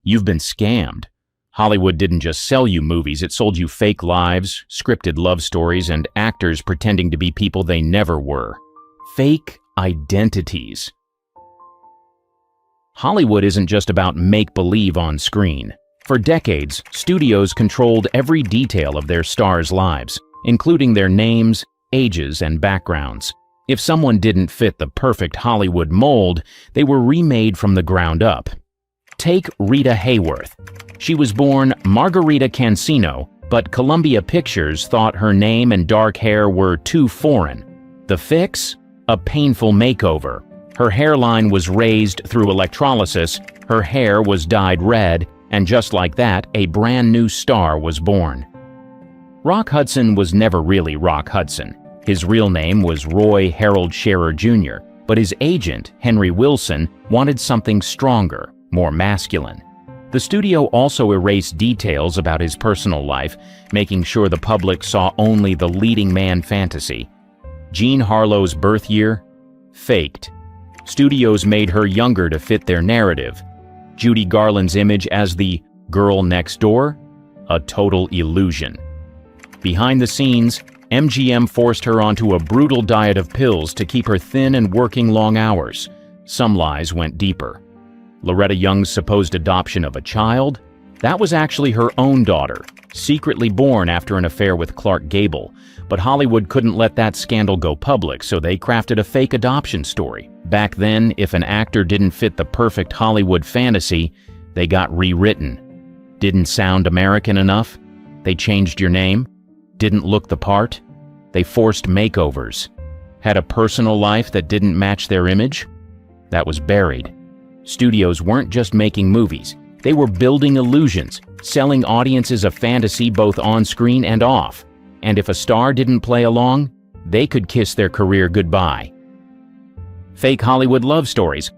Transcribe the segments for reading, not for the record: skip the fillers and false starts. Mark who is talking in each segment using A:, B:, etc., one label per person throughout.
A: You've been scammed. Hollywood didn't just sell you movies, it sold you fake lives, scripted love stories, and actors pretending to be people they never were. Fake identities. Hollywood isn't just about make-believe on screen. For decades, studios controlled every detail of their stars' lives, including their names, ages, and backgrounds. If someone didn't fit the perfect Hollywood mold, they were remade from the ground up. Take Rita Hayworth. She was born Margarita Cancino, but Columbia Pictures thought her name and dark hair were too foreign. The fix? A painful makeover. Her hairline was raised through electrolysis, her hair was dyed red, and just like that, a brand new star was born. Rock Hudson was never really Rock Hudson. His real name was Roy Harold Scherer Jr., but his agent, Henry Wilson, wanted something stronger, more masculine. The studio also erased details about his personal life, making sure the public saw only the leading man fantasy. Jean Harlow's birth year? Faked. Studios made her younger to fit their narrative. Judy Garland's image as the girl next door? A total illusion. Behind the scenes, MGM forced her onto a brutal diet of pills to keep her thin and working long hours. Some lies went deeper. Loretta Young's supposed adoption of a child? That was actually her own daughter, secretly born after an affair with Clark Gable. But Hollywood couldn't let that scandal go public, so they crafted a fake adoption story. Back then, if an actor didn't fit the perfect Hollywood fantasy, they got rewritten. Didn't sound American enough? They changed your name? Didn't look the part? They forced makeovers. Had a personal life that didn't match their image? That was buried. Studios weren't just making movies. They were building illusions, selling audiences a fantasy both on screen and off. And if a star didn't play along, they could kiss their career goodbye. Fake Hollywood love stories.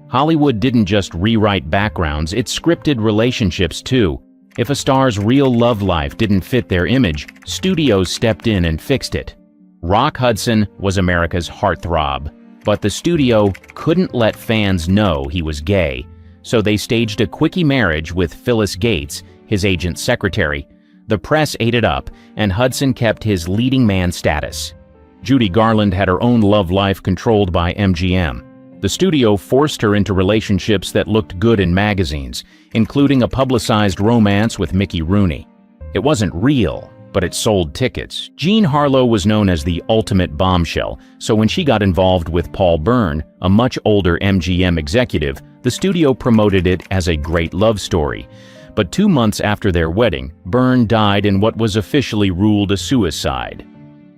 A: Hollywood didn't just rewrite backgrounds, it scripted relationships too. If a star's real love life didn't fit their image, studios stepped in and fixed it. Rock Hudson was America's heartthrob, but the studio couldn't let fans know he was gay, so they staged a quickie marriage with Phyllis Gates, his agent's secretary. The press ate it up, and Hudson kept his leading man status. Judy Garland had her own love life controlled by MGM. The studio forced her into relationships that looked good in magazines, including a publicized romance with Mickey Rooney. It wasn't real, but it sold tickets. Jean Harlow was known as the ultimate bombshell, so when she got involved with Paul Byrne, a much older MGM executive, the studio promoted it as a great love story. But 2 months after their wedding, Byrne died in what was officially ruled a suicide.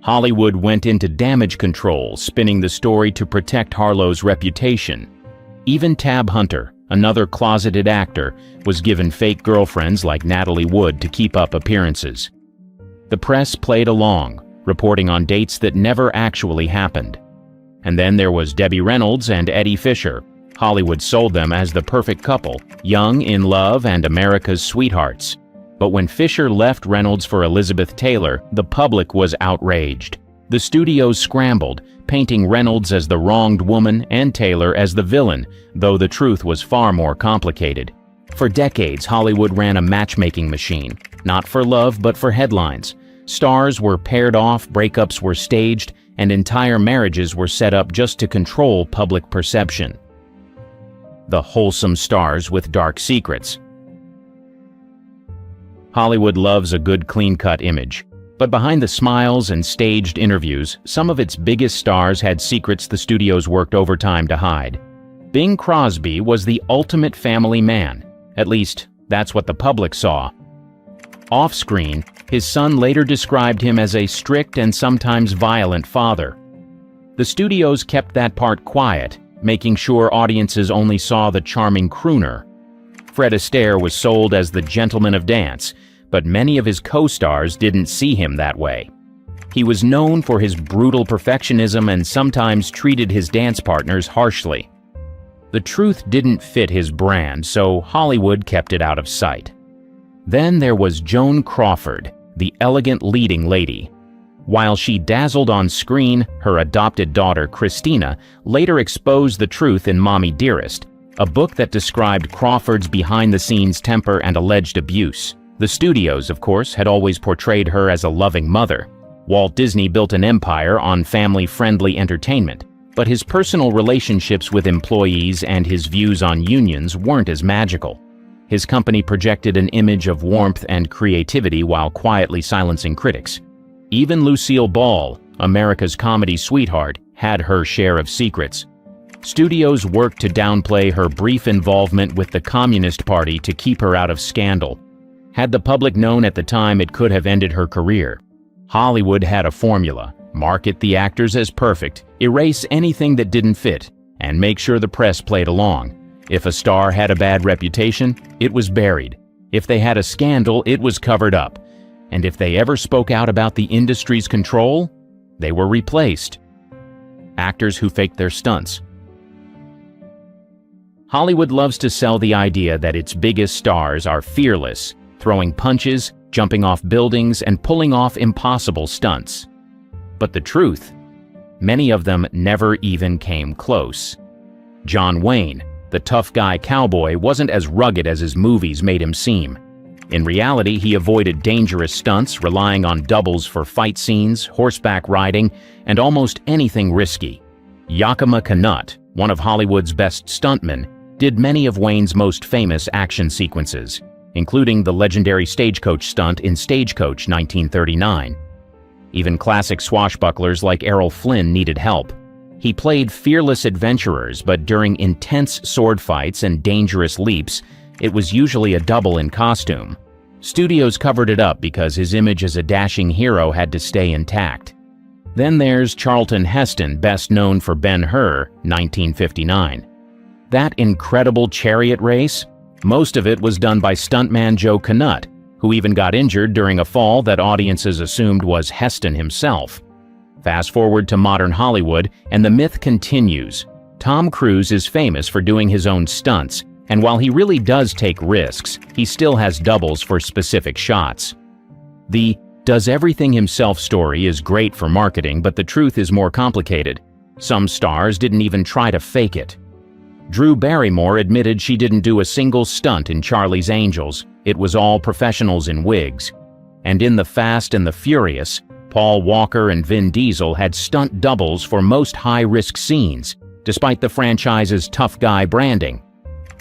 A: Hollywood went into damage control, spinning the story to protect Harlow's reputation. Even Tab Hunter, another closeted actor, was given fake girlfriends like Natalie Wood to keep up appearances. The press played along, reporting on dates that never actually happened. And then there was Debbie Reynolds and Eddie Fisher. Hollywood sold them as the perfect couple, young, in love, and America's sweethearts. But when Fisher left Reynolds for Elizabeth Taylor, the public was outraged. The studios scrambled, painting Reynolds as the wronged woman and Taylor as the villain, though the truth was far more complicated. For decades, Hollywood ran a matchmaking machine, not for love but for headlines. Stars were paired off, breakups were staged, and entire marriages were set up just to control public perception. The wholesome stars with dark secrets. Hollywood loves a good clean-cut image. But behind the smiles and staged interviews, some of its biggest stars had secrets the studios worked overtime to hide. Bing Crosby was the ultimate family man. At least, that's what the public saw. Off-screen, his son later described him as a strict and sometimes violent father. The studios kept that part quiet, making sure audiences only saw the charming crooner. Fred Astaire was sold as the gentleman of dance, but many of his co-stars didn't see him that way. He was known for his brutal perfectionism and sometimes treated his dance partners harshly. The truth didn't fit his brand, so Hollywood kept it out of sight. Then there was Joan Crawford, the elegant leading lady. While she dazzled on screen, her adopted daughter, Christina, later exposed the truth in Mommy Dearest. a book that described Crawford's behind-the-scenes temper and alleged abuse. The studios, of course, had always portrayed her as a loving mother. Walt Disney built an empire on family-friendly entertainment, but his personal relationships with employees and his views on unions weren't as magical. His company projected an image of warmth and creativity while quietly silencing critics. Even Lucille Ball, America's comedy sweetheart, had her share of secrets. Studios worked to downplay her brief involvement with the Communist Party to keep her out of scandal. Had the public known at the time, it could have ended her career. Hollywood had a formula: market the actors as perfect, erase anything that didn't fit, and make sure the press played along. If a star had a bad reputation, it was buried. If they had a scandal, it was covered up. And if they ever spoke out about the industry's control, they were replaced. Actors who faked their stunts. Hollywood loves to sell the idea that its biggest stars are fearless, throwing punches, jumping off buildings, and pulling off impossible stunts. But the truth, many of them never even came close. John Wayne, the tough guy cowboy, wasn't as rugged as his movies made him seem. In reality, he avoided dangerous stunts, relying on doubles for fight scenes, horseback riding, and almost anything risky. Yakima Canutt, one of Hollywood's best stuntmen, did many of Wayne's most famous action sequences, including the legendary stagecoach stunt in Stagecoach 1939. Even classic swashbucklers like Errol Flynn needed help. He played fearless adventurers, but during intense sword fights and dangerous leaps, it was usually a double in costume. Studios covered it up because his image as a dashing hero had to stay intact. Then there's Charlton Heston, best known for Ben-Hur, 1959. That incredible chariot race? Most of it was done by stuntman Joe Canutt, who even got injured during a fall that audiences assumed was Heston himself. Fast forward to modern Hollywood, and the myth continues. Tom Cruise is famous for doing his own stunts, and while he really does take risks, he still has doubles for specific shots. The does everything himself story is great for marketing, but the truth is more complicated. Some stars didn't even try to fake it. Drew Barrymore admitted she didn't do a single stunt in Charlie's Angels. It was all professionals in wigs. And in The Fast and the Furious, Paul Walker and Vin Diesel had stunt doubles for most high-risk scenes, despite the franchise's tough guy branding.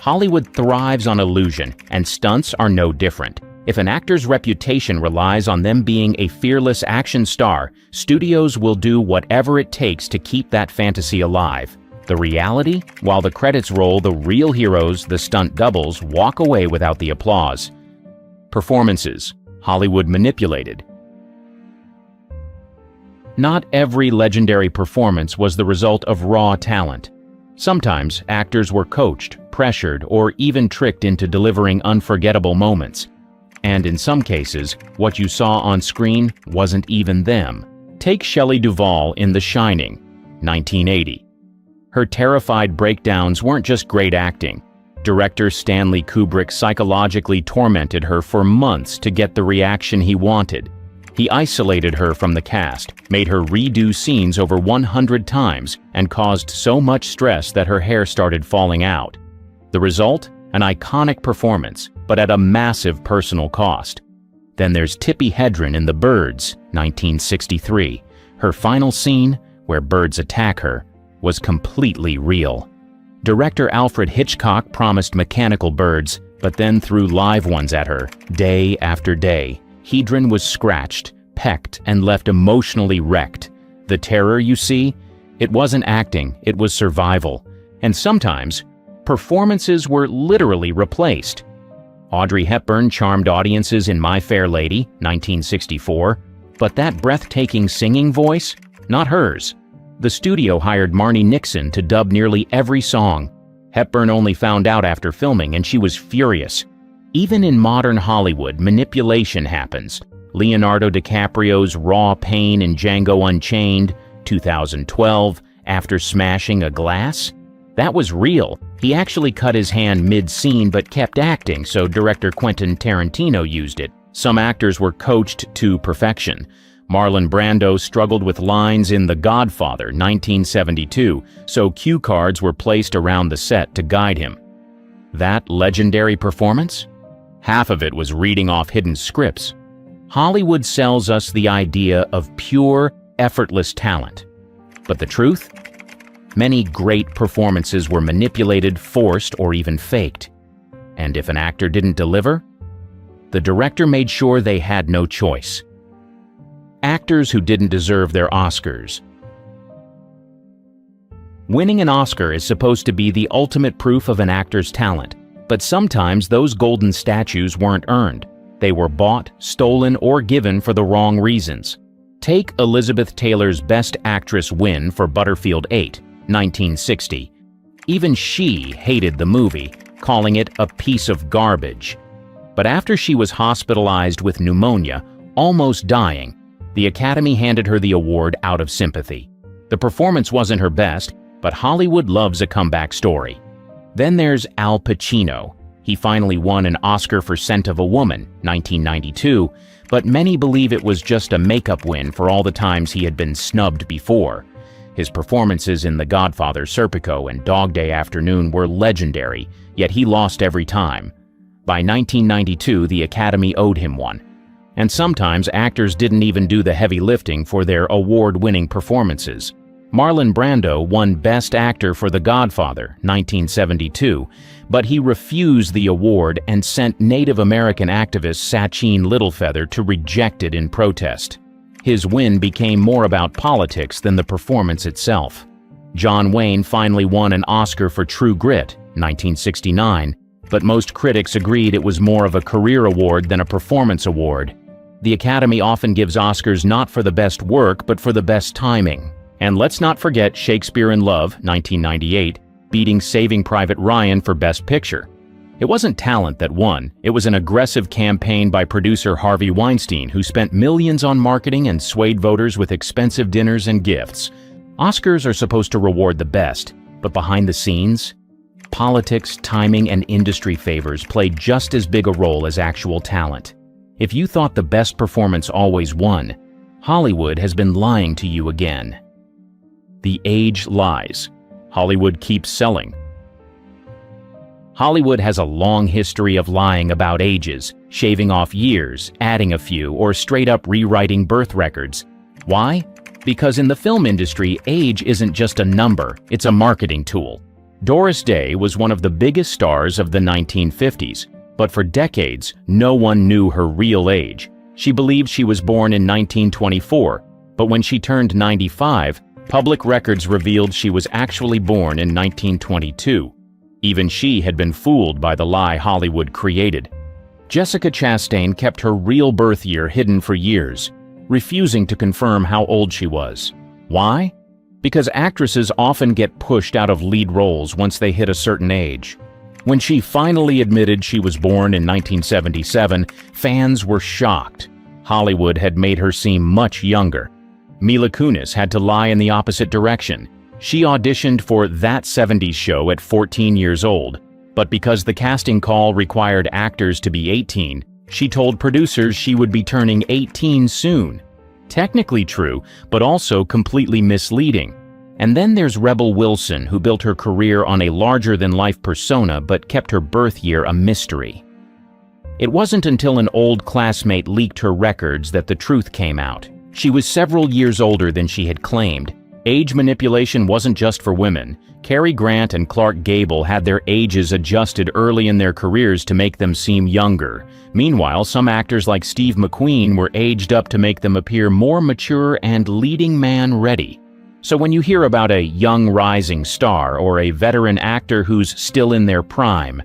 A: Hollywood thrives on illusion, and stunts are no different. If an actor's reputation relies on them being a fearless action star, studios will do whatever it takes to keep that fantasy alive. The reality? While the credits roll, the real heroes, the stunt doubles, walk away without the applause. Performances. Hollywood manipulated. Not every legendary performance was the result of raw talent. Sometimes actors were coached, pressured, or even tricked into delivering unforgettable moments. And in some cases, what you saw on screen wasn't even them. Take Shelley Duvall in The Shining, 1980. Her terrified breakdowns weren't just great acting. Director Stanley Kubrick psychologically tormented her for months to get the reaction he wanted. He isolated her from the cast, made her redo scenes over 100 times, and caused so much stress that her hair started falling out. The result? An iconic performance, but at a massive personal cost. Then there's Tippi Hedren in The Birds, 1963. Her final scene, where birds attack her, was completely real. Director Alfred Hitchcock promised mechanical birds, but then threw live ones at her, day after day. Hedren was scratched, pecked, and left emotionally wrecked. The terror you see? It wasn't acting, it was survival. And sometimes, performances were literally replaced. Audrey Hepburn charmed audiences in My Fair Lady, 1964, but that breathtaking singing voice? Not hers. The studio hired Marni Nixon to dub nearly every song. Hepburn only found out after filming, and she was furious. Even in modern Hollywood, manipulation happens. Leonardo DiCaprio's raw pain in Django Unchained, 2012, after smashing a glass? That was real. He actually cut his hand mid-scene but kept acting, so director Quentin Tarantino used it. Some actors were coached to perfection. Marlon Brando struggled with lines in The Godfather, 1972, so cue cards were placed around the set to guide him. That legendary performance? Half of it was reading off hidden scripts. Hollywood sells us the idea of pure, effortless talent. But the truth? Many great performances were manipulated, forced, or even faked. And if an actor didn't deliver, the director made sure they had no choice. Actors who didn't deserve their Oscars. Winning an Oscar is supposed to be the ultimate proof of an actor's talent, but sometimes those golden statues weren't earned. They were bought, stolen, or given for the wrong reasons. Take Elizabeth Taylor's Best Actress win for Butterfield 8, 1960. Even she hated the movie, calling it a piece of garbage. But after she was hospitalized with pneumonia, almost dying, the Academy handed her the award out of sympathy. The performance wasn't her best, but Hollywood loves a comeback story. Then there's Al Pacino. He finally won an Oscar for Scent of a Woman, 1992, but many believe it was just a makeup win for all the times he had been snubbed before. His performances in The Godfather, Serpico, and Dog Day Afternoon were legendary, yet he lost every time. By 1992, the Academy owed him one. And sometimes actors didn't even do the heavy lifting for their award-winning performances. Marlon Brando won Best Actor for The Godfather, 1972, but he refused the award and sent Native American activist Sachin Littlefeather to reject it in protest. His win became more about politics than the performance itself. John Wayne finally won an Oscar for True Grit, 1969, but most critics agreed it was more of a career award than a performance award. The Academy often gives Oscars not for the best work, but for the best timing. And let's not forget Shakespeare in Love, 1998, beating Saving Private Ryan for Best Picture. It wasn't talent that won, it was an aggressive campaign by producer Harvey Weinstein, who spent millions on marketing and swayed voters with expensive dinners and gifts. Oscars are supposed to reward the best, but behind the scenes, politics, timing, and industry favors play just as big a role as actual talent. If you thought the best performance always won, Hollywood has been lying to you again. The age lies. Hollywood keeps selling. Hollywood has a long history of lying about ages, shaving off years, adding a few, or straight up rewriting birth records. Why? Because in the film industry, age isn't just a number, it's a marketing tool. Doris Day was one of the biggest stars of the 1950s, but for decades, no one knew her real age. She believed she was born in 1924, but when she turned 95, public records revealed she was actually born in 1922. Even she had been fooled by the lie Hollywood created. Jessica Chastain kept her real birth year hidden for years, refusing to confirm how old she was. Why? Because actresses often get pushed out of lead roles once they hit a certain age. When she finally admitted she was born in 1977, fans were shocked. Hollywood had made her seem much younger. Mila Kunis had to lie in the opposite direction. She auditioned for That 70s Show at 14 years old, but because the casting call required actors to be 18, she told producers she would be turning 18 soon. Technically true, but also completely misleading. And then there's Rebel Wilson, who built her career on a larger-than-life persona but kept her birth year a mystery. It wasn't until an old classmate leaked her records that the truth came out. She was several years older than she had claimed. Age manipulation wasn't just for women. Cary Grant and Clark Gable had their ages adjusted early in their careers to make them seem younger. Meanwhile, some actors like Steve McQueen were aged up to make them appear more mature and leading man ready. So when you hear about a young rising star or a veteran actor who's still in their prime,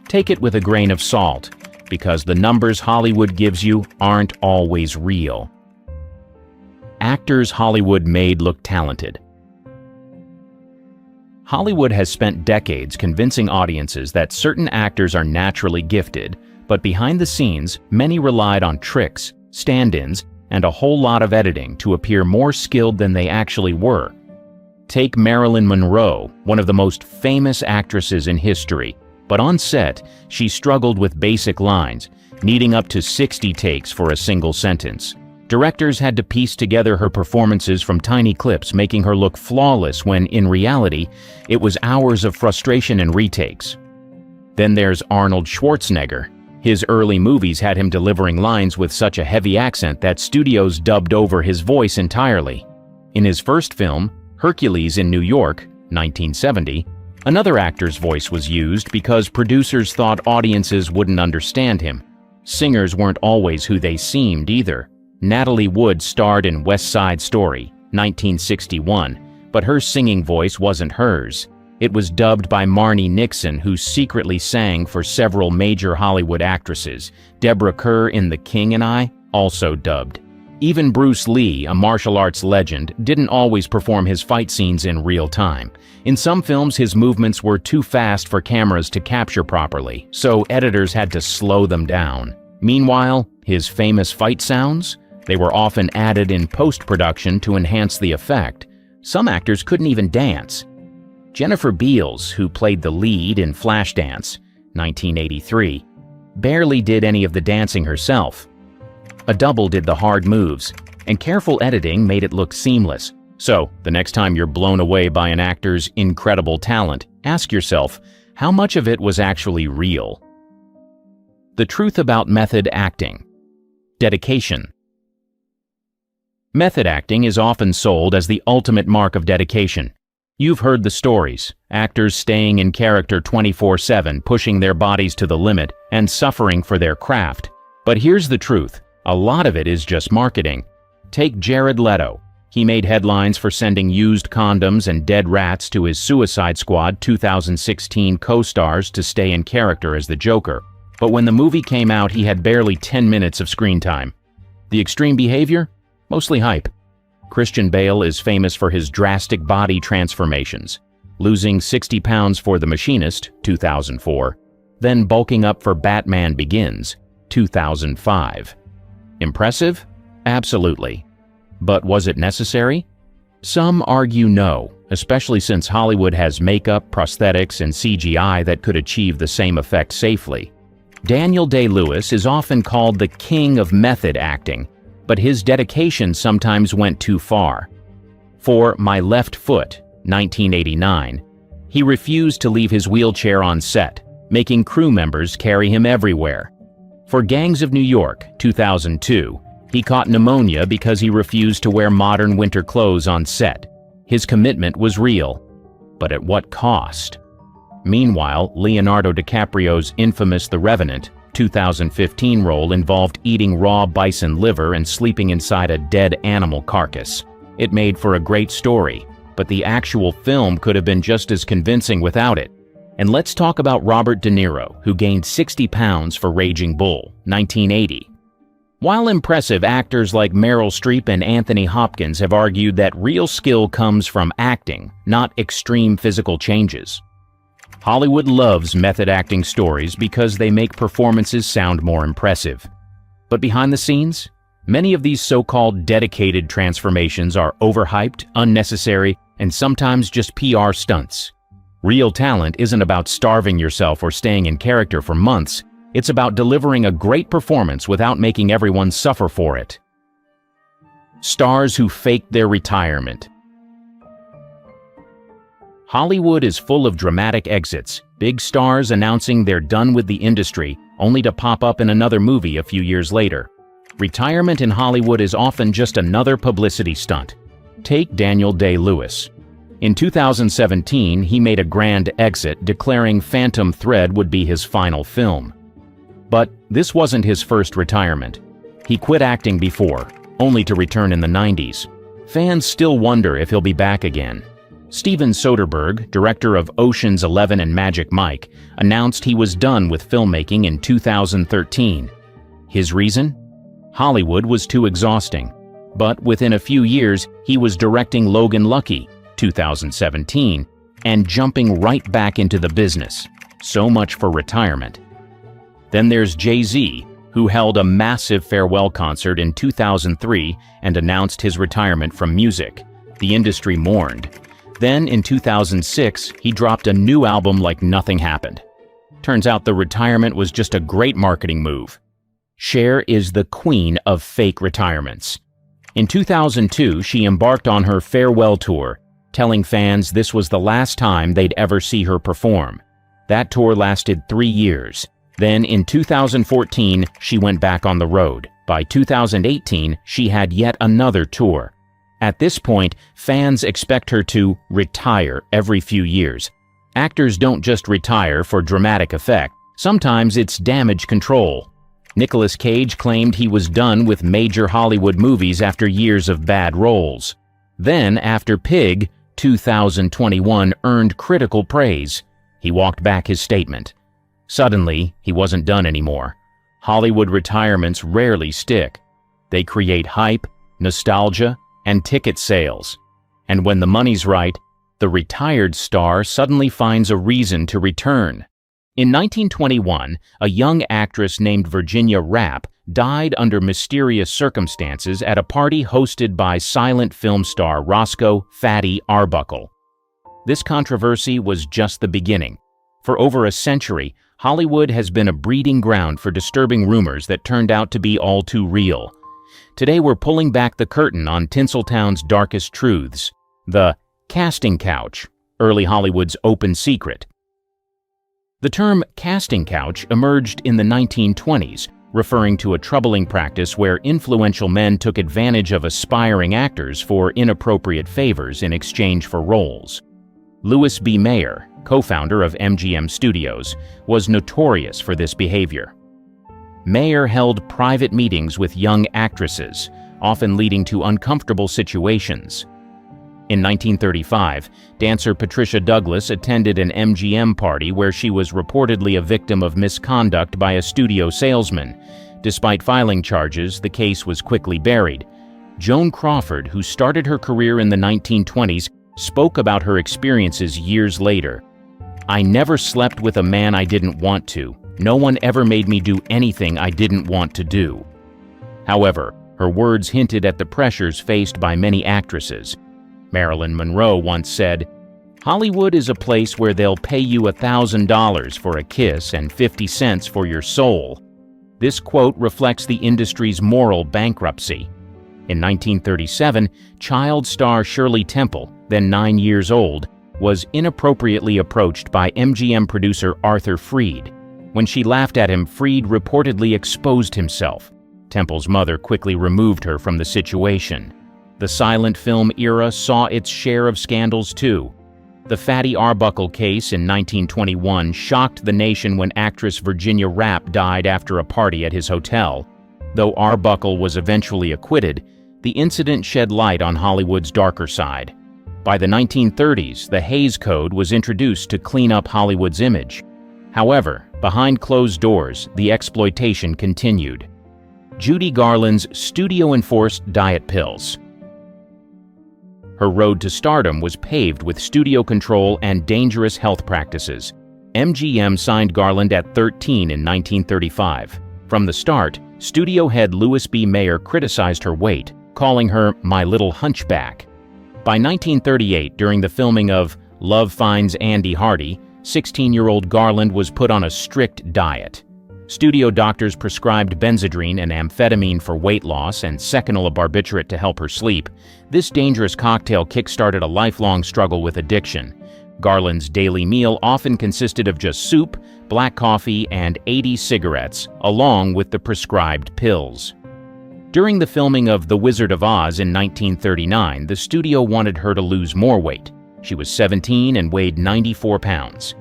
A: take it with a grain of salt, because the numbers Hollywood gives you aren't always real. Actors Hollywood made look talented. Hollywood has spent decades convincing audiences that certain actors are naturally gifted, but behind the scenes, many relied on tricks, stand-ins, and a whole lot of editing to appear more skilled than they actually were. Take Marilyn Monroe, one of the most famous actresses in history, but on set, she struggled with basic lines, needing up to 60 takes for a single sentence. Directors had to piece together her performances from tiny clips, making her look flawless when, in reality, it was hours of frustration and retakes. Then there's Arnold Schwarzenegger. His early movies had him delivering lines with such a heavy accent that studios dubbed over his voice entirely. In his first film, Hercules in New York, 1970, another actor's voice was used because producers thought audiences wouldn't understand him. Singers weren't always who they seemed either. Natalie Wood starred in West Side Story, 1961, but her singing voice wasn't hers. It was dubbed by Marni Nixon, who secretly sang for several major Hollywood actresses. Deborah Kerr in The King and I, also dubbed. Even Bruce Lee, a martial arts legend, didn't always perform his fight scenes in real time. In some films, his movements were too fast for cameras to capture properly, so editors had to slow them down. Meanwhile, his famous fight sounds? They were often added in post-production to enhance the effect. Some actors couldn't even dance. Jennifer Beals, who played the lead in Flashdance, 1983, barely did any of the dancing herself. A double did the hard moves, and careful editing made it look seamless. So, the next time you're blown away by an actor's incredible talent, ask yourself, how much of it was actually real? The truth about method acting. Dedication. Method acting is often sold as the ultimate mark of dedication. You've heard the stories, actors staying in character 24/7, pushing their bodies to the limit, and suffering for their craft. But here's the truth, a lot of it is just marketing. Take Jared Leto. He made headlines for sending used condoms and dead rats to his Suicide Squad 2016 co-stars to stay in character as the Joker. But when the movie came out, he had barely 10 minutes of screen time. The extreme behavior? Mostly hype. Christian Bale is famous for his drastic body transformations, losing 60 pounds for The Machinist, 2004, then bulking up for Batman Begins, 2005. Impressive? Absolutely. But was it necessary? Some argue no, especially since Hollywood has makeup, prosthetics, and CGI that could achieve the same effect safely. Daniel Day-Lewis is often called the king of method acting, but his dedication sometimes went too far. For My Left Foot, 1989, he refused to leave his wheelchair on set, making crew members carry him everywhere. For Gangs of New York, 2002, he caught pneumonia because he refused to wear modern winter clothes on set. His commitment was real, but at what cost? Meanwhile, Leonardo DiCaprio's infamous The Revenant, 2015 role involved eating raw bison liver and sleeping inside a dead animal carcass. It made for a great story, but the actual film could have been just as convincing without it. And let's talk about Robert De Niro, who gained 60 pounds for Raging Bull, 1980. While impressive, actors like Meryl Streep and Anthony Hopkins have argued that real skill comes from acting, not extreme physical changes. Hollywood loves method acting stories because they make performances sound more impressive. But behind the scenes, many of these so-called dedicated transformations are overhyped, unnecessary, and sometimes just PR stunts. Real talent isn't about starving yourself or staying in character for months. It's about delivering a great performance without making everyone suffer for it. Stars who faked their retirement. Hollywood is full of dramatic exits, big stars announcing they're done with the industry, only to pop up in another movie a few years later. Retirement in Hollywood is often just another publicity stunt. Take Daniel Day-Lewis. In 2017, he made a grand exit, declaring Phantom Thread would be his final film. But this wasn't his first retirement. He quit acting before, only to return in the 90s. Fans still wonder if he'll be back again. Steven Soderbergh, director of Ocean's 11 and Magic Mike, announced he was done with filmmaking in 2013. His reason? Hollywood was too exhausting. But within a few years, he was directing Logan Lucky, 2017, and jumping right back into the business. So much for retirement. Then there's Jay-Z, who held a massive farewell concert in 2003 and announced his retirement from music. The industry mourned. Then, in 2006, he dropped a new album like nothing happened. Turns out the retirement was just a great marketing move. Cher is the queen of fake retirements. In 2002, she embarked on her farewell tour, telling fans this was the last time they'd ever see her perform. That tour lasted 3 years. Then in 2014, she went back on the road. By 2018, she had yet another tour. At this point, fans expect her to retire every few years. Actors don't just retire for dramatic effect. Sometimes it's damage control. Nicolas Cage claimed he was done with major Hollywood movies after years of bad roles. Then, after Pig, 2021 earned critical praise. He walked back his statement. Suddenly, he wasn't done anymore. Hollywood retirements rarely stick. They create hype, nostalgia, and ticket sales. And when the money's right, the retired star suddenly finds a reason to return. In 1921, a young actress named Virginia Rappe died under mysterious circumstances at a party hosted by silent film star Roscoe "Fatty" Arbuckle. This controversy was just the beginning. For over a century, Hollywood has been a breeding ground for disturbing rumors that turned out to be all too real. Today we're pulling back the curtain on Tinseltown's darkest truths. The casting couch, early Hollywood's open secret. The term casting couch emerged in the 1920s, referring to a troubling practice where influential men took advantage of aspiring actors for inappropriate favors in exchange for roles. Louis B. Mayer, co-founder of MGM Studios, was notorious for this behavior. Mayer held private meetings with young actresses, often leading to uncomfortable situations. In 1935, dancer Patricia Douglas attended an MGM party where she was reportedly a victim of misconduct by a studio salesman. Despite filing charges, the case was quickly buried. Joan Crawford, who started her career in the 1920s, spoke about her experiences years later. "I never slept with a man I didn't want to. No one ever made me do anything I didn't want to do." However, her words hinted at the pressures faced by many actresses. Marilyn Monroe once said, "Hollywood is a place where they'll pay you $1,000 for a kiss and 50 cents for your soul." This quote reflects the industry's moral bankruptcy. In 1937, child star Shirley Temple, then 9 years old, was inappropriately approached by MGM producer Arthur Freed. When she laughed at him, Freed reportedly exposed himself. Temple's mother quickly removed her from the situation. The silent film era saw its share of scandals too. The Fatty Arbuckle case in 1921 shocked the nation when actress Virginia Rappe died after a party at his hotel. Though Arbuckle was eventually acquitted, the incident shed light on Hollywood's darker side. By the 1930s, the Hays Code was introduced to clean up Hollywood's image. However, behind closed doors, the exploitation continued. Judy Garland's studio-enforced diet pills. Her road to stardom was paved with studio control and dangerous health practices. MGM signed Garland at 13 in 1935. From the start, studio head Louis B. Mayer criticized her weight, calling her "my little hunchback." By 1938, during the filming of Love Finds Andy Hardy, 16-year-old Garland was put on a strict diet. Studio doctors prescribed Benzedrine and amphetamine for weight loss and seconal barbiturate to help her sleep. This dangerous cocktail kick-started a lifelong struggle with addiction. Garland's daily meal often consisted of just soup, black coffee, and 80 cigarettes, along with the prescribed pills. During the filming of The Wizard of Oz in 1939, the studio wanted her to lose more weight. She was 17 and weighed 94 pounds.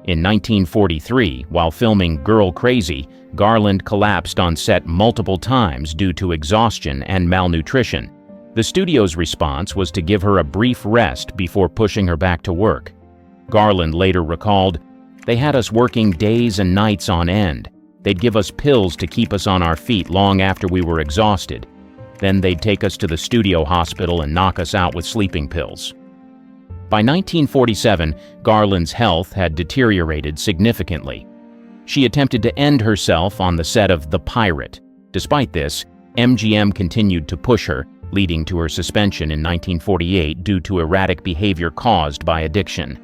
A: In 1943, while filming Girl Crazy, Garland collapsed on set multiple times due to exhaustion and malnutrition. The studio's response was to give her a brief rest before pushing her back to work. Garland later recalled, "They had us working days and nights on end. They'd give us pills to keep us on our feet long after we were exhausted. Then they'd take us to the studio hospital and knock us out with sleeping pills." By 1947, Garland's health had deteriorated significantly. She attempted to end herself on the set of The Pirate. Despite this, MGM continued to push her, leading to her suspension in 1948 due to erratic behavior caused by addiction.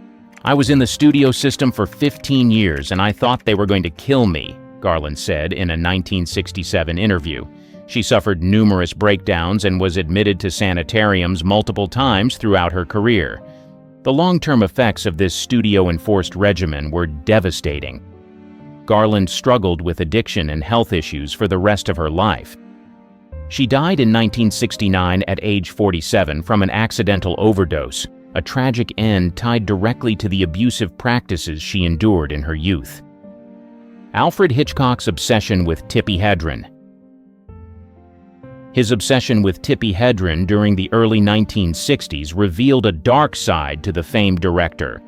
A: "I was in the studio system for 15 years and I thought they were going to kill me," Garland said in a 1967 interview. She suffered numerous breakdowns and was admitted to sanitariums multiple times throughout her career. The long-term effects of this studio-enforced regimen were devastating. Garland struggled with addiction and health issues for the rest of her life. She died in 1969 at age 47 from an accidental overdose, a tragic end tied directly to the abusive practices she endured in her youth. Alfred Hitchcock's obsession with Tippi Hedren. His obsession with Tippi Hedren during the early 1960s revealed a dark side to the famed director.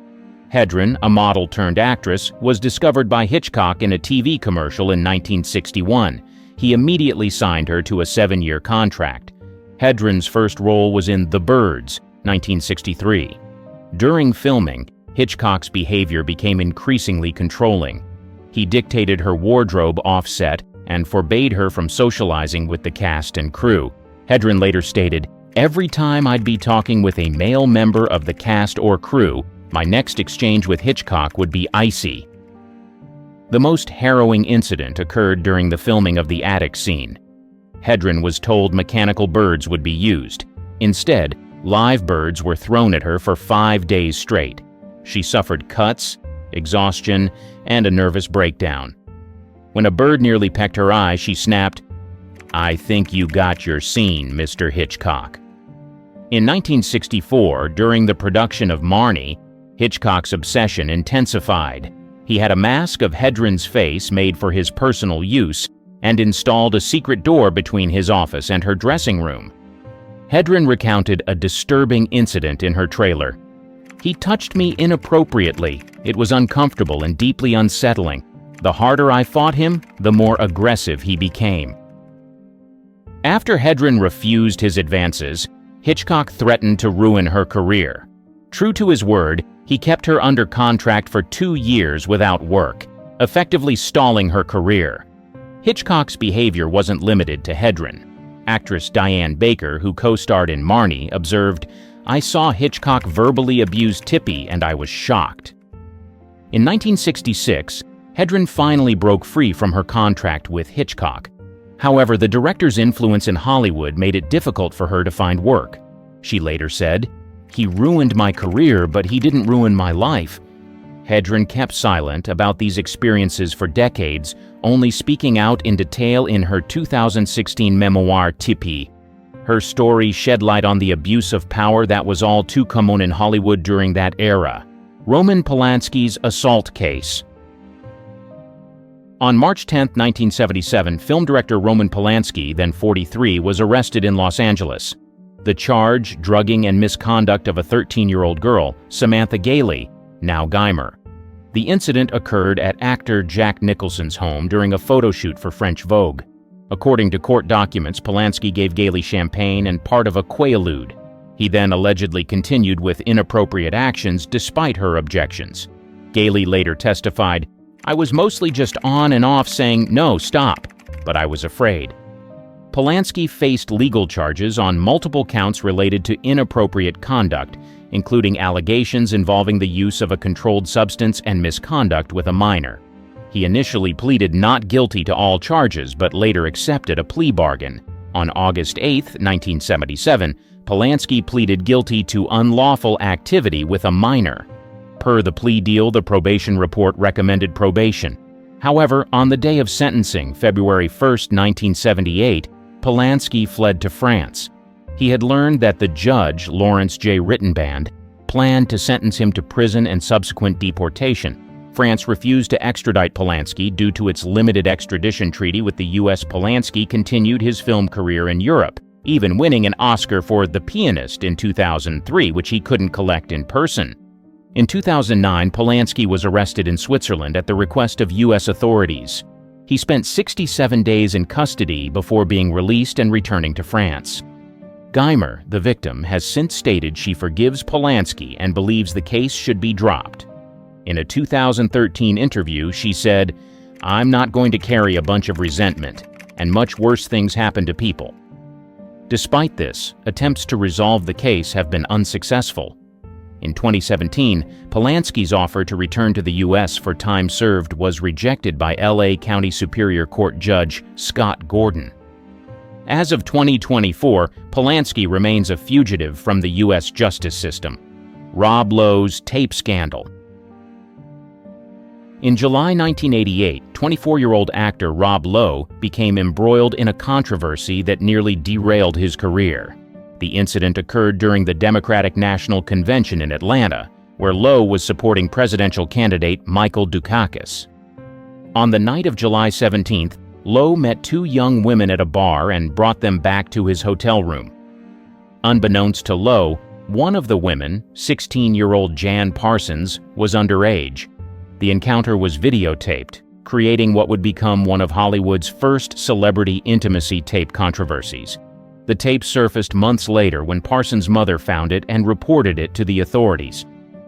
A: Hedren, a model-turned-actress, was discovered by Hitchcock in a TV commercial in 1961. He immediately signed her to a 7-year contract. Hedren's first role was in The Birds, 1963. During filming, Hitchcock's behavior became increasingly controlling. He dictated her wardrobe off-set and forbade her from socializing with the cast and crew. Hedren later stated, "Every time I'd be talking with a male member of the cast or crew, my next exchange with Hitchcock would be icy." The most harrowing incident occurred during the filming of the attic scene. Hedren was told mechanical birds would be used. Instead, live birds were thrown at her for 5 days straight. She suffered cuts, exhaustion, and a nervous breakdown. When a bird nearly pecked her eye, she snapped, "I think you got your scene, Mr. Hitchcock." In 1964, during the production of Marnie, Hitchcock's obsession intensified. He had a mask of Hedren's face made for his personal use and installed a secret door between his office and her dressing room. Hedren recounted a disturbing incident in her trailer. "He touched me inappropriately. It was uncomfortable and deeply unsettling. The harder I fought him, the more aggressive he became." After Hedren refused his advances, Hitchcock threatened to ruin her career. True to his word, he kept her under contract for 2 years without work, effectively stalling her career. Hitchcock's behavior wasn't limited to Hedren. Actress Diane Baker, who co-starred in Marnie, observed, "I saw Hitchcock verbally abuse Tippi and I was shocked." In 1966, Hedren finally broke free from her contract with Hitchcock. However, the director's influence in Hollywood made it difficult for her to find work. She later said, "He ruined my career, but he didn't ruin my life." Hedren kept silent about these experiences for decades, only speaking out in detail in her 2016 memoir, Tippi. Her story shed light on the abuse of power that was all too common in Hollywood during that era. Roman Palansky's assault case. On March 10, 1977, film director Roman Palansky, then 43, was arrested in Los Angeles. The charge, drugging and misconduct of a 13-year-old girl, Samantha Gailey, now Guymer. The incident occurred at actor Jack Nicholson's home during a photo shoot for French Vogue. According to court documents, Palansky gave Gailey champagne and part of a Quaalude. He then allegedly continued with inappropriate actions despite her objections. Gailey later testified, "I was mostly just on and off saying, 'No, stop,' but I was afraid." Palansky faced legal charges on multiple counts related to inappropriate conduct, including allegations involving the use of a controlled substance and misconduct with a minor. He initially pleaded not guilty to all charges, but later accepted a plea bargain. On August 8, 1977, Palansky pleaded guilty to unlawful activity with a minor. Per the plea deal, the probation report recommended probation. However, on the day of sentencing, February 1, 1978, Palansky fled to France. He had learned that the judge, Lawrence J. Rittenband, planned to sentence him to prison and subsequent deportation. France refused to extradite Palansky due to its limited extradition treaty with the U.S. Palansky continued his film career in Europe, even winning an Oscar for The Pianist in 2003, which he couldn't collect in person. In 2009, Palansky was arrested in Switzerland at the request of U.S. authorities. He spent 67 days in custody before being released and returning to France. Guymer, the victim, has since stated she forgives Palansky and believes the case should be dropped. In a 2013 interview, she said, "I'm not going to carry a bunch of resentment, and much worse things happen to people." Despite this, attempts to resolve the case have been unsuccessful. In 2017, Palansky's offer to return to the U.S. for time served was rejected by L.A. County Superior Court Judge Scott Gordon. As of 2024, Palansky remains a fugitive from the U.S. justice system. Rob Lowe's tape scandal. In July 1988, 24-year-old actor Rob Lowe became embroiled in a controversy that nearly derailed his career. The incident occurred during the Democratic National Convention in Atlanta, where Lowe was supporting presidential candidate Michael Dukakis. On the night of July 17th, Lowe met two young women at a bar and brought them back to his hotel room. Unbeknownst to Lowe, one of the women, 16-year-old Jan Parsons, was underage. The encounter was videotaped, creating what would become one of Hollywood's first celebrity intimacy tape controversies. The tape surfaced months later when Parsons' mother found it and reported it to the authorities.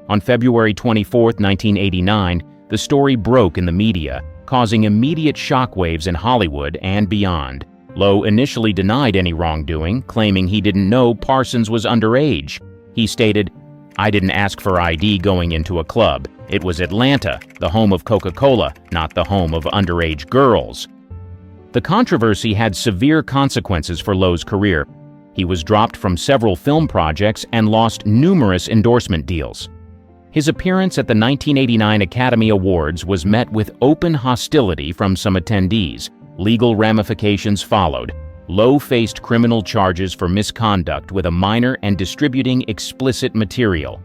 A: On February 24, 1989, the story broke in the media, causing immediate shockwaves in Hollywood and beyond. Lowe initially denied any wrongdoing, claiming he didn't know Parsons was underage. He stated, "I didn't ask for ID going into a club. It was Atlanta, the home of Coca-Cola, not the home of underage girls." The controversy had severe consequences for Lowe's career. He was dropped from several film projects and lost numerous endorsement deals. His appearance at the 1989 Academy Awards was met with open hostility from some attendees. Legal ramifications followed. Lowe faced criminal charges for misconduct with a minor and distributing explicit material.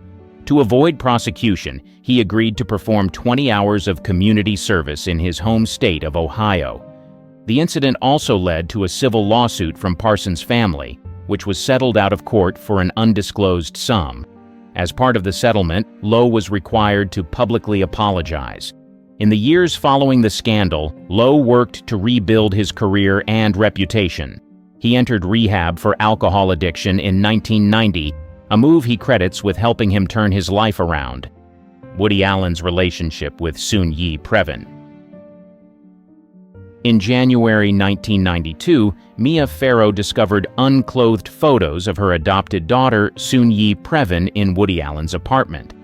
A: To avoid prosecution, he agreed to perform 20 hours of community service in his home state of Ohio. The incident also led to a civil lawsuit from Parsons' family, which was settled out of court for an undisclosed sum. As part of the settlement, Lowe was required to publicly apologize. In the years following the scandal, Lowe worked to rebuild his career and reputation. He entered rehab for alcohol addiction in 1990, a move he credits with helping him turn his life around. Woody Allen's relationship with Soon-Yi Previn. In January 1992, Mia Farrow discovered unclothed photos of her adopted daughter, Soon-Yi Previn, in Woody Allen's apartment.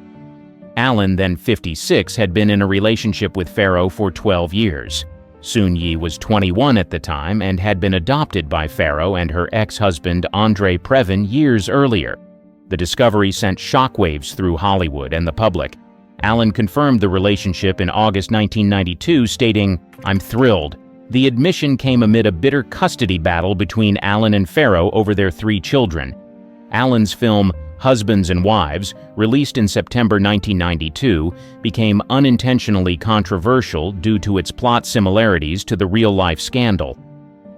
A: Allen, then 56, had been in a relationship with Farrow for 12 years. Soon-Yi was 21 at the time and had been adopted by Farrow and her ex-husband Andre Previn years earlier. The discovery sent shockwaves through Hollywood and the public. Allen confirmed the relationship in August 1992, stating, "I'm thrilled." The admission came amid a bitter custody battle between Allen and Farrow over their 3 children. Allen's film, Husbands and Wives, released in September 1992, became unintentionally controversial due to its plot similarities to the real-life scandal.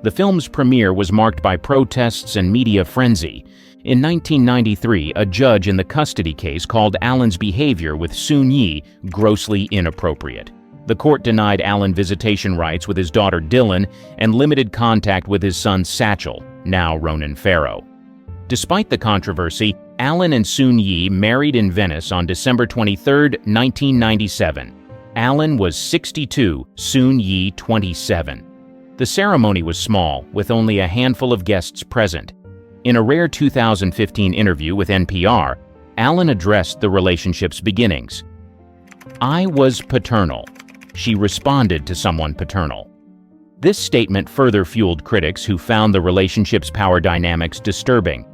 A: The film's premiere was marked by protests and media frenzy. In 1993, a judge in the custody case called Allen's behavior with Soon-Yi grossly inappropriate. The court denied Allen visitation rights with his daughter Dylan and limited contact with his son Satchel, now Ronan Farrow. Despite the controversy, Allen and Soon-Yi married in Venice on December 23, 1997. Allen was 62, Soon-Yi 27. The ceremony was small, with only a handful of guests present. In a rare 2015 interview with NPR, Allen addressed the relationship's beginnings. "I was paternal. She responded to someone paternal." This statement further fueled critics who found the relationship's power dynamics disturbing.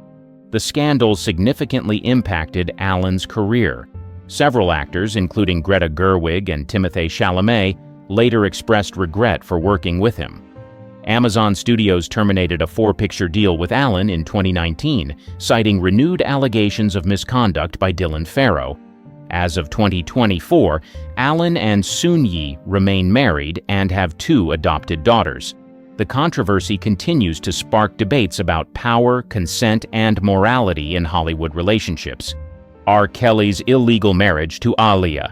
A: The scandal significantly impacted Allen's career. Several actors, including Greta Gerwig and Timothée Chalamet, later expressed regret for working with him. Amazon Studios terminated a 4-picture deal with Allen in 2019, citing renewed allegations of misconduct by Dylan Farrow. As of 2024, Allen and Soon-Yi remain married and have 2 adopted daughters. The controversy continues to spark debates about power, consent, and morality in Hollywood relationships. R. Kelly's illegal marriage to Aaliyah.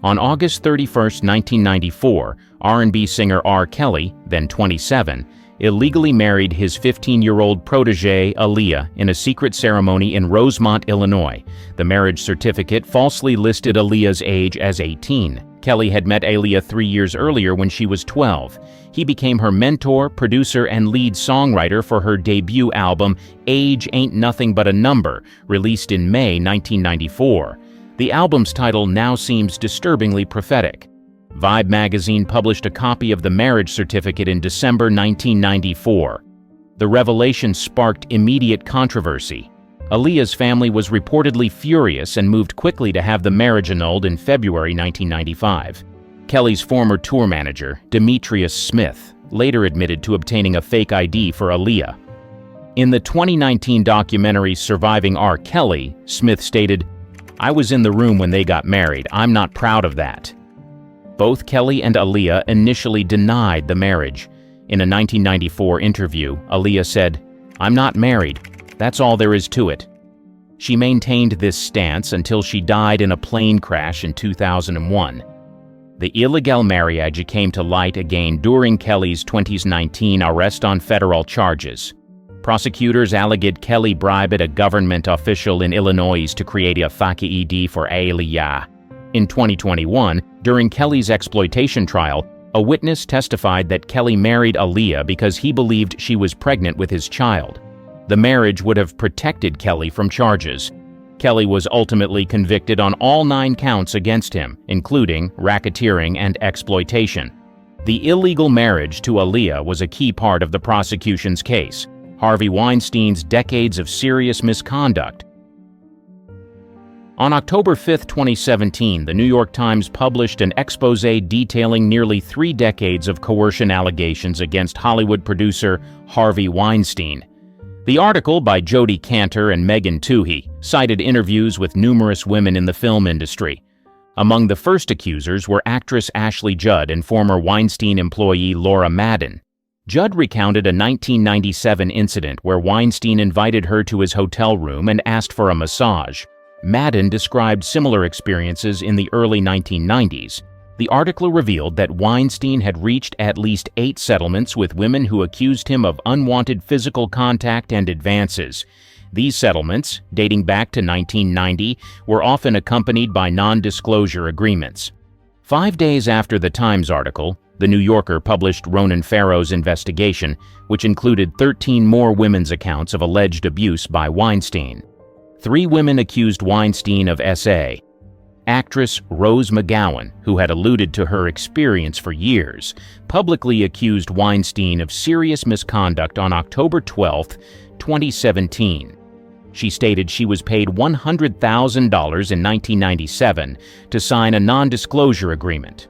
A: On August 31, 1994, R&B singer R. Kelly, then 27, illegally married his 15-year-old protégée Aaliyah in a secret ceremony in Rosemont, Illinois. The marriage certificate falsely listed Aaliyah's age as 18. Kelly had met Aaliyah 3 years earlier when she was 12. He became her mentor, producer, and lead songwriter for her debut album, Age Ain't Nothing But a Number, released in May 1994. The album's title now seems disturbingly prophetic. Vibe magazine published a copy of the marriage certificate in December 1994. The revelation sparked immediate controversy. Aaliyah's family was reportedly furious and moved quickly to have the marriage annulled in February 1995. Kelly's former tour manager, Demetrius Smith, later admitted to obtaining a fake ID for Aaliyah. In the 2019 documentary Surviving R. Kelly, Smith stated, "I was in the room when they got married. I'm not proud of that." Both Kelly and Aaliyah initially denied the marriage. In a 1994 interview, Aaliyah said, "I'm not married. That's all there is to it." She maintained this stance until she died in a plane crash in 2001. The illegal marriage came to light again during Kelly's 2019 arrest on federal charges. Prosecutors alleged Kelly bribed a government official in Illinois to create a fake ID for Aaliyah. In 2021, during Kelly's exploitation trial, a witness testified that Kelly married Aaliyah because he believed she was pregnant with his child. The marriage would have protected Kelly from charges. Kelly was ultimately convicted on all 9 counts against him, including racketeering and exploitation. The illegal marriage to Aaliyah was a key part of the prosecution's case, Harvey Weinstein's decades of serious misconduct. On October 5, 2017, the New York Times published an exposé detailing nearly 3 decades of coercion allegations against Hollywood producer Harvey Weinstein. The article, by Jody Cantor and Megan Toohey, cited interviews with numerous women in the film industry. Among the first accusers were actress Ashley Judd and former Weinstein employee Laura Madden. Judd recounted a 1997 incident where Weinstein invited her to his hotel room and asked for a massage. Madden described similar experiences in the early 1990s. The article revealed that Weinstein had reached at least 8 settlements with women who accused him of unwanted physical contact and advances. These settlements, dating back to 1990, were often accompanied by non-disclosure agreements. 5 days after the Times article, The New Yorker published Ronan Farrow's investigation, which included 13 more women's accounts of alleged abuse by Weinstein. 3 women accused Weinstein of SA. Actress Rose McGowan, who had alluded to her experience for years, publicly accused Weinstein of serious misconduct on October 12, 2017. She stated she was paid $100,000 in 1997 to sign a non-disclosure agreement.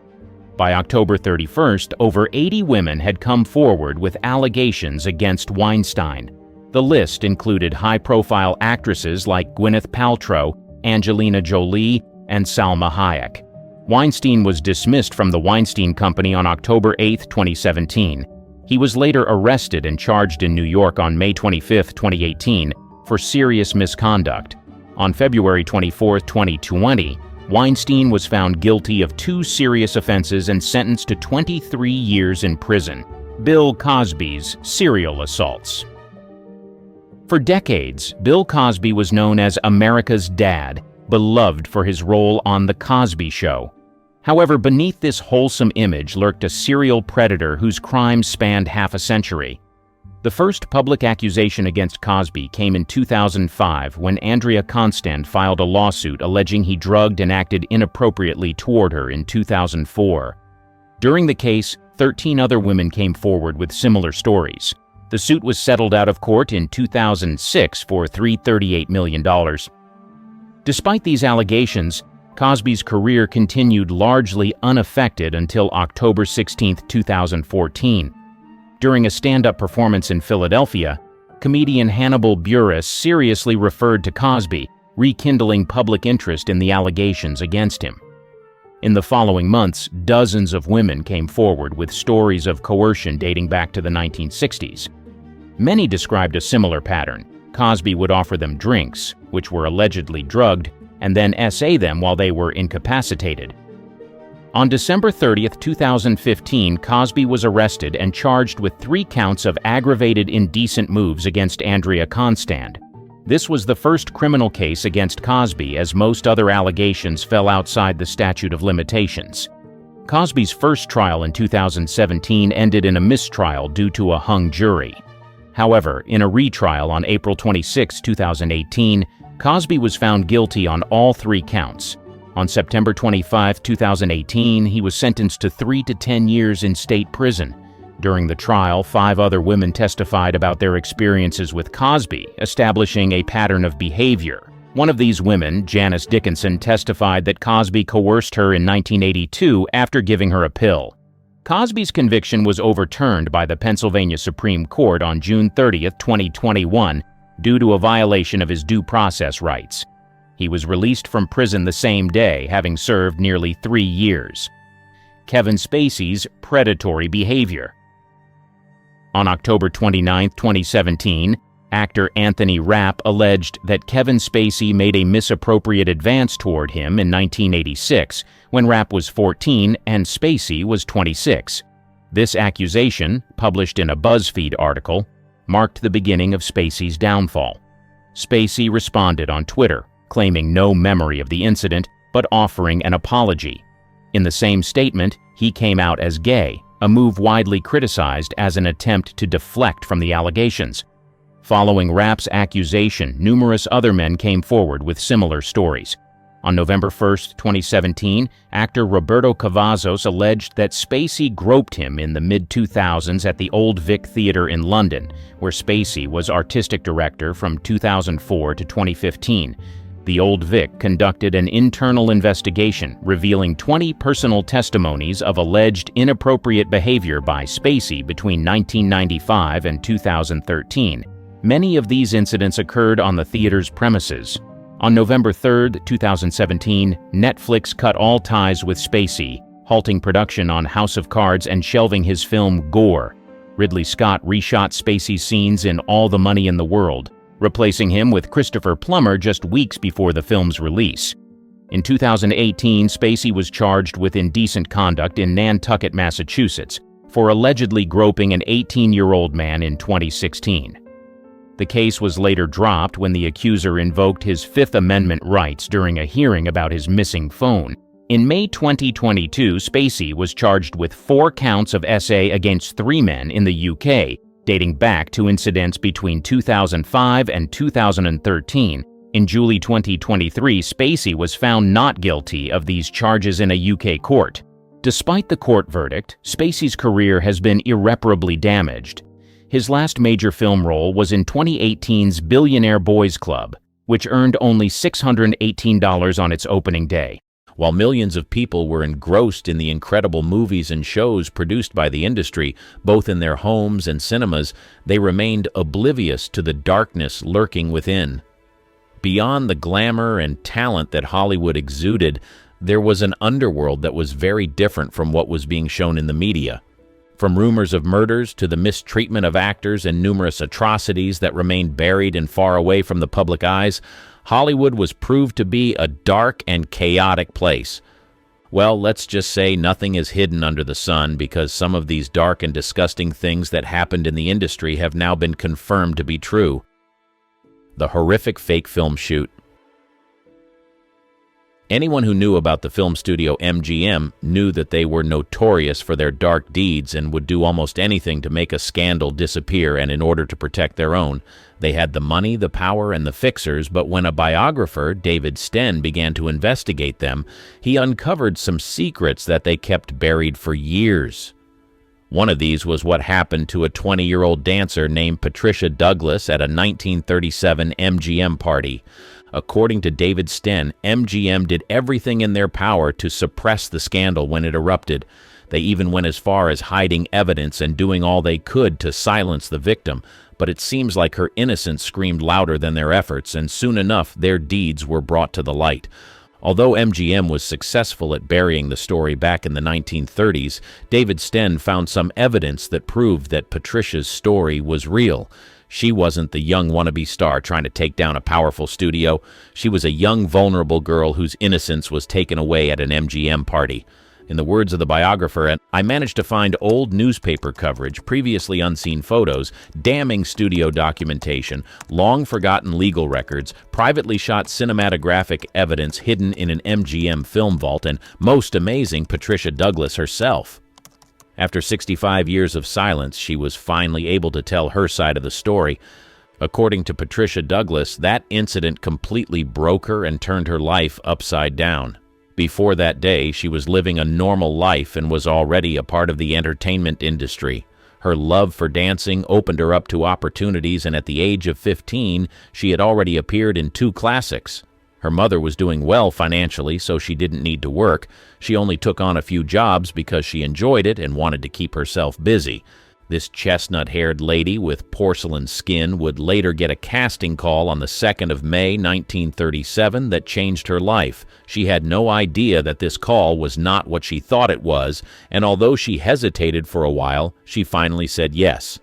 A: By October 31st, over 80 women had come forward with allegations against Weinstein. The list included high-profile actresses like Gwyneth Paltrow, Angelina Jolie, and Salma Hayek. Weinstein was dismissed from the Weinstein Company on October 8, 2017. He was later arrested and charged in New York on May 25, 2018, for serious misconduct. On February 24, 2020, Weinstein was found guilty of 2 serious offenses and sentenced to 23 years in prison. Bill Cosby's serial assaults. For decades, Bill Cosby was known as America's dad, beloved for his role on The Cosby Show. However, beneath this wholesome image lurked a serial predator whose crimes spanned half a century. The first public accusation against Cosby came in 2005 when Andrea Constand filed a lawsuit alleging he drugged and acted inappropriately toward her in 2004. During the case, 13 other women came forward with similar stories. The suit was settled out of court in 2006 for $338 million. Despite these allegations, Cosby's career continued largely unaffected until October 16, 2014. During a stand-up performance in Philadelphia, comedian Hannibal Buress seriously referred to Cosby, rekindling public interest in the allegations against him. In the following months, dozens of women came forward with stories of coercion dating back to the 1960s. Many described a similar pattern. Cosby would offer them drinks, which were allegedly drugged, and then SA them while they were incapacitated. On December 30, 2015, Cosby was arrested and charged with 3 counts of aggravated indecent moves against Andrea Constand. This was the first criminal case against Cosby, as most other allegations fell outside the statute of limitations. Cosby's first trial in 2017 ended in a mistrial due to a hung jury. However, in a retrial on April 26, 2018, Cosby was found guilty on all 3 counts. On September 25, 2018, he was sentenced to 3 to 10 years in state prison. During the trial, 5 other women testified about their experiences with Cosby, establishing a pattern of behavior. One of these women, Janice Dickinson, testified that Cosby coerced her in 1982 after giving her a pill. Cosby's conviction was overturned by the Pennsylvania Supreme Court on June 30, 2021, due to a violation of his due process rights. He was released from prison the same day, having served nearly 3 years. Kevin Spacey's predatory behavior. On October 29, 2017, actor Anthony Rapp alleged that Kevin Spacey made a misappropriate advance toward him in 1986, when Rapp was 14 and Spacey was 26. This accusation, published in a BuzzFeed article, marked the beginning of Spacey's downfall. Spacey responded on Twitter, claiming no memory of the incident, but offering an apology. In the same statement, he came out as gay, a move widely criticized as an attempt to deflect from the allegations. Following Rapp's accusation, numerous other men came forward with similar stories. On November 1, 2017, actor Roberto Cavazos alleged that Spacey groped him in the mid-2000s at the Old Vic Theatre in London, where Spacey was artistic director from 2004 to 2015. The Old Vic conducted an internal investigation revealing 20 personal testimonies of alleged inappropriate behavior by Spacey between 1995 and 2013. Many of these incidents occurred on the theater's premises. On November 3, 2017, Netflix cut all ties with Spacey, halting production on House of Cards and shelving his film Gore. Ridley Scott reshot Spacey's scenes in All the Money in the World, replacing him with Christopher Plummer just weeks before the film's release. In 2018, Spacey was charged with indecent conduct in Nantucket, Massachusetts, for allegedly groping an 18-year-old man in 2016. The case was later dropped when the accuser invoked his Fifth Amendment rights during a hearing about his missing phone. In May 2022, Spacey was charged with 4 counts of SA against 3 men in the UK, dating back to incidents between 2005 and 2013. In July 2023, Spacey was found not guilty of these charges in a UK court. Despite the court verdict, Spacey's career has been irreparably damaged. His last major film role was in 2018's Billionaire Boys Club, which earned only $618 on its opening day.
B: While millions of people were engrossed in the incredible movies and shows produced by the industry, both in their homes and cinemas, they remained oblivious to the darkness lurking within. Beyond the glamour and talent that Hollywood exuded, there was an underworld that was very different from what was being shown in the media. From rumors of murders to the mistreatment of actors and numerous atrocities that remained buried and far away from the public eyes, Hollywood was proved to be a dark and chaotic place. Well, let's just say nothing is hidden under the sun, because some of these dark and disgusting things that happened in the industry have now been confirmed to be true. The horrific fake film shoot. Anyone who knew about the film studio MGM knew that they were notorious for their dark deeds and would do almost anything to make a scandal disappear, and in order to protect their own. They had the money, the power, and the fixers, but when a biographer, David Sten, began to investigate them, he uncovered some secrets that they kept buried for years. One of these was what happened to a 20-year-old dancer named Patricia Douglas at a 1937 MGM party. According to David Sten, MGM did everything in their power to suppress the scandal when it erupted. They even went as far as hiding evidence and doing all they could to silence the victim, but it seems like her innocence screamed louder than their efforts, and soon enough their deeds were brought to the light. Although MGM was successful at burying the story back in the 1930s, David Sten found some evidence that proved that Patricia's story was real. She wasn't the young wannabe star trying to take down a powerful studio. She was a young, vulnerable girl whose innocence was taken away at an MGM party. In the words of the biographer, I managed to find old newspaper coverage, previously unseen photos, damning studio documentation, long-forgotten legal records, privately shot cinematographic evidence hidden in an MGM film vault, and, most amazing, Patricia Douglas herself. After 65 years of silence, she was finally able to tell her side of the story. According to Patricia Douglas, that incident completely broke her and turned her life upside down. Before that day, she was living a normal life and was already a part of the entertainment industry. Her love for dancing opened her up to opportunities, and at the age of 15, she had already appeared in 2 classics. Her mother was doing well financially, so she didn't need to work. She only took on a few jobs because she enjoyed it and wanted to keep herself busy. This chestnut-haired lady with porcelain skin would later get a casting call on the 2nd of May, 1937 that changed her life. She had no idea that this call was not what she thought it was, and although she hesitated for a while, she finally said yes.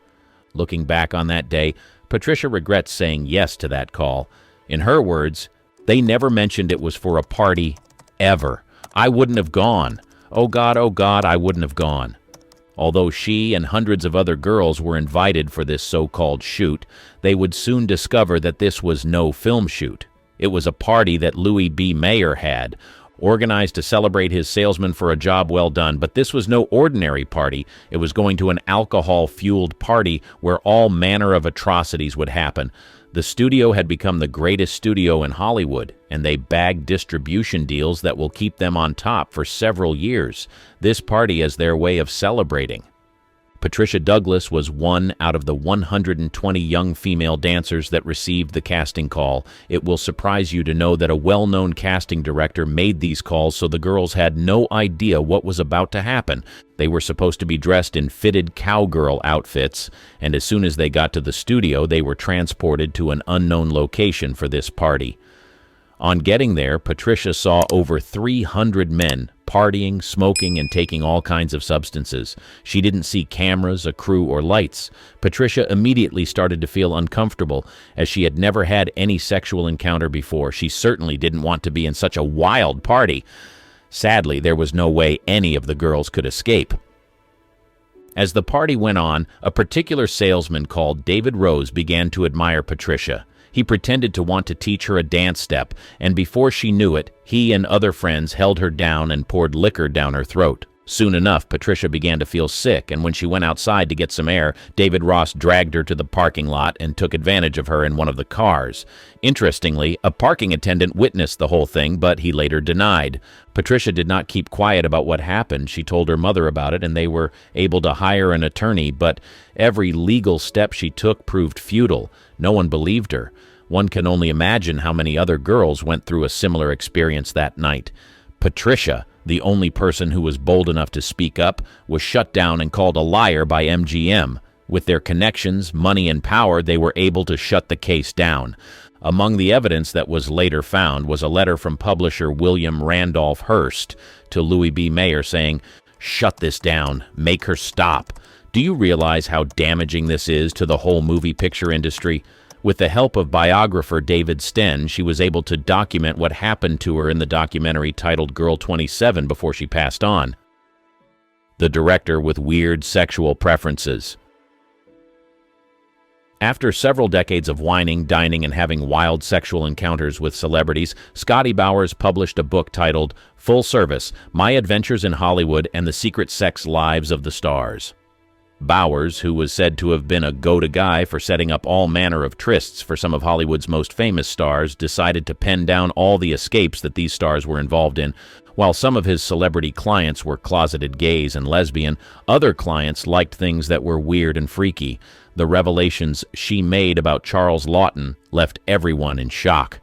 B: Looking back on that day, Patricia regrets saying yes to that call. In her words, "They never mentioned it was for a party, ever. I wouldn't have gone. Oh God, I wouldn't have gone." Although she and hundreds of other girls were invited for this so-called shoot, they would soon discover that this was no film shoot. It was a party that Louis B. Mayer had, organized to celebrate his salesman for a job well done, but this was no ordinary party. It was going to an alcohol-fueled party where all manner of atrocities would happen. The studio had become the greatest studio in Hollywood, and they bagged distribution deals that will keep them on top for several years. This party is their way of celebrating. Patricia Douglas was one out of the 120 young female dancers that received the casting call. It will surprise you to know that a well-known casting director made these calls so the girls had no idea what was about to happen. They were supposed to be dressed in fitted cowgirl outfits, and as soon as they got to the studio, they were transported to an unknown location for this party. On getting there, Patricia saw over 300 men partying, smoking, and taking all kinds of substances. She didn't see cameras, a crew, or lights. Patricia immediately started to feel uncomfortable, as she had never had any sexual encounter before. She certainly didn't want to be in such a wild party. Sadly, there was no way any of the girls could escape. As the party went on, a particular salesman called David Rose began to admire Patricia. He pretended to want to teach her a dance step, and before she knew it, he and other friends held her down and poured liquor down her throat. Soon enough, Patricia began to feel sick, and when she went outside to get some air, David Ross dragged her to the parking lot and took advantage of her in one of the cars. Interestingly, a parking attendant witnessed the whole thing, but he later denied. Patricia did not keep quiet about what happened. She told her mother about it, and they were able to hire an attorney, but every legal step she took proved futile. No one believed her. One can only imagine how many other girls went through a similar experience that night. Patricia, the only person who was bold enough to speak up, was shut down and called a liar by MGM. With their connections, money, and power, they were able to shut the case down. Among the evidence that was later found was a letter from publisher William Randolph Hearst to Louis B. Mayer saying, "Shut this down. Make her stop." Do you realize how damaging this is to the whole movie picture industry? With the help of biographer David Sten, she was able to document what happened to her in the documentary titled Girl 27 before she passed on. The director with weird sexual preferences. After several decades of whining, dining, and having wild sexual encounters with celebrities, Scotty Bowers published a book titled Full Service: My Adventures in Hollywood and the Secret Sex Lives of the Stars. Bowers, who was said to have been a go-to guy for setting up all manner of trysts for some of Hollywood's most famous stars, decided to pen down all the escapes that these stars were involved in. While some of his celebrity clients were closeted gays and lesbian, other clients liked things that were weird and freaky. The revelations she made about Charles Laughton left everyone in shock.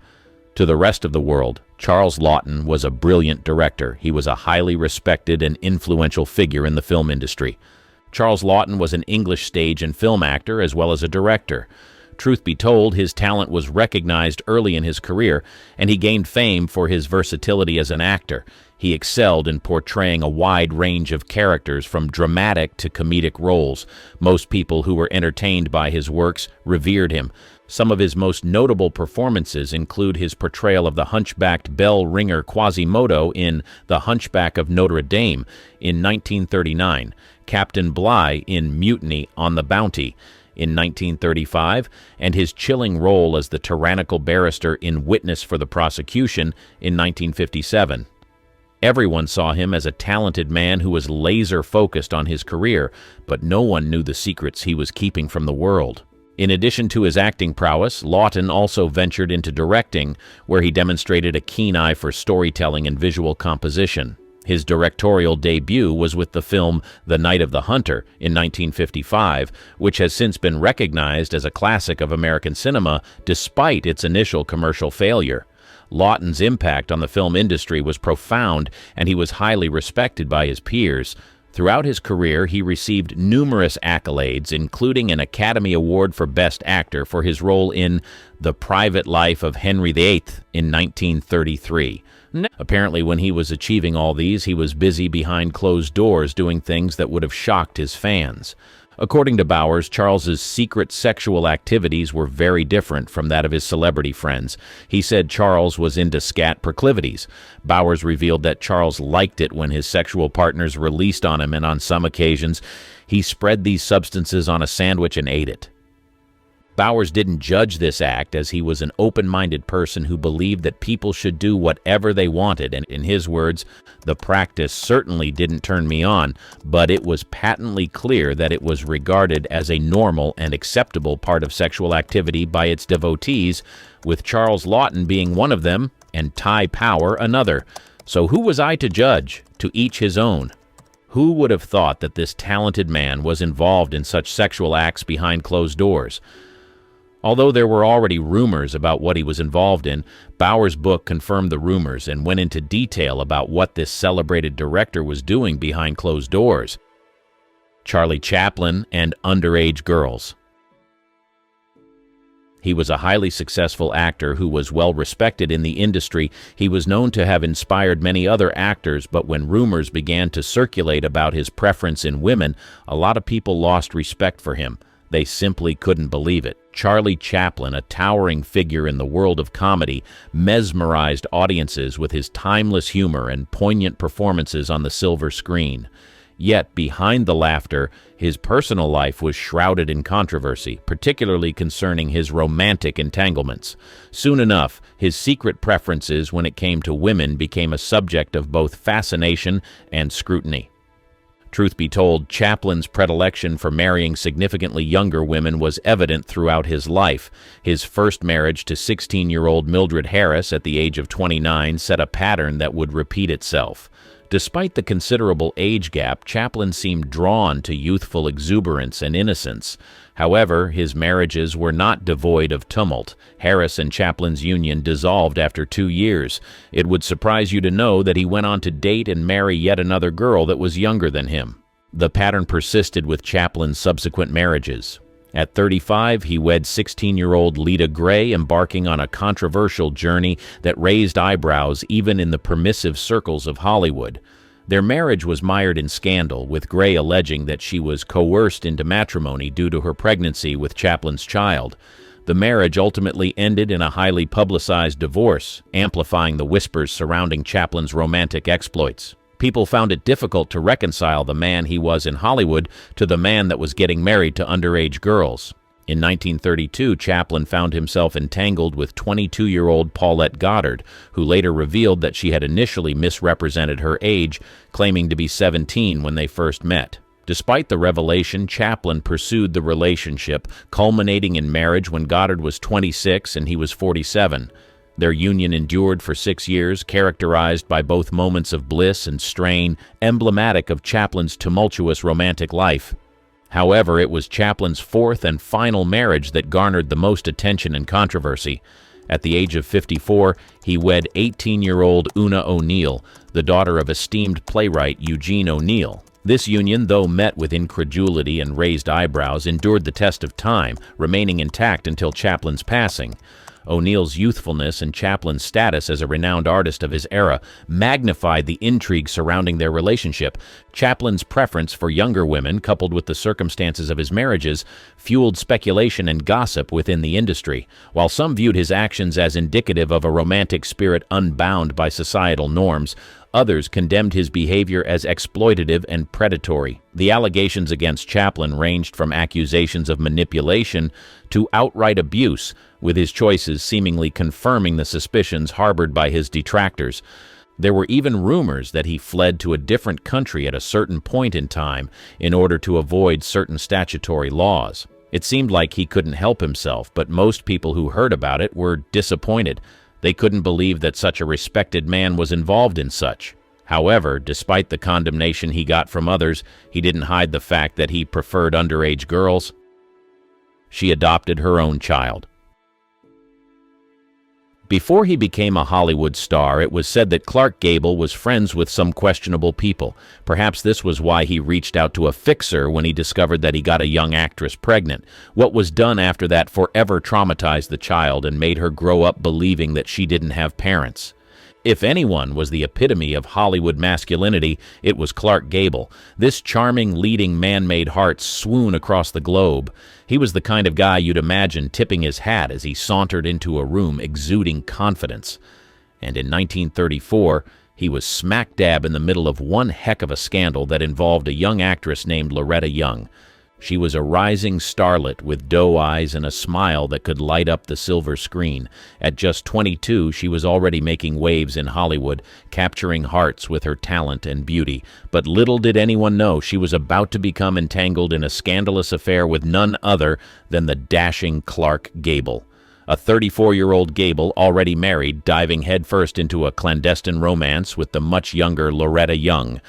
B: To the rest of the world, Charles Laughton was a brilliant director. He was a highly respected and influential figure in the film industry. Charles Laughton was an English stage and film actor as well as a director. Truth be told, his talent was recognized early in his career, and he gained fame for his versatility as an actor. He excelled in portraying a wide range of characters from dramatic to comedic roles. Most people who were entertained by his works revered him. Some of his most notable performances include his portrayal of the hunchbacked bell ringer Quasimodo in The Hunchback of Notre Dame in 1939, Captain Bligh in Mutiny on the Bounty in 1935, and his chilling role as the tyrannical barrister in Witness for the Prosecution in 1957. Everyone saw him as a talented man who was laser-focused on his career, but no one knew the secrets he was keeping from the world. In addition to his acting prowess, Laughton also ventured into directing, where he demonstrated a keen eye for storytelling and visual composition. His directorial debut was with the film The Night of the Hunter in 1955, which has since been recognized as a classic of American cinema despite its initial commercial failure. Lawton's impact on the film industry was profound, and he was highly respected by his peers. Throughout his career, he received numerous accolades, including an Academy Award for Best Actor for his role in The Private Life of Henry VIII in 1933. Apparently, when he was achieving all these, he was busy behind closed doors doing things that would have shocked his fans. According to Bowers, Charles's secret sexual activities were very different from that of his celebrity friends. He said Charles was into scat proclivities. Bowers revealed that Charles liked it when his sexual partners released on him, and on some occasions, he spread these substances on a sandwich and ate it. Bowers didn't judge this act, as he was an open-minded person who believed that people should do whatever they wanted, and in his words, "The practice certainly didn't turn me on, but it was patently clear that it was regarded as a normal and acceptable part of sexual activity by its devotees, with Charles Lawton being one of them and Ty Power another. So who was I to judge? To each his own." Who would have thought that this talented man was involved in such sexual acts behind closed doors? Although there were already rumors about what he was involved in, Bowers' book confirmed the rumors and went into detail about what this celebrated director was doing behind closed doors. Charlie Chaplin and underage girls. He was a highly successful actor who was well respected in the industry. He was known to have inspired many other actors, but when rumors began to circulate about his preference in women, a lot of people lost respect for him. They simply couldn't believe it. Charlie Chaplin, a towering figure in the world of comedy, mesmerized audiences with his timeless humor and poignant performances on the silver screen. Yet, behind the laughter, his personal life was shrouded in controversy, particularly concerning his romantic entanglements. Soon enough, his secret preferences when it came to women became a subject of both fascination and scrutiny. Truth be told, Chaplin's predilection for marrying significantly younger women was evident throughout his life. His first marriage to 16-year-old Mildred Harris at the age of 29 set a pattern that would repeat itself. Despite the considerable age gap, Chaplin seemed drawn to youthful exuberance and innocence. However, his marriages were not devoid of tumult. Harris and Chaplin's union dissolved after 2 years. It would surprise you to know that he went on to date and marry yet another girl that was younger than him. The pattern persisted with Chaplin's subsequent marriages. At 35, he wed 16-year-old Lita Gray, embarking on a controversial journey that raised eyebrows even in the permissive circles of Hollywood. Their marriage was mired in scandal, with Gray alleging that she was coerced into matrimony due to her pregnancy with Chaplin's child. The marriage ultimately ended in a highly publicized divorce, amplifying the whispers surrounding Chaplin's romantic exploits. People found it difficult to reconcile the man he was in Hollywood to the man that was getting married to underage girls. In 1932, Chaplin found himself entangled with 22-year-old Paulette Goddard, who later revealed that she had initially misrepresented her age, claiming to be 17 when they first met. Despite the revelation, Chaplin pursued the relationship, culminating in marriage when Goddard was 26 and he was 47. Their union endured for 6 years, characterized by both moments of bliss and strain, emblematic of Chaplin's tumultuous romantic life. However, it was Chaplin's fourth and final marriage that garnered the most attention and controversy. At the age of 54, he wed 18-year-old Una O'Neill, the daughter of esteemed playwright Eugene O'Neill. This union, though met with incredulity and raised eyebrows, endured the test of time, remaining intact until Chaplin's passing. O'Neill's youthfulness and Chaplin's status as a renowned artist of his era magnified the intrigue surrounding their relationship. Chaplin's preference for younger women, coupled with the circumstances of his marriages, fueled speculation and gossip within the industry. While some viewed his actions as indicative of a romantic spirit unbound by societal norms, others condemned his behavior as exploitative and predatory. The allegations against Chaplin ranged from accusations of manipulation to outright abuse, with his choices seemingly confirming the suspicions harbored by his detractors. There were even rumors that he fled to a different country at a certain point in time in order to avoid certain statutory laws. It seemed like he couldn't help himself, but most people who heard about it were disappointed. They couldn't believe that such a respected man was involved in such. However, despite the condemnation he got from others, he didn't hide the fact that he preferred underage girls. She adopted her own child. Before he became a Hollywood star, it was said that Clark Gable was friends with some questionable people. Perhaps this was why he reached out to a fixer when he discovered that he got a young actress pregnant. What was done after that forever traumatized the child and made her grow up believing that she didn't have parents. If anyone was the epitome of Hollywood masculinity, it was Clark Gable. This charming, leading man-made heart swoon across the globe. He was the kind of guy you'd imagine tipping his hat as he sauntered into a room exuding confidence. And in 1934, he was smack dab in the middle of one heck of a scandal that involved a young actress named Loretta Young. She was a rising starlet with doe eyes and a smile that could light up the silver screen. At just 22, she was already making waves in Hollywood, capturing hearts with her talent and beauty. But little did anyone know she was about to become entangled in a scandalous affair with none other than the dashing Clark Gable. A 34-year-old Gable, already married, diving headfirst into a clandestine romance with the much younger Loretta Young.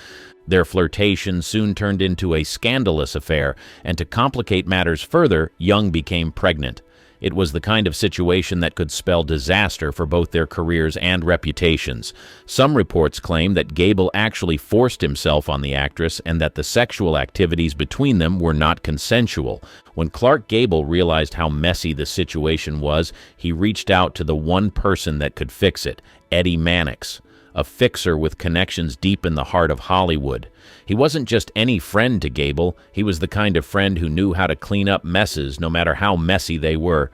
B: Their flirtation soon turned into a scandalous affair, and to complicate matters further, Young became pregnant. It was the kind of situation that could spell disaster for both their careers and reputations. Some reports claim that Gable actually forced himself on the actress and that the sexual activities between them were not consensual. When Clark Gable realized how messy the situation was, he reached out to the one person that could fix it, Eddie Mannix, a fixer with connections deep in the heart of Hollywood. He wasn't just any friend to Gable, he was the kind of friend who knew how to clean up messes no matter how messy they were.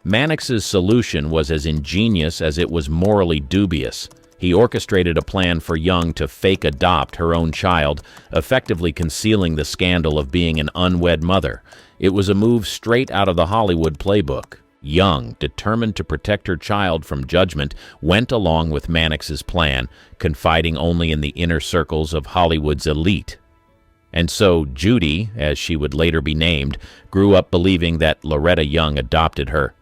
B: Mannix's solution was as ingenious as it was morally dubious. He orchestrated a plan for Young to fake adopt her own child, effectively concealing the scandal of being an unwed mother. It was a move straight out of the Hollywood playbook. Young, determined to protect her child from judgment, went along with Mannix's plan, confiding only in the inner circles of Hollywood's elite. And so Judy, as she would later be named, grew up believing that Loretta Young adopted her.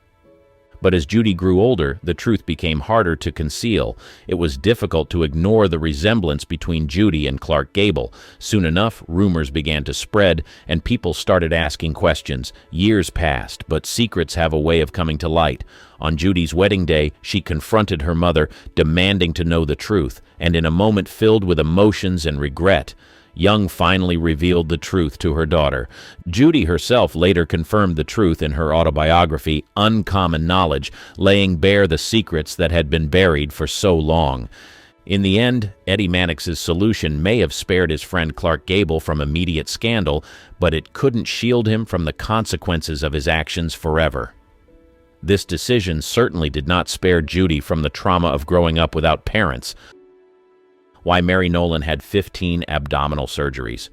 B: But as Judy grew older, the truth became harder to conceal. It was difficult to ignore the resemblance between Judy and Clark Gable. Soon enough, rumors began to spread, and people started asking questions. Years passed, but secrets have a way of coming to light. On Judy's wedding day, she confronted her mother, demanding to know the truth, and in a moment filled with emotions and regret, Young finally revealed the truth to her daughter. Judy herself later confirmed the truth in her autobiography, Uncommon Knowledge, laying bare the secrets that had been buried for so long. In the end, Eddie Mannix's solution may have spared his friend Clark Gable from immediate scandal, but it couldn't shield him from the consequences of his actions forever. This decision certainly did not spare Judy from the trauma of growing up without parents. Why Mary Nolan had 15 abdominal surgeries.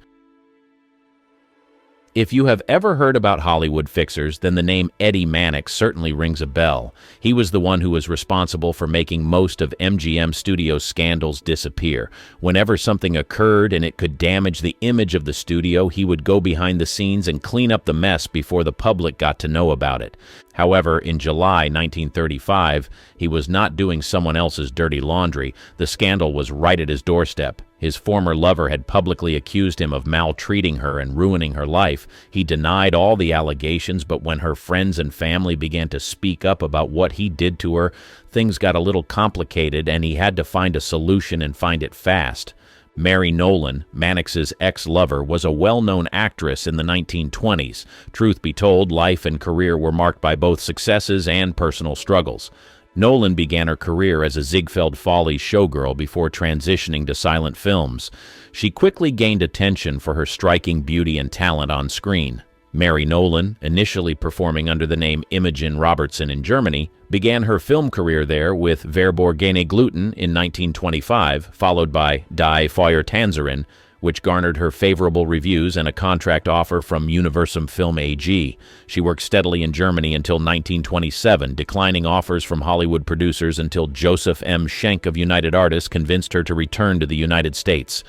B: If you have ever heard about Hollywood fixers, then the name Eddie Mannix certainly rings a bell. He was the one who was responsible for making most of MGM Studios' scandals disappear. Whenever something occurred and it could damage the image of the studio, he would go behind the scenes and clean up the mess before the public got to know about it. However, in July 1935, he was not doing someone else's dirty laundry. The scandal was right at his doorstep. His former lover had publicly accused him of maltreating her and ruining her life. He denied all the allegations, but when her friends and family began to speak up about what he did to her, things got a little complicated and he had to find a solution and find it fast. Mary Nolan, Mannix's ex-lover, was a well-known actress in the 1920s. Truth be told, life and career were marked by both successes and personal struggles. Nolan began her career as a Ziegfeld Follies showgirl before transitioning to silent films. She quickly gained attention for her striking beauty and talent on screen. Mary Nolan, initially performing under the name Imogen Robertson in Germany, began her film career there with Verborgene Gluten in 1925, followed by Die Feuertanzerin, which garnered her favorable reviews and a contract offer from Universum Film AG. She worked steadily in Germany until 1927, declining offers from Hollywood producers until Joseph M. Schenck of United Artists convinced her to return to the United States.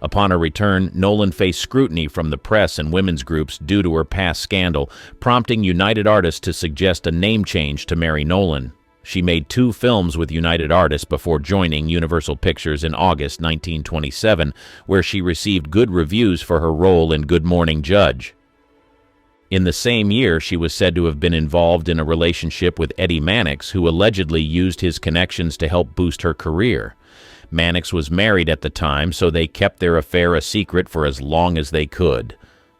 B: Upon her return, Nolan faced scrutiny from the press and women's groups due to her past scandal, prompting United Artists to suggest a name change to Mary Nolan. She made 2 films with United Artists before joining Universal Pictures in August 1927, where she received good reviews for her role in Good Morning Judge. In the same year, she was said to have been involved in a relationship with Eddie Mannix, who allegedly used his connections to help boost her career. Mannix was married at the time, so they kept their affair a secret for as long as they could.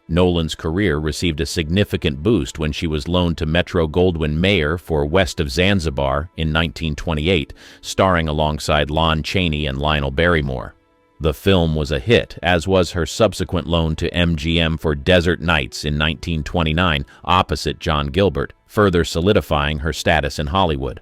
B: Nolan's career received a significant boost when she was loaned to Metro-Goldwyn-Mayer for West of Zanzibar in 1928, starring alongside Lon Chaney and Lionel Barrymore. The film was a hit, as was her subsequent loan to MGM for Desert Nights in 1929, opposite John Gilbert, further solidifying her status in Hollywood.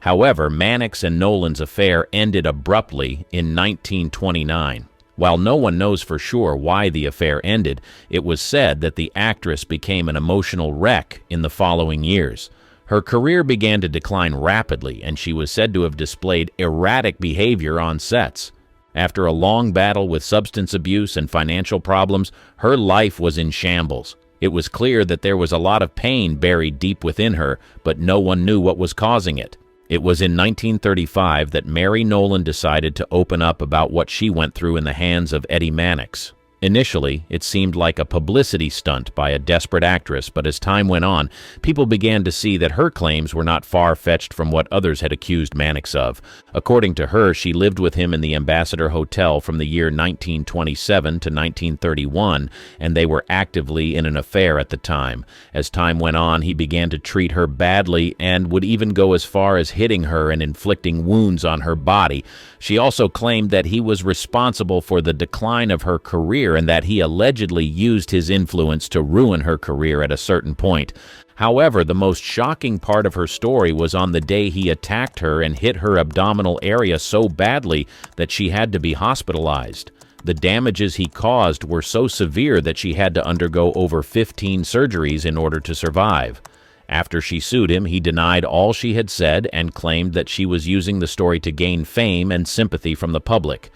B: However, Mannix and Nolan's affair ended abruptly in 1929. While no one knows for sure why the affair ended, it was said that the actress became an emotional wreck in the following years. Her career began to decline rapidly, and she was said to have displayed erratic behavior on sets. After a long battle with substance abuse and financial problems, her life was in shambles. It was clear that there was a lot of pain buried deep within her, but no one knew what was causing it. It was in 1935 that Mary Nolan decided to open up about what she went through in the hands of Eddie Mannix. Initially, it seemed like a publicity stunt by a desperate actress, but as time went on, people began to see that her claims were not far-fetched from what others had accused Mannix of. According to her, she lived with him in the Ambassador Hotel from the year 1927 to 1931, and they were actively in an affair at the time. As time went on, he began to treat her badly and would even go as far as hitting her and inflicting wounds on her body. She also claimed that he was responsible for the decline of her career and that he allegedly used his influence to ruin her career at a certain point. However, the most shocking part of her story was on the day he attacked her and hit her abdominal area so badly that she had to be hospitalized. The damages he caused were so severe that she had to undergo over 15 surgeries in order to survive. After she sued him, he denied all she had said and claimed that she was using the story to gain fame and sympathy from the public.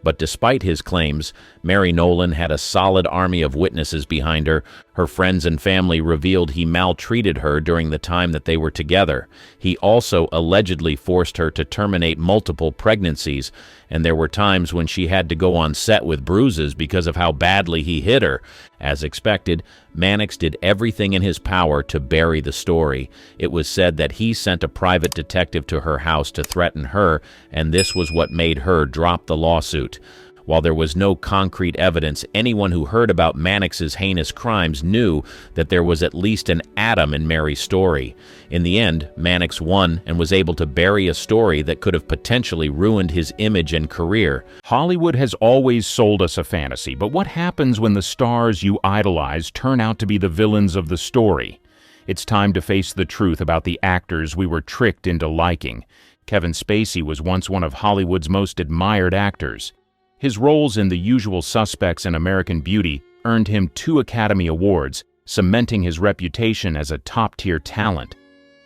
B: But despite his claims, Mary Nolan had a solid army of witnesses behind her. Her friends and family revealed he maltreated her during the time that they were together. He also allegedly forced her to terminate multiple pregnancies, and there were times when she had to go on set with bruises because of how badly he hit her. As expected, Mannix did everything in his power to bury the story. It was said that he sent a private detective to her house to threaten her, and this was what made her drop the lawsuit. While there was no concrete evidence, anyone who heard about Mannix's heinous crimes knew that there was at least an atom in Mary's story. In the end, Mannix won and was able to bury a story that could have potentially ruined his image and career.
A: Hollywood has always sold us a fantasy, but what happens when the stars you idolize turn out to be the villains of the story? It's time to face the truth about the actors we were tricked into liking. Kevin Spacy was once one of Hollywood's most admired actors. His roles in The Usual Suspects and American Beauty earned him 2 Academy Awards, cementing his reputation as a top-tier talent.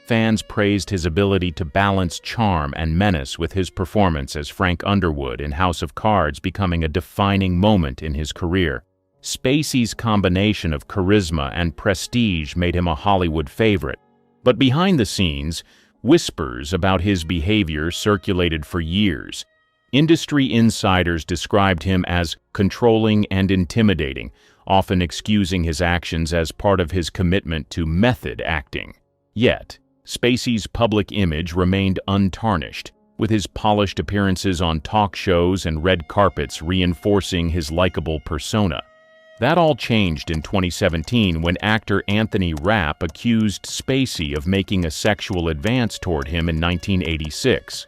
A: Fans praised his ability to balance charm and menace, with his performance as Frank Underwood in House of Cards becoming a defining moment in his career. Spacy's combination of charisma and prestige made him a Hollywood favorite. But behind the scenes, whispers about his behavior circulated for years. Industry insiders described him as controlling and intimidating, often excusing his actions as part of his commitment to method acting. Yet, Spacy's public image remained untarnished, with his polished appearances on talk shows and red carpets reinforcing his likable persona. That all changed in 2017 when actor Anthony Rapp accused Spacy of making a sexual advance toward him in 1986.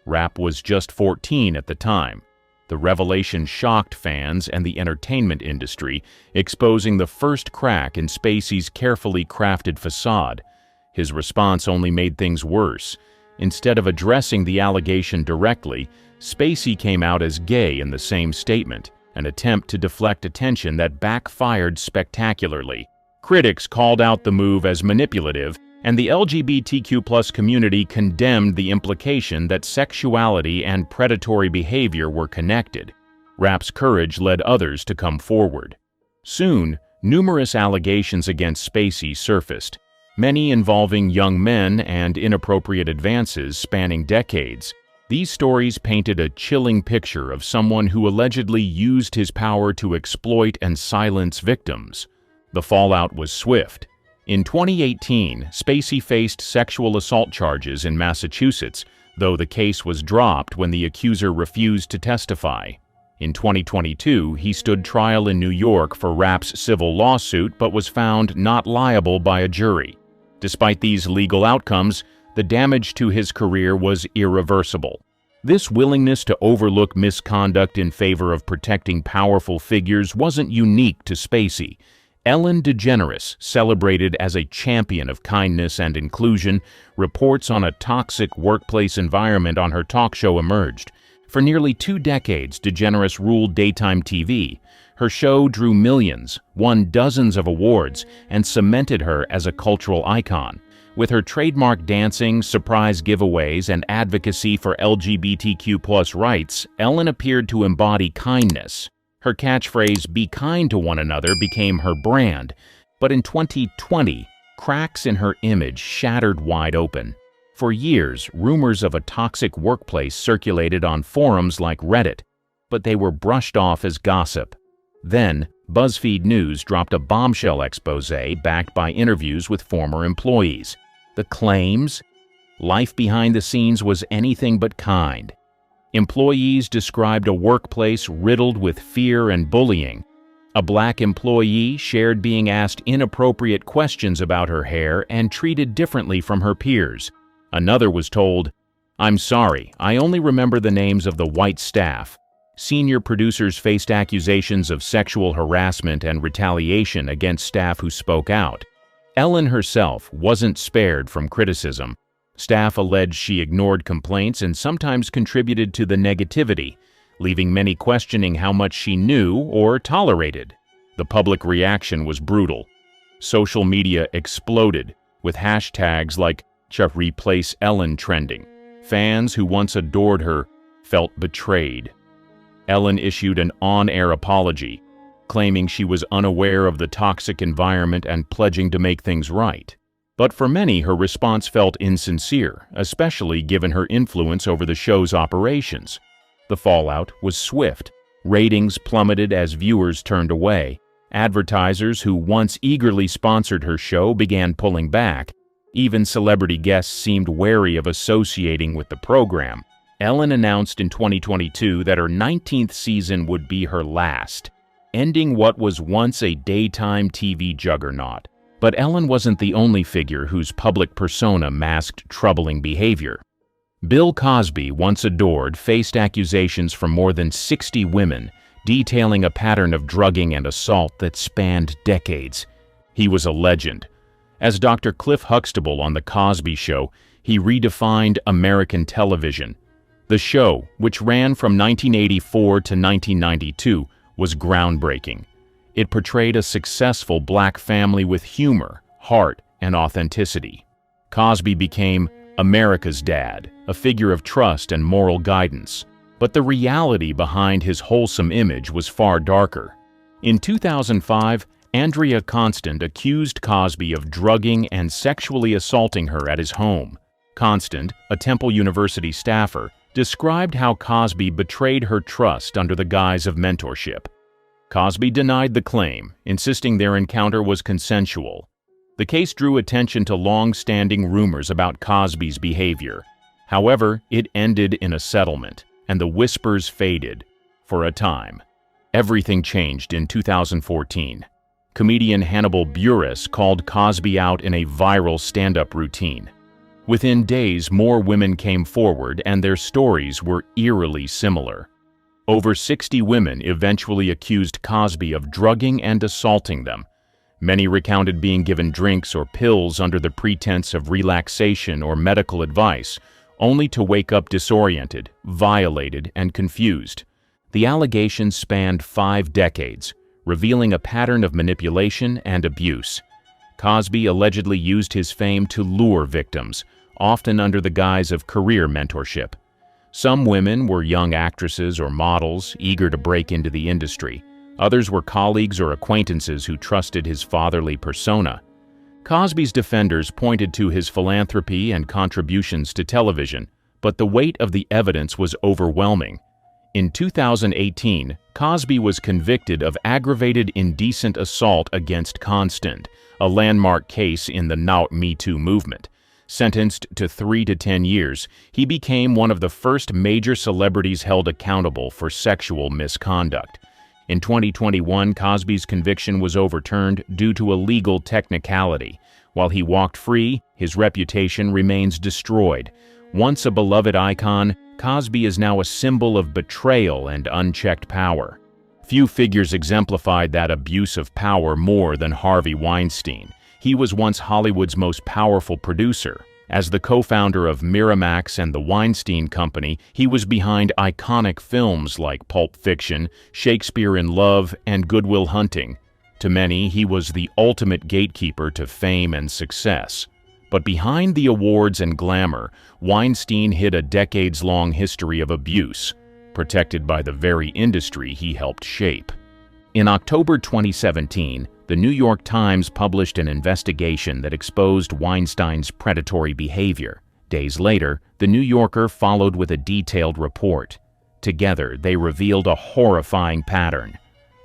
A: Rapp was just 14 at the time. The revelation shocked fans and the entertainment industry, exposing the first crack in Spacy's carefully crafted facade. His response only made things worse. Instead of addressing the allegation directly, Spacy came out as gay in the same statement, an attempt to deflect attention that backfired spectacularly. Critics called out the move as manipulative, and the LGBTQ+ community condemned the implication that sexuality and predatory behavior were connected. Rapp's courage led others to come forward. Soon, numerous allegations against Spacy surfaced. many involving young men and inappropriate advances spanning decades. These stories painted a chilling picture of someone who allegedly used his power to exploit and silence victims. The fallout was swift. In 2018, Spacy faced sexual assault charges in Massachusetts, though the case was dropped when the accuser refused to testify. In 2022, he stood trial in New York for Rapp's civil lawsuit but was found not liable by a jury. Despite these legal outcomes, the damage to his career was irreversible. This willingness to overlook misconduct in favor of protecting powerful figures wasn't unique to Spacy. Ellen DeGeneres, celebrated as a champion of kindness and inclusion, reports on a toxic workplace environment on her talk show emerged. For nearly 2 decades, DeGeneres ruled daytime TV. Her show drew millions, won dozens of awards, and cemented her as a cultural icon. With her trademark dancing, surprise giveaways, and advocacy for LGBTQ+ rights, Ellen appeared to embody kindness. Her catchphrase, "Be kind to one another," became her brand. But in 2020, cracks in her image shattered wide open. For years, rumors of a toxic workplace circulated on forums like Reddit, but they were brushed off as gossip. Then, BuzzFeed News dropped a bombshell exposé backed by interviews with former employees. The claims? Life behind the scenes was anything but kind. Employees described a workplace riddled with fear and bullying. A black employee shared being asked inappropriate questions about her hair and treated differently from her peers. Another was told, "I'm sorry, I only remember the names of the white staff." Senior producers faced accusations of sexual harassment and retaliation against staff who spoke out. Ellen herself wasn't spared from criticism. Staff alleged she ignored complaints and sometimes contributed to the negativity, leaving many questioning how much she knew or tolerated. The public reaction was brutal. Social media exploded, with hashtags like #replace Ellen trending. Fans who once adored her felt betrayed. Ellen issued an on-air apology, claiming she was unaware of the toxic environment and pledging to make things right. But for many, her response felt insincere, especially given her influence over the show's operations. The fallout was swift. Ratings plummeted as viewers turned away. Advertisers who once eagerly sponsored her show began pulling back. Even celebrity guests seemed wary of associating with the program. Ellen announced in 2022 that her 19th season would be her last, ending what was once a daytime TV juggernaut. But Ellen wasn't the only figure whose public persona masked troubling behavior. Bill Cosby, once adored, faced accusations from more than 60 women, detailing a pattern of drugging and assault that spanned decades. He was a legend. As Dr. Cliff Huxtable on The Cosby Show, he redefined American television. The show, which ran from 1984 to 1992, was groundbreaking. It portrayed a successful black family with humor, heart, and authenticity. Cosby became America's dad, a figure of trust and moral guidance. But the reality behind his wholesome image was far darker. In 2005, Andrea Constant accused Cosby of drugging and sexually assaulting her at his home. Constant, a Temple University staffer, described how Cosby betrayed her trust under the guise of mentorship. Cosby denied the claim, insisting their encounter was consensual. The case drew attention to long-standing rumors about Cosby's behavior. However, it ended in a settlement, and the whispers faded for a time. Everything changed in 2014. Comedian Hannibal Buress called Cosby out in a viral stand-up routine. Within days, more women came forward, and their stories were eerily similar. Over 60 women eventually accused Cosby of drugging and assaulting them. Many recounted being given drinks or pills under the pretense of relaxation or medical advice, only to wake up disoriented, violated, and confused. The allegations spanned 5 decades, revealing a pattern of manipulation and abuse. Cosby allegedly used his fame to lure victims, often under the guise of career mentorship. Some women were young actresses or models eager to break into the industry. Others were colleagues or acquaintances who trusted his fatherly persona. Cosby's defenders pointed to his philanthropy and contributions to television, but the weight of the evidence was overwhelming. In 2018, Cosby was convicted of aggravated indecent assault against Constant, a landmark case in the Now Me Too movement. Sentenced to 3 to 10 years, he became one of the first major celebrities held accountable for sexual misconduct. In 2021, Cosby's conviction was overturned due to a legal technicality. While he walked free, his reputation remains destroyed. Once a beloved icon, Cosby is now a symbol of betrayal and unchecked power. Few figures exemplified that abuse of power more than Harvey Weinstein. He was once Hollywood's most powerful producer. As the co-founder of Miramax and the Weinstein Company, he was behind iconic films like Pulp Fiction, Shakespeare in Love, and Good Will Hunting. To many, he was the ultimate gatekeeper to fame and success. But behind the awards and glamour, Weinstein hid a decades-long history of abuse, protected by the very industry he helped shape. In October 2017, the New York Times published an investigation that exposed Weinstein's predatory behavior. Days later, The New Yorker followed with a detailed report. Together, they revealed a horrifying pattern.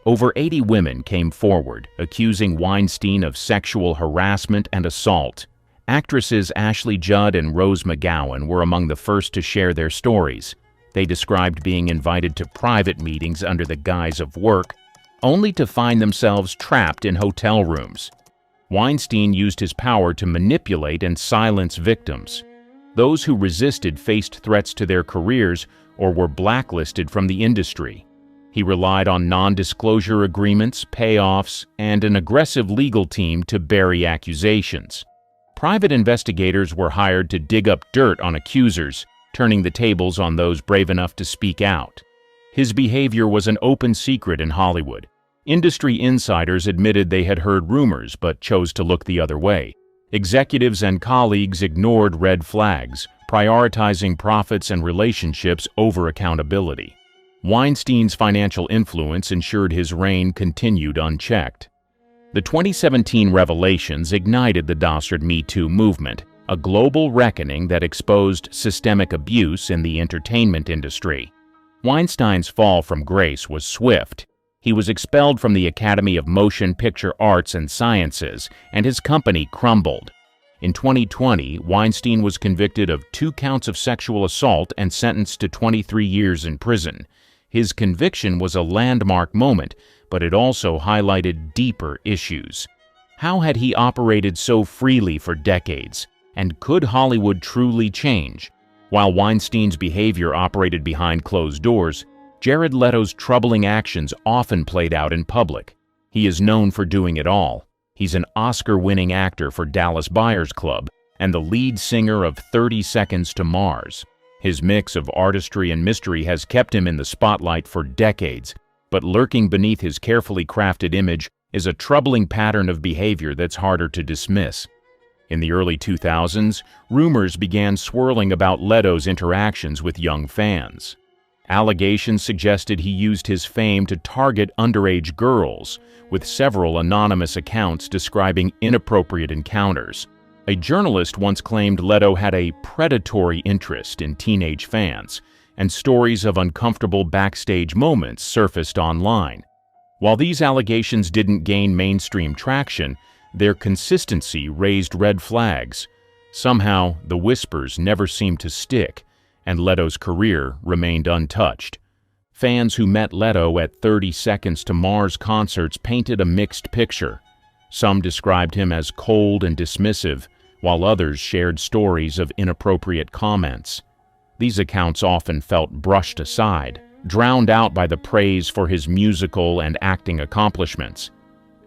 A: Over 80 women came forward, accusing Weinstein of sexual harassment and assault. Actresses Ashley Judd and Rose McGowan were among the first to share their stories. They described being invited to private meetings under the guise of work, only to find themselves trapped in hotel rooms. Weinstein used his power to manipulate and silence victims. Those who resisted faced threats to their careers or were blacklisted from the industry. He relied on non-disclosure agreements, payoffs, and an aggressive legal team to bury accusations. Private investigators were hired to dig up dirt on accusers, turning the tables on those brave enough to speak out. His behavior was an open secret in Hollywood. Industry insiders admitted they had heard rumors but chose to look the other way. Executives and colleagues ignored red flags, prioritizing profits and relationships over accountability. Weinstein's financial influence ensured his reign continued unchecked. The 2017 revelations ignited the dastard Me Too movement, a global reckoning that exposed systemic abuse in the entertainment industry. Weinstein's fall from grace was swift. He was expelled from the Academy of Motion Picture Arts and Sciences, and his company crumbled. In 2020, Weinstein was convicted of 2 counts of sexual assault and sentenced to 23 years in prison. His conviction was a landmark moment, but it also highlighted deeper issues. How had he operated so freely for decades? And could Hollywood truly change? While Weinstein's behavior operated behind closed doors, Jared Leto's troubling actions often played out in public. He is known for doing it all. He's an Oscar-winning actor for Dallas Buyers Club and the lead singer of 30 Seconds to Mars. His mix of artistry and mystery has kept him in the spotlight for decades, but lurking beneath his carefully crafted image is a troubling pattern of behavior that's harder to dismiss. In the early 2000s, rumors began swirling about Leto's interactions with young fans. Allegations suggested he used his fame to target underage girls, with several anonymous accounts describing inappropriate encounters. A journalist once claimed Leto had a predatory interest in teenage fans, and stories of uncomfortable backstage moments surfaced online. While these allegations didn't gain mainstream traction, their consistency raised red flags. Somehow, the whispers never seemed to stick, and Leto's career remained untouched. Fans who met Leto at 30 Seconds to Mars concerts painted a mixed picture. Some described him as cold and dismissive, while others shared stories of inappropriate comments. These accounts often felt brushed aside, drowned out by the praise for his musical and acting accomplishments.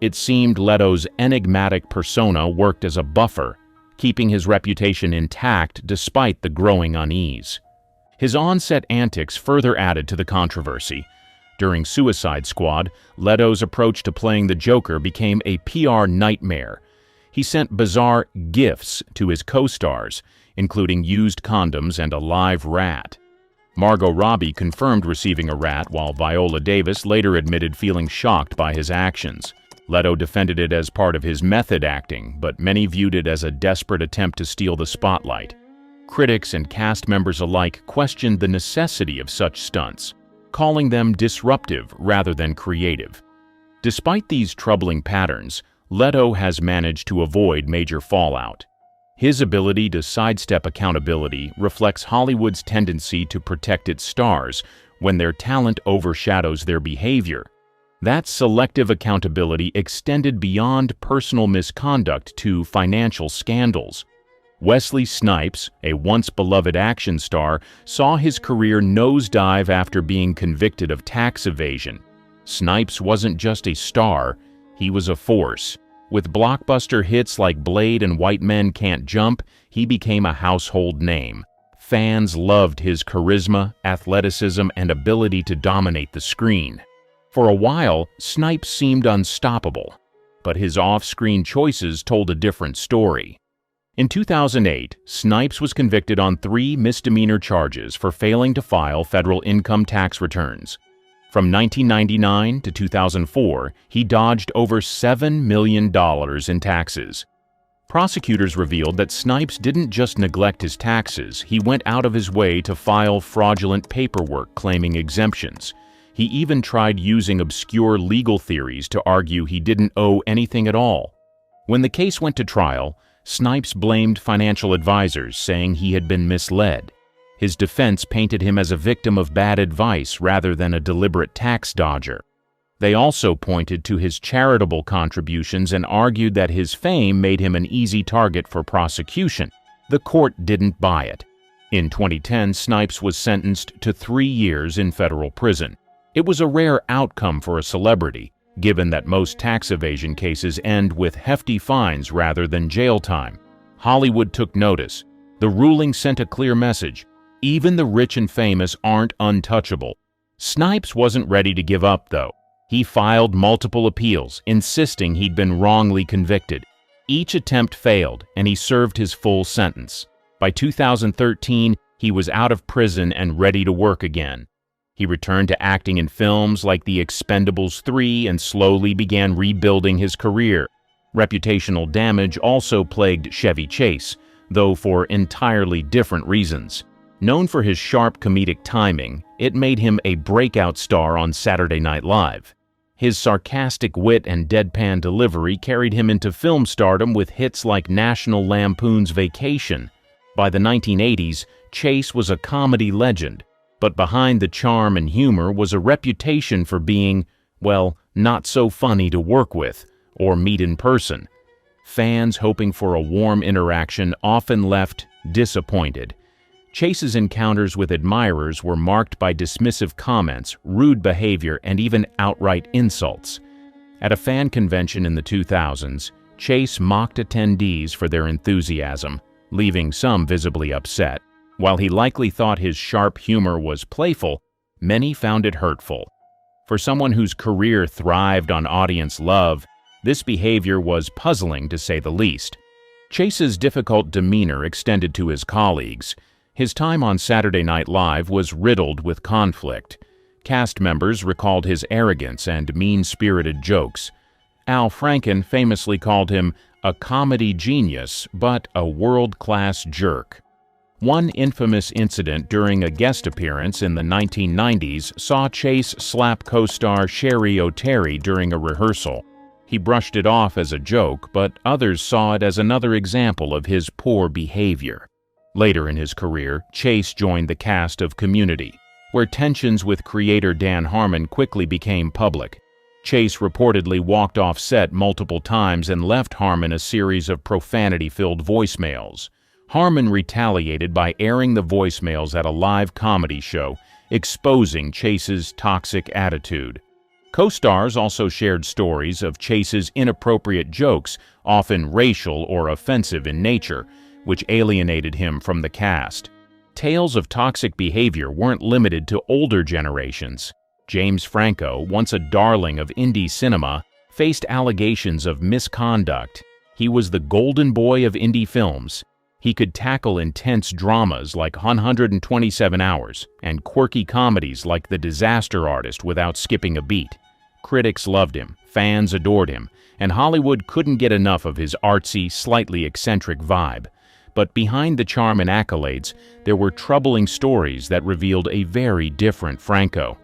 A: It seemed Leto's enigmatic persona worked as a buffer, keeping his reputation intact despite the growing unease. His on-set antics further added to the controversy. During Suicide Squad, Leto's approach to playing the Joker became a PR nightmare. He sent bizarre gifts to his co-stars, including used condoms and a live rat. Margot Robbie confirmed receiving a rat, while Viola Davis later admitted feeling shocked by his actions. Leto defended it as part of his method acting, but many viewed it as a desperate attempt to steal the spotlight. Critics and cast members alike questioned the necessity of such stunts, calling them disruptive rather than creative. Despite these troubling patterns, Leto has managed to avoid major fallout. His ability to sidestep accountability reflects Hollywood's tendency to protect its stars when their talent overshadows their behavior. That selective accountability extended beyond personal misconduct to financial scandals. Wesley Snipes, a once beloved action star, saw his career nosedive after being convicted of tax evasion. Snipes wasn't just a star, he was a force. With blockbuster hits like Blade and White Men Can't Jump, he became a household name. Fans loved his charisma, athleticism, and ability to dominate the screen. For a while, Snipes seemed unstoppable, but his off-screen choices told a different story. In 2008, Snipes was convicted on 3 misdemeanor charges for failing to file federal income tax returns. From 1999 to 2004, he dodged over $7 million in taxes. Prosecutors revealed that Snipes didn't just neglect his taxes, he went out of his way to file fraudulent paperwork claiming exemptions. He even tried using obscure legal theories to argue he didn't owe anything at all. When the case went to trial, Snipes blamed financial advisors, saying he had been misled. His defense painted him as a victim of bad advice rather than a deliberate tax dodger. They also pointed to his charitable contributions and argued that his fame made him an easy target for prosecution. The court didn't buy it. In 2010, Snipes was sentenced to 3 years in federal prison. It was a rare outcome for a celebrity, given that most tax evasion cases end with hefty fines rather than jail time. Hollywood took notice. The ruling sent a clear message. Even the rich and famous aren't untouchable. Snipes wasn't ready to give up, though. He filed multiple appeals, insisting he'd been wrongly convicted. Each attempt failed, and he served his full sentence. By 2013, he was out of prison and ready to work again. He returned to acting in films like The Expendables 3 and slowly began rebuilding his career. Reputational damage also plagued Chevy Chase, though for entirely different reasons. Known for his sharp comedic timing, it made him a breakout star on Saturday Night Live. His sarcastic wit and deadpan delivery carried him into film stardom with hits like National Lampoon's Vacation. By the 1980s, Chase was a comedy legend, but behind the charm and humor was a reputation for being, well, not so funny to work with or meet in person. Fans hoping for a warm interaction often left disappointed. Chase's encounters with admirers were marked by dismissive comments, rude behavior, and even outright insults. At a fan convention in the 2000s, Chase mocked attendees for their enthusiasm, leaving some visibly upset. While he likely thought his sharp humor was playful, many found it hurtful. For someone whose career thrived on audience love, this behavior was puzzling to say the least. Chase's difficult demeanor extended to his colleagues. His time on Saturday Night Live was riddled with conflict. Cast members recalled his arrogance and mean-spirited jokes. Al Franken famously called him a comedy genius, but a world-class jerk. One infamous incident during a guest appearance in the 1990s saw Chase slap co-star Sherry O'Terry during a rehearsal. He brushed it off as a joke, but others saw it as another example of his poor behavior. Later in his career, Chase joined the cast of Community, where tensions with creator Dan Harmon quickly became public. Chase reportedly walked off set multiple times and left Harmon a series of profanity-filled voicemails. Harmon retaliated by airing the voicemails at a live comedy show, exposing Chase's toxic attitude. Co-stars also shared stories of Chase's inappropriate jokes, often racial or offensive in nature, which alienated him from the cast. Tales of toxic behavior weren't limited to older generations. James Franco, once a darling of indie cinema, faced allegations of misconduct. He was the golden boy of indie films. He could tackle intense dramas like 127 Hours and quirky comedies like The Disaster Artist without skipping a beat. Critics loved him, fans adored him, and Hollywood couldn't get enough of his artsy, slightly eccentric vibe. But behind the charm and accolades, there were troubling stories that revealed a very different Franco.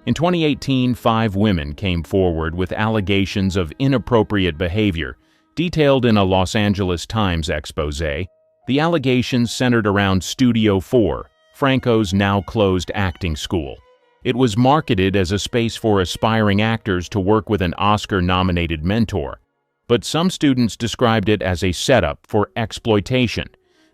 A: In 2018, 5 women came forward with allegations of inappropriate behavior, detailed in a Los Angeles Times expose. The allegations centered around Studio 4, Franco's now-closed acting school. It was marketed as a space for aspiring actors to work with an Oscar-nominated mentor. But some students described it as a setup for exploitation.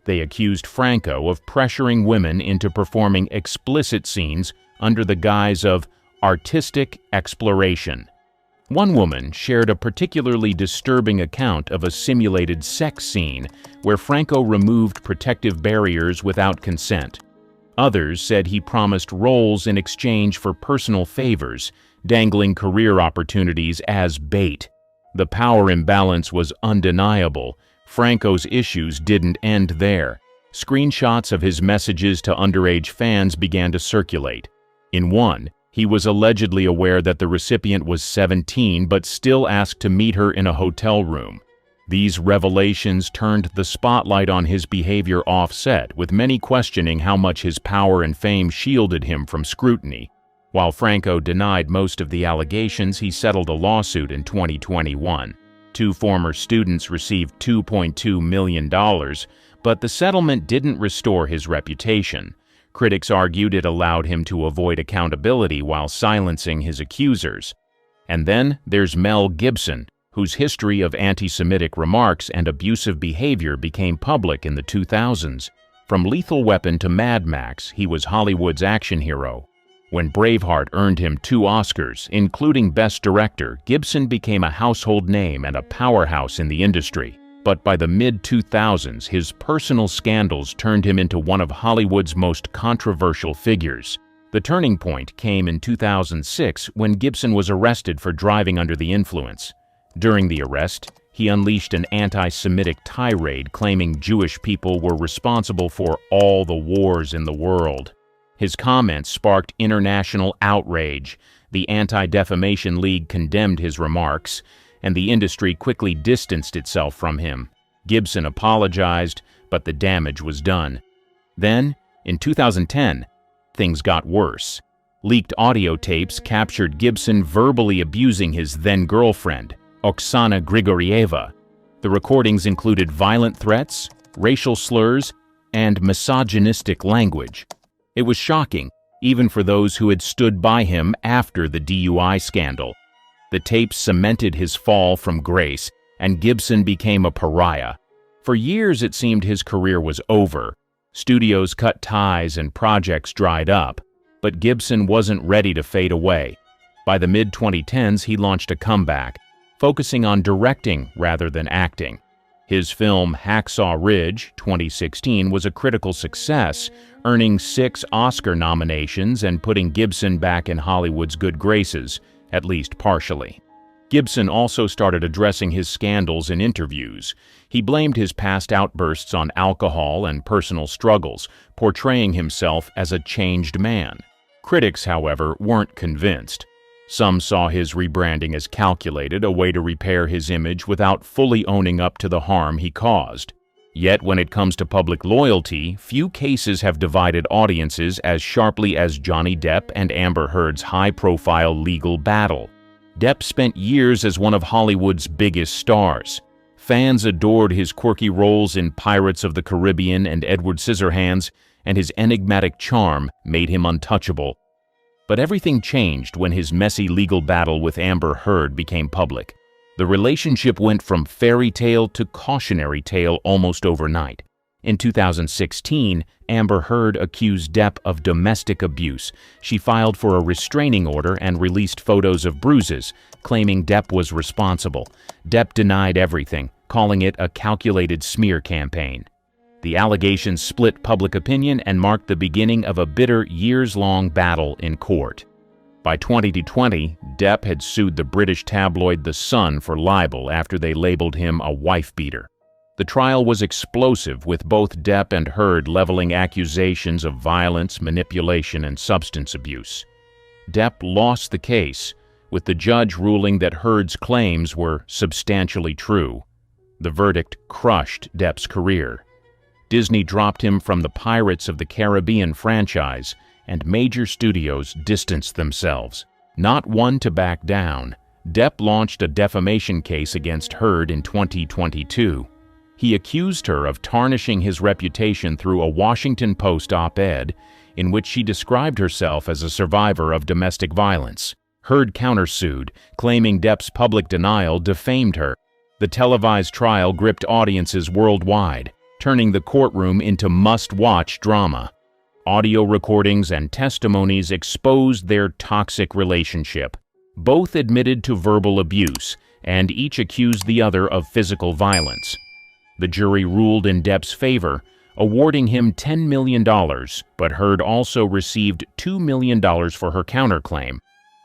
A: They accused Franco of pressuring women into performing explicit scenes under the guise of artistic exploration. One woman shared a particularly disturbing account of a simulated sex scene where Franco removed protective barriers without consent. Others said he promised roles in exchange for personal favors, dangling career opportunities as bait. The power imbalance was undeniable. Franco's issues didn't end there. Screenshots of his messages to underage fans began to circulate. In one, he was allegedly aware that the recipient was 17 but still asked to meet her in a hotel room. These revelations turned the spotlight on his behavior off-set, with many questioning how much his power and fame shielded him from scrutiny. While Franco denied most of the allegations, he settled a lawsuit in 2021. 2 former students received $2.2 million, but the settlement didn't restore his reputation. Critics argued it allowed him to avoid accountability while silencing his accusers. And then there's Mel Gibson, whose history of anti-Semitic remarks and abusive behavior became public in the 2000s. From Lethal Weapon to Mad Max, he was Hollywood's action hero. When Braveheart earned him 2 Oscars, including Best Director, Gibson became a household name and a powerhouse in the industry. But by the mid-2000s, his personal scandals turned him into one of Hollywood's most controversial figures. The turning point came in 2006 when Gibson was arrested for driving under the influence. During the arrest, he unleashed an anti-Semitic tirade claiming Jewish people were responsible for all the wars in the world. His comments sparked international outrage. The Anti-Defamation League condemned his remarks, and the industry quickly distanced itself from him. Gibson apologized, but the damage was done. Then, in 2010, things got worse. Leaked audio tapes captured Gibson verbally abusing his then-girlfriend, Oksana Grigorieva. The recordings included violent threats, racial slurs, and misogynistic language. It was shocking, even for those who had stood by him after the DUI scandal. The tapes cemented his fall from grace, and Gibson became a pariah. For years it seemed his career was over. Studios cut ties and projects dried up, but Gibson wasn't ready to fade away. By the mid-2010s, he launched a comeback, focusing on directing rather than acting. His film Hacksaw Ridge, 2016, was a critical success, earning 6 Oscar nominations and putting Gibson back in Hollywood's good graces, at least partially. Gibson also started addressing his scandals in interviews. He blamed his past outbursts on alcohol and personal struggles, portraying himself as a changed man. Critics, however, weren't convinced. Some saw his rebranding as calculated, a way to repair his image without fully owning up to the harm he caused. Yet when it comes to public loyalty, few cases have divided audiences as sharply as Johnny Depp and Amber Heard's high-profile legal battle. Depp spent years as one of Hollywood's biggest stars. Fans adored his quirky roles in Pirates of the Caribbean and Edward Scissorhands, and his enigmatic charm made him untouchable. But everything changed when his messy legal battle with Amber Heard became public. The relationship went from fairy tale to cautionary tale almost overnight. In 2016, Amber Heard accused Depp of domestic abuse. She filed for a restraining order and released photos of bruises, claiming Depp was responsible. Depp denied everything, calling it a calculated smear campaign. The allegations split public opinion and marked the beginning of a bitter, years-long battle in court. By 2020, Depp had sued the British tabloid The Sun for libel after they labeled him a wife-beater. The trial was explosive, with both Depp and Heard leveling accusations of violence, manipulation, and substance abuse. Depp lost the case, with the judge ruling that Heard's claims were substantially true. The verdict crushed Depp's career. Disney dropped him from the Pirates of the Caribbean franchise, and major studios distanced themselves. Not one to back down, Depp launched a defamation case against Heard in 2022. He accused her of tarnishing his reputation through a Washington Post op-ed in which she described herself as a survivor of domestic violence. Heard countersued, claiming Depp's public denial defamed her. The televised trial gripped audiences worldwide, turning the courtroom into must-watch drama. Audio recordings and testimonies exposed their toxic relationship. Both admitted to verbal abuse, and each accused the other of physical violence. The jury ruled in Depp's favor, awarding him $10 million, but Heard also received $2 million for her counterclaim.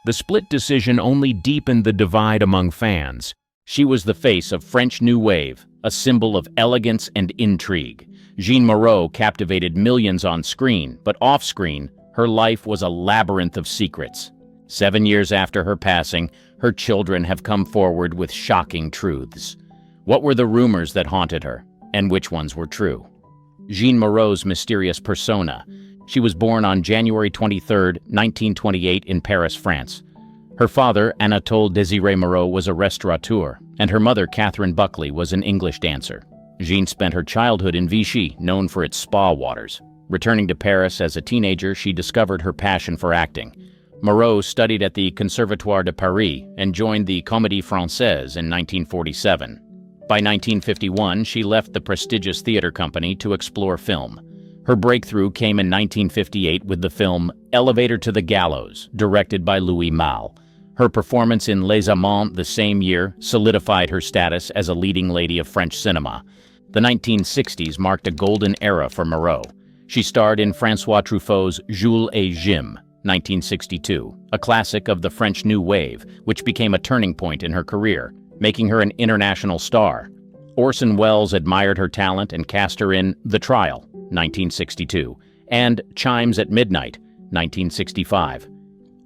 A: The split decision only deepened the divide among fans.
B: She was the face of French New Wave, a symbol of elegance and intrigue. Jeanne Moreau captivated millions on screen, but off-screen, her life was a labyrinth of secrets. 7 years after her passing, her children have come forward with shocking truths. What were the rumors that haunted her, and which ones were true? Jeanne Moreau's mysterious persona. She was born on January 23, 1928 in Paris, France. Her father, Anatole Désiré Moreau, was a restaurateur, and her mother, Catherine Buckley, was an English dancer. Jeanne spent her childhood in Vichy, known for its spa waters. Returning to Paris as a teenager, she discovered her passion for acting. Moreau studied at the Conservatoire de Paris and joined the Comédie Française in 1947. By 1951, she left the prestigious theater company to explore film. Her breakthrough came in 1958 with the film Elevator to the Gallows, directed by Louis Malle. Her performance in Les Amants the same year solidified her status as a leading lady of French cinema. The 1960s marked a golden era for Moreau. She starred in François Truffaut's Jules et Jim, 1962, a classic of the French New Wave, which became a turning point in her career, making her an international star. Orson Welles admired her talent and cast her in The Trial, 1962, and Chimes at Midnight, 1965.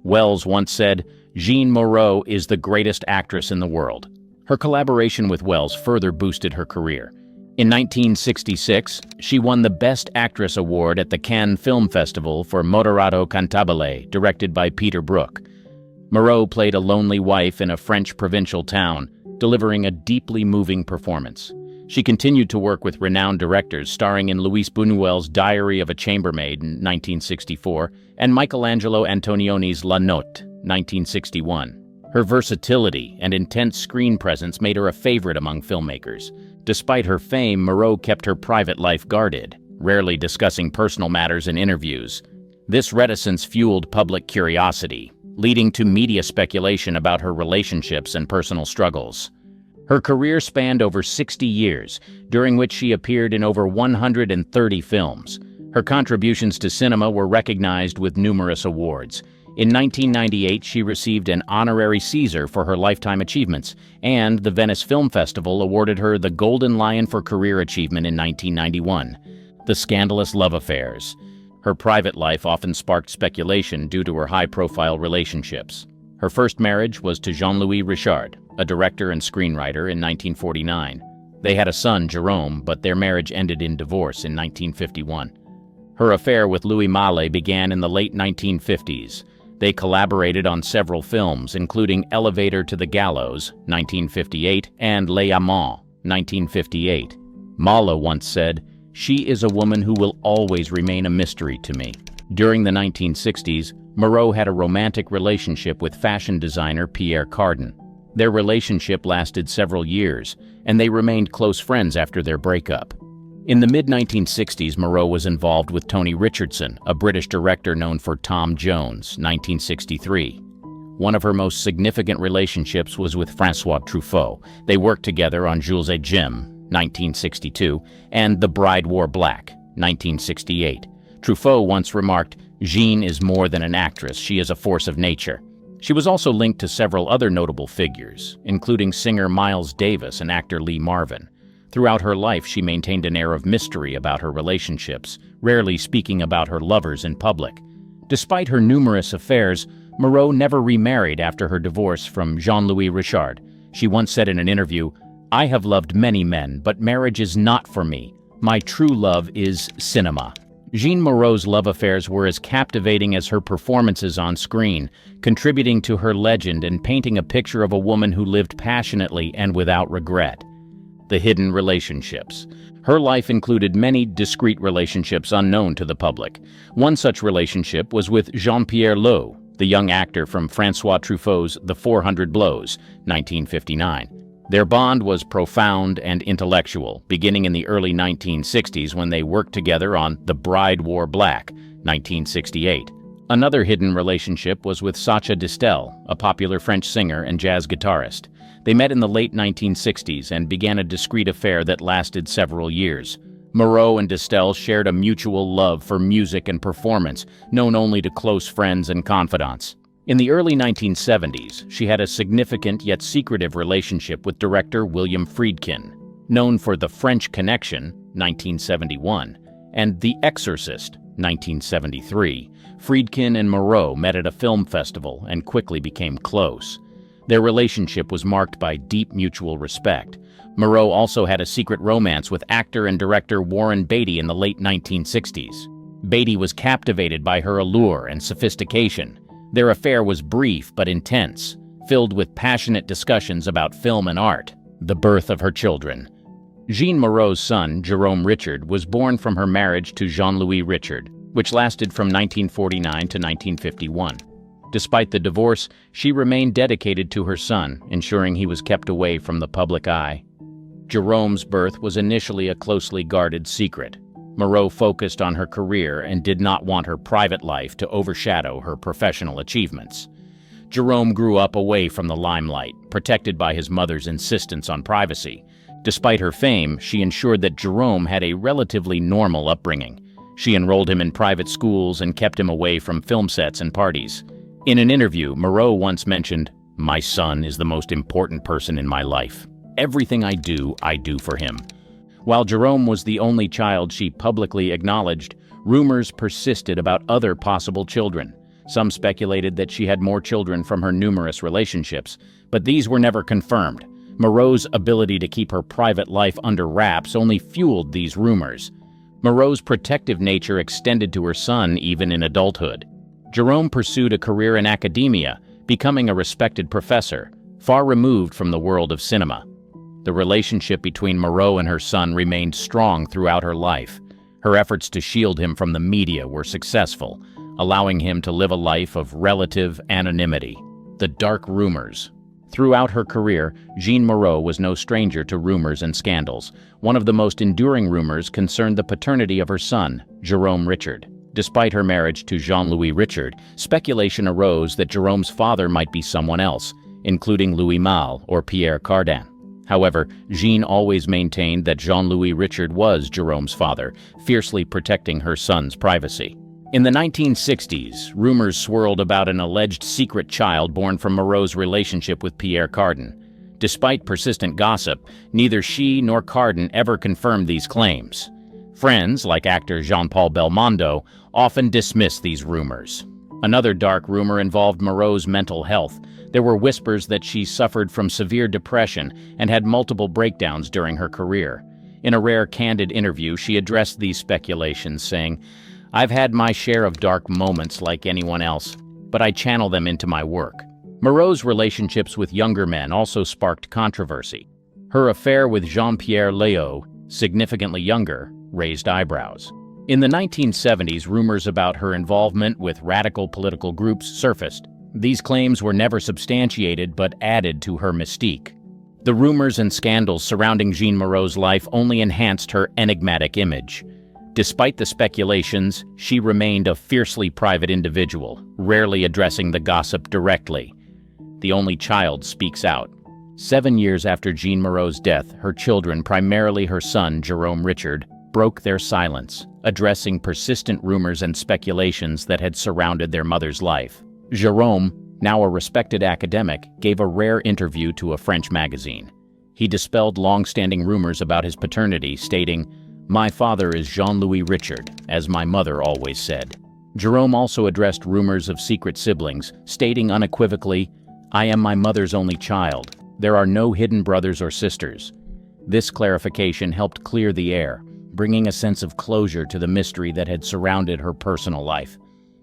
B: Welles once said, "Jeanne Moreau is the greatest actress in the world." Her collaboration with Welles further boosted her career. In 1966, she won the Best Actress award at the Cannes Film Festival for Moderato Cantabile, directed by Peter Brook. Moreau played a lonely wife in a French provincial town, delivering a deeply moving performance. She continued to work with renowned directors, starring in Luis Buñuel's Diary of a Chambermaid in 1964 and Michelangelo Antonioni's La Notte, 1961. Her versatility and intense screen presence made her a favorite among filmmakers. Despite her fame, Moreau kept her private life guarded, rarely discussing personal matters in interviews. This reticence fueled public curiosity, leading to media speculation about her relationships and personal struggles. Her career spanned over 60 years, during which she appeared in over 130 films. Her contributions to cinema were recognized with numerous awards. In 1998, she received an honorary Caesar for her lifetime achievements, and the Venice Film Festival awarded her the Golden Lion for Career Achievement in 1991. The scandalous love affairs. Her private life often sparked speculation due to her high-profile relationships. Her first marriage was to Jean-Louis Richard, a director and screenwriter, in 1949. They had a son, Jerome, but their marriage ended in divorce in 1951. Her affair with Louis Malle began in the late 1950s. They collaborated on several films, including Elevator to the Gallows, 1958, and Les Amants, 1958. Malle once said, "She is a woman who will always remain a mystery to me." During the 1960s, Moreau had a romantic relationship with fashion designer Pierre Cardin. Their relationship lasted several years, and they remained close friends after their breakup. In the mid-1960s, Moreau was involved with Tony Richardson, a British director known for Tom Jones, 1963. One of her most significant relationships was with François Truffaut. They worked together on Jules et Jim, 1962, and The Bride Wore Black, 1968. Truffaut once remarked, "Jeanne is more than an actress, she is a force of nature." She was also linked to several other notable figures, including singer Miles Davis and actor Lee Marvin. Throughout her life, she maintained an air of mystery about her relationships, rarely speaking about her lovers in public. Despite her numerous affairs,
A: Moreau never remarried after her divorce from Jean-Louis Richard. She once said in an interview, "I have loved many men, but marriage is not for me. My true love is cinema." Jean Moreau's love affairs were as captivating as her performances on screen, contributing to her legend and painting a picture of a woman who lived passionately and without regret. The hidden relationships. Her life included many discreet relationships unknown to the public. One such relationship was with Jean-Pierre Léaud, the young actor from François Truffaut's The 400 Blows, 1959. Their bond was profound and intellectual, beginning in the early 1960s when they worked together on The Bride Wore Black, 1968. Another hidden relationship was with Sacha Distel, a popular French singer and jazz guitarist. They met in the late 1960s and began a discreet affair that lasted several years. Moreau and Distel shared a mutual love for music and performance, known only to close friends and confidants. In the early 1970s, she had a significant yet secretive relationship with director William Friedkin. Known for The French Connection, 1971, and The Exorcist, 1973, Friedkin and Moreau met at a film festival and quickly became close. Their relationship was marked by deep mutual respect. Moreau also had a secret romance with actor and director Warren Beatty in the late 1960s. Beatty was captivated by her allure and sophistication. Their affair was brief but intense, filled with passionate discussions about film and art. The birth of her children. Jean Moreau's son, Jerome Richard, was born from her marriage to Jean-Louis Richard, which lasted from 1949 to 1951. Despite the divorce, she remained dedicated to her son, ensuring he was kept away from the public eye. Jerome's birth was initially a closely guarded secret. Moreau focused on her career and did not want her private life to overshadow her professional achievements. Jerome grew up away from the limelight, protected by his mother's insistence on privacy. Despite her fame, she ensured that Jerome had a relatively normal upbringing. She enrolled him in private schools and kept him away from film sets and parties. In an interview, Moreau once mentioned, "My son is the most important person in my life. Everything I do for him." While Jerome was the only child she publicly acknowledged, rumors persisted about other possible children. Some speculated that she had more children from her numerous relationships, but these were never confirmed. Moreau's ability to keep her private life under wraps only fueled these rumors. Moreau's protective nature extended to her son even in adulthood. Jerome pursued a career in academia, becoming a respected professor, far removed from the world of cinema. The relationship between Moreau and her son remained strong throughout her life. Her efforts to shield him from the media were successful, allowing him to live a life of relative anonymity. The dark rumors. Throughout her career, Jean Moreau was no stranger to rumors and scandals. One of the most enduring rumors concerned the paternity of her son, Jerome Richard. Despite her marriage to Jean-Louis Richard, speculation arose that Jerome's father might be someone else, including Louis Malle or Pierre Cardin. However, Jean always maintained that Jean-Louis Richard was Jerome's father, fiercely protecting her son's privacy. In the 1960s, rumors swirled about an alleged secret child born from Moreau's relationship with Pierre Cardin. Despite persistent gossip, neither she nor Cardin ever confirmed these claims. Friends, like actor Jean-Paul Belmondo, often dismissed these rumors. Another dark rumor involved Moreau's mental health. There were whispers that she suffered from severe depression and had multiple breakdowns during her career. In a rare candid interview, she addressed these speculations, saying, "I've had my share of dark moments like anyone else, but I channel them into my work." Moreau's relationships with younger men also sparked controversy. Her affair with Jean-Pierre Léaud, significantly younger, raised eyebrows. In the 1970s, rumors about her involvement with radical political groups surfaced. These claims were never substantiated but added to her mystique. The rumors and scandals surrounding Jean Moreau's life only enhanced her enigmatic image. Despite the speculations, she remained a fiercely private individual, rarely addressing the gossip directly. The only child speaks out. 7 years after Jean Moreau's death, her children, primarily her son, Jerome Richard, broke their silence, addressing persistent rumors and speculations that had surrounded their mother's life. Jerome, now a respected academic, gave a rare interview to a French magazine. He dispelled long-standing rumors about his paternity, stating, "My father is Jean-Louis Richard, as my mother always said." Jerome also addressed rumors of secret siblings, stating unequivocally, "I am my mother's only child. There are no hidden brothers or sisters." This clarification helped clear the air, bringing a sense of closure to the mystery that had surrounded her personal life.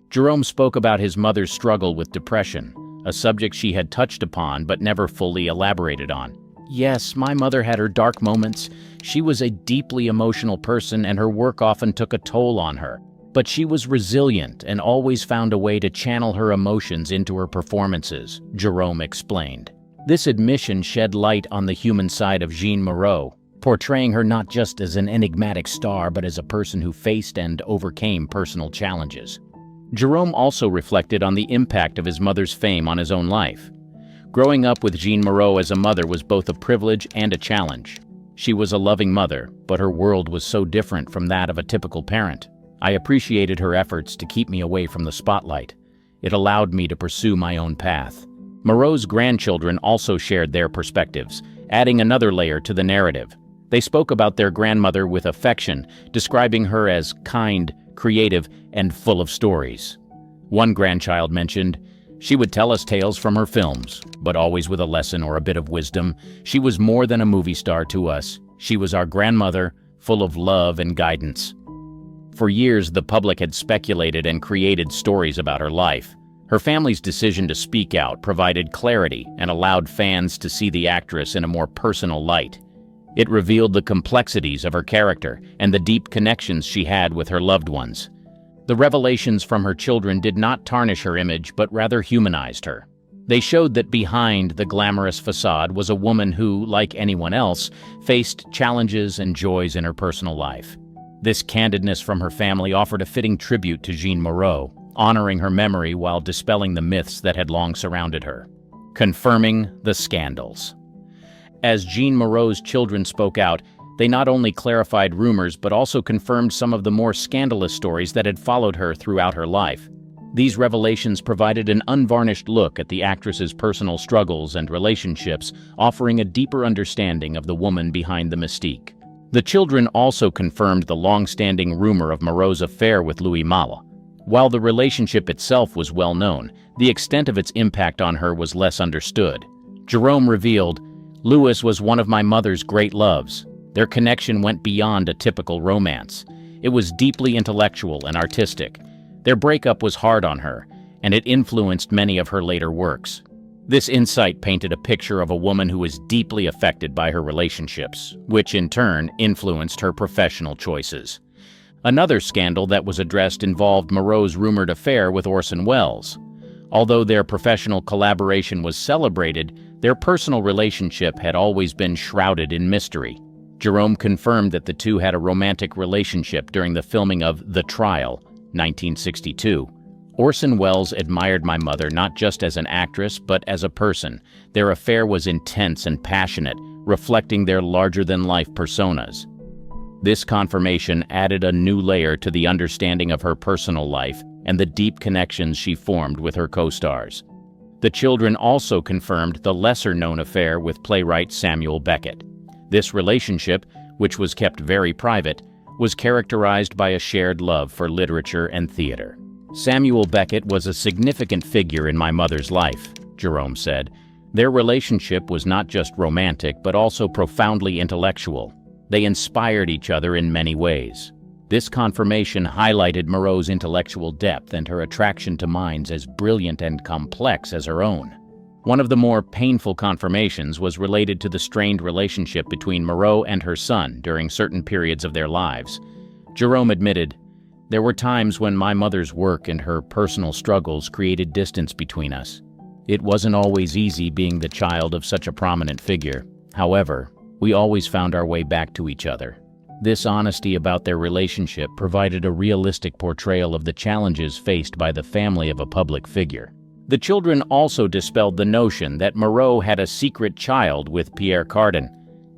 A: Jerome spoke about his mother's struggle with depression, a subject she had touched upon but never fully elaborated on. "Yes, my mother had her dark moments. She was a deeply emotional person and her work often took a toll on her. But she was resilient and always found a way to channel her emotions into her performances," Jerome explained. This admission shed light on the human side of Jeanne Moreau, portraying her not just as an enigmatic star but as a person who faced and overcame personal challenges. Jerome also reflected on the impact of his mother's fame on his own life. Growing up with Jeanne Moreau as a mother was both a privilege and a challenge. She was a loving mother, but her world was so different from that of a typical parent. I appreciated her efforts to keep me away from the spotlight. It allowed me to pursue my own path. Moreau's grandchildren also shared their perspectives, adding another layer to the narrative. They spoke about their grandmother with affection, describing her as kind, creative, and full of stories. One grandchild mentioned, "She would tell us tales from her films, but always with a lesson or a bit of wisdom. She was more than a movie star to us. She was our grandmother, full of love and guidance." For years, the public had speculated and created stories about her life. Her family's decision to speak out provided clarity and allowed fans to see the actress in a more personal light. It revealed the complexities of her character and the deep connections she had with her loved ones. The revelations from her children did not tarnish her image, but rather humanized her. They showed that behind the glamorous facade was a woman who, like anyone else, faced challenges and joys in her personal life. This candidness from her family offered a fitting tribute to Jeanne Moreau, honoring her memory while dispelling the myths that had long surrounded her. Confirming the scandals. As Jeanne Moreau's children spoke out, they not only clarified rumors but also confirmed some of the more scandalous stories that had followed her throughout her life. These revelations provided an unvarnished look at the actress's personal struggles and relationships, offering a deeper understanding of the woman behind the mystique. The children also confirmed the long-standing rumor of Moreau's affair with Louis Malle. While the relationship itself was well known, the extent of its impact on her was less understood. Jerome revealed, "Louis was one of my mother's great loves. Their connection went beyond a typical romance. It was deeply intellectual and artistic. Their breakup was hard on her, and it influenced many of her later works." This insight painted a picture of a woman who was deeply affected by her relationships, which in turn influenced her professional choices. Another scandal that was addressed involved Moreau's rumored affair with Orson Welles. Although their professional collaboration was celebrated, their personal relationship had always been shrouded in mystery. Jerome confirmed that the two had a romantic relationship during the filming of The Trial, 1962. Orson Welles admired my mother not just as an actress, but as a person. Their affair was intense and passionate, reflecting their larger-than-life personas. This confirmation added a new layer to the understanding of her personal life and the deep connections she formed with her co-stars. The children also confirmed the lesser-known affair with playwright Samuel Beckett. This relationship, which was kept very private, was characterized by a shared love for literature and theater. "Samuel Beckett was a significant figure in my mother's life," Jerome said. "Their relationship was not just romantic, but also profoundly intellectual. They inspired each other in many ways." This confirmation highlighted Moreau's intellectual depth and her attraction to minds as brilliant and complex as her own. One of the more painful confirmations was related to the strained relationship between Moreau and her son during certain periods of their lives. Jerome admitted, "There were times when my mother's work and her personal struggles created distance between us. It wasn't always easy being the child of such a prominent figure. However, we always found our way back to each other." This honesty about their relationship provided a realistic portrayal of the challenges faced by the family of a public figure. The children also dispelled the notion that Moreau had a secret child with Pierre Cardin.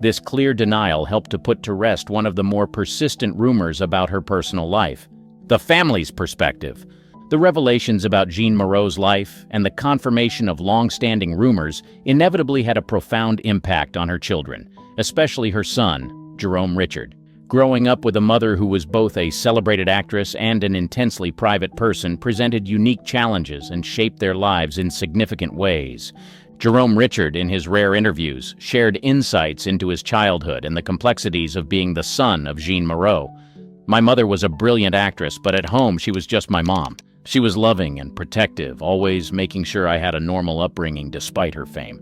A: This clear denial helped to put to rest one of the more persistent rumors about her personal life. The family's perspective. The revelations about Jeanne Moreau's life and the confirmation of long-standing rumors inevitably had a profound impact on her children, especially her son, Jerome Richard. Growing up with a mother who was both a celebrated actress and an intensely private person presented unique challenges and shaped their lives in significant ways. Jerome Richard, in his rare interviews, shared insights into his childhood and the complexities of being the son of Jean Moreau. "My mother was a brilliant actress, but at home she was just my mom. She was loving and protective, always making sure I had a normal upbringing despite her fame."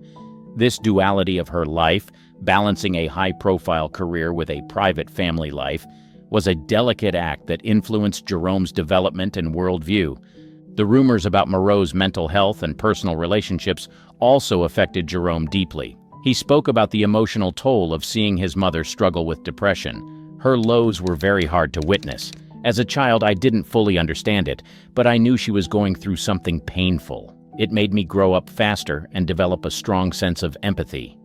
A: This duality of her life, balancing a high-profile career with a private family life, was a delicate act that influenced Jerome's development and worldview. The rumors about Moreau's mental health and personal relationships also affected Jerome deeply. He spoke about the emotional toll of seeing his mother struggle with depression. "Her lows were very hard to witness. As a child, I didn't fully understand it, but I knew she was going through something painful. It made me grow up faster and develop a strong sense of empathy."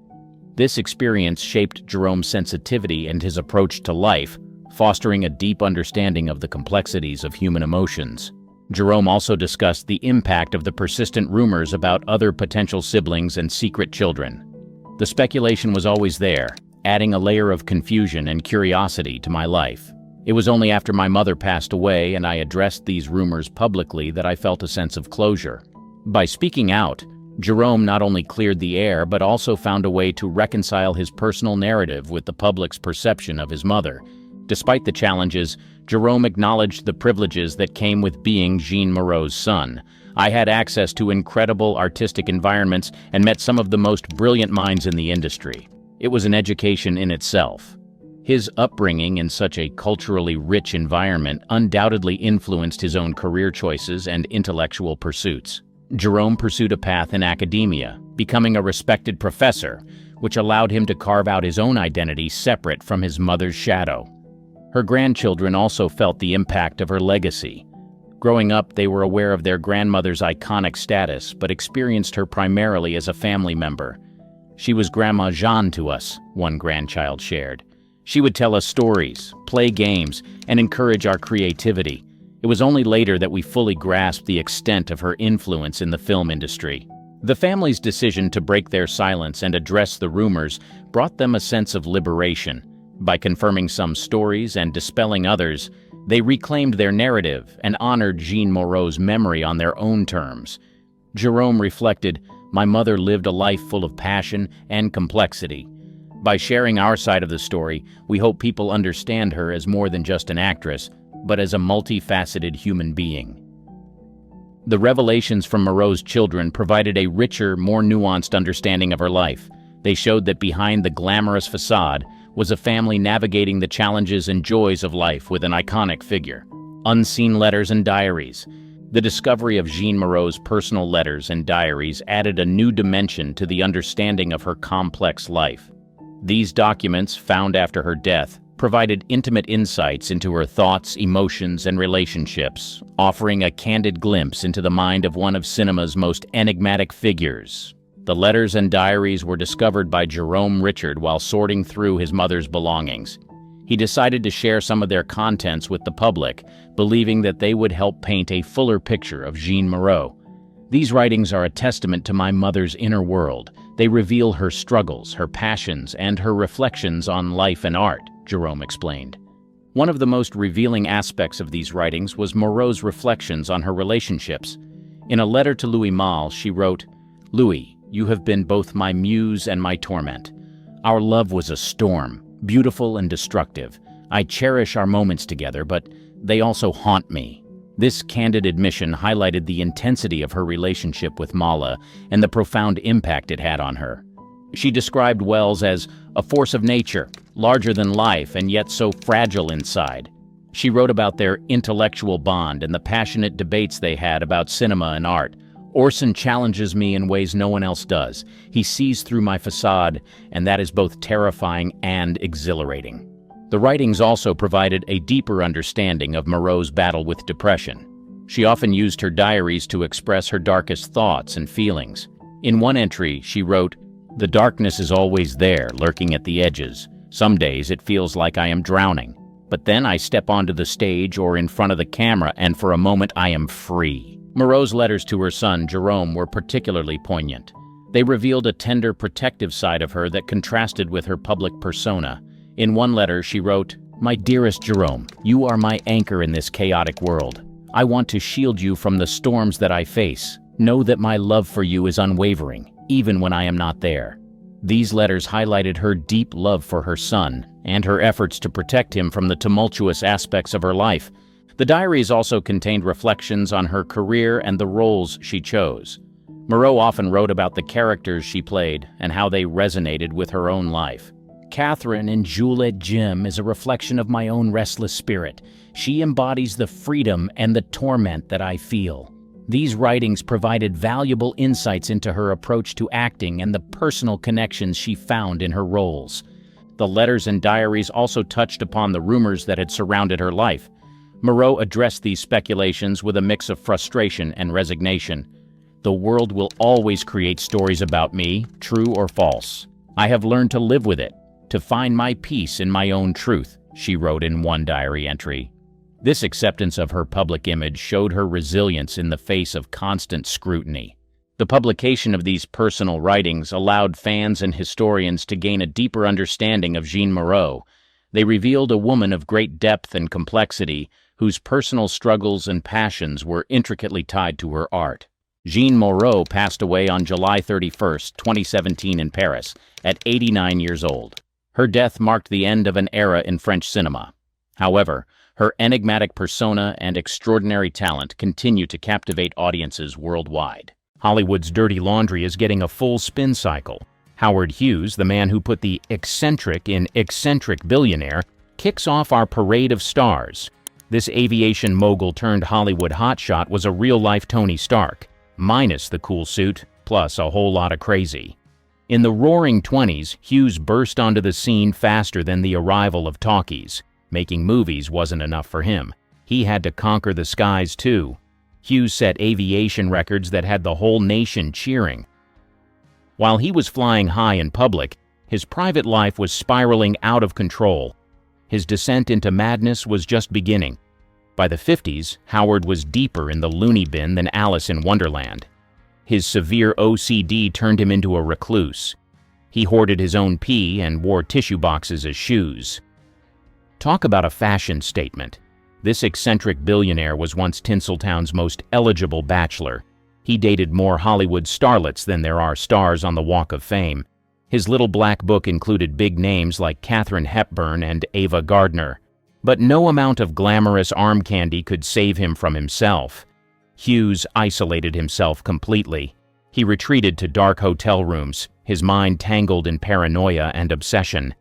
A: This experience shaped Jerome's sensitivity and his approach to life, fostering a deep understanding of the complexities of human emotions. Jerome also discussed the impact of the persistent rumors about other potential siblings and secret children. "The speculation was always there, adding a layer of confusion and curiosity to my life. It was only after my mother passed away and I addressed these rumors publicly that I felt a sense of closure." By speaking out, Jerome not only cleared the air but also found a way to reconcile his personal narrative with the public's perception of his mother. Despite the challenges, Jerome acknowledged the privileges that came with being Jean Moreau's son. "I had access to incredible artistic environments and met some of the most brilliant minds in the industry. It was an education in itself." His upbringing in such a culturally rich environment undoubtedly influenced his own career choices and intellectual pursuits. Jerome pursued a path in academia, becoming a respected professor, which allowed him to carve out his own identity separate from his mother's shadow. Her grandchildren also felt the impact of her legacy. Growing up, they were aware of their grandmother's iconic status, but experienced her primarily as a family member. "She was Grandma Jeanne to us," one grandchild shared. "She would tell us stories, play games, and encourage our creativity. It was only later that we fully grasped the extent of her influence in the film industry." The family's decision to break their silence and address the rumors brought them a sense of liberation. By confirming some stories and dispelling others, they reclaimed their narrative and honored Jean Moreau's memory on their own terms. Jerome reflected, "My mother lived a life full of passion and complexity. By sharing our side of the story, we hope people understand her as more than just an actress, but as a multifaceted human being." The revelations from Moreau's children provided a richer, more nuanced understanding of her life. They showed that behind the glamorous facade was a family navigating the challenges and joys of life with an iconic figure. Unseen letters and diaries. The discovery of Jean Moreau's personal letters and diaries added a new dimension to the understanding of her complex life. These documents, found after her death, provided intimate insights into her thoughts, emotions, and relationships, offering a candid glimpse into the mind of one of cinema's most enigmatic figures. The letters and diaries were discovered by Jerome Richard while sorting through his mother's belongings. He decided to share some of their contents with the public, believing that they would help paint a fuller picture of Jean Moreau. "These writings are a testament to my mother's inner world. They reveal her struggles, her passions, and her reflections on life and art," Jerome explained. One of the most revealing aspects of these writings was Moreau's reflections on her relationships. In a letter to Louis Malle, she wrote, "Louis, you have been both my muse and my torment. Our love was a storm, beautiful and destructive. I cherish our moments together, but they also haunt me." This candid admission highlighted the intensity of her relationship with Mala and the profound impact it had on her. She described Wells as a force of nature, larger than life and yet so fragile inside. She wrote about their intellectual bond and the passionate debates they had about cinema and art. "Orson challenges me in ways no one else does. He sees through my facade, and that is both terrifying and exhilarating." The writings also provided a deeper understanding of Moreau's battle with depression. She often used her diaries to express her darkest thoughts and feelings. In one entry, she wrote, "The darkness is always there, lurking at the edges. Some days it feels like I am drowning. But then I step onto the stage or in front of the camera, and for a moment I am free." Moreau's letters to her son, Jerome, were particularly poignant. They revealed a tender, protective side of her that contrasted with her public persona. In one letter, she wrote, My dearest Jerome, you are my anchor in this chaotic world. I want to shield you from the storms that I face. Know that my love for you is unwavering, even when I am not there. These letters highlighted her deep love for her son and her efforts to protect him from the tumultuous aspects of her life. The diaries also contained reflections on her career and the roles she chose. Moreau often wrote about the characters she played and how they resonated with her own life. Catherine in Juliet Jim is a reflection of my own restless spirit. She embodies the freedom and the torment that I feel. These writings provided valuable insights into her approach to acting and the personal connections she found in her roles. The letters and diaries also touched upon the rumors that had surrounded her life. Moreau addressed these speculations with a mix of frustration and resignation. The world will always create stories about me, true or false. I have learned to live with it, to find my peace in my own truth, she wrote in one diary entry. This acceptance of her public image showed her resilience in the face of constant scrutiny. The publication of these personal writings allowed fans and historians to gain a deeper understanding of Jeanne Moreau. They revealed a woman of great depth and complexity, whose personal struggles and passions were intricately tied to her art. Jeanne Moreau passed away on July 31, 2017 in Paris, at 89 years old. Her death marked the end of an era in French cinema. However, her enigmatic persona and extraordinary talent continue to captivate audiences worldwide. Hollywood's dirty laundry is getting a full spin cycle. Howard Hughes, the man who put the eccentric in Eccentric Billionaire, kicks off our parade of stars. This aviation mogul turned Hollywood hotshot was a real-life Tony Stark, minus the cool suit, plus a whole lot of crazy. In the roaring 20s, Hughes burst onto the scene faster than the arrival of talkies. Making movies wasn't enough for him. He had to conquer the skies too. Hughes set aviation records that had the whole nation cheering. While he was flying high in public, his private life was spiraling out of control. His descent into madness was just beginning. By the 50s, Howard was deeper in the loony bin than Alice in Wonderland. His severe OCD turned him into a recluse. He hoarded his own pee and wore tissue boxes as shoes. Talk about a fashion statement. This eccentric billionaire was once Tinseltown's most eligible bachelor. He dated more Hollywood starlets than there are stars on the Walk of Fame. His little black book included big names like Katharine Hepburn and Ava Gardner. But no amount of glamorous arm candy could save him from himself. Hughes isolated himself completely. He retreated to dark hotel rooms, his mind tangled in paranoia and obsession.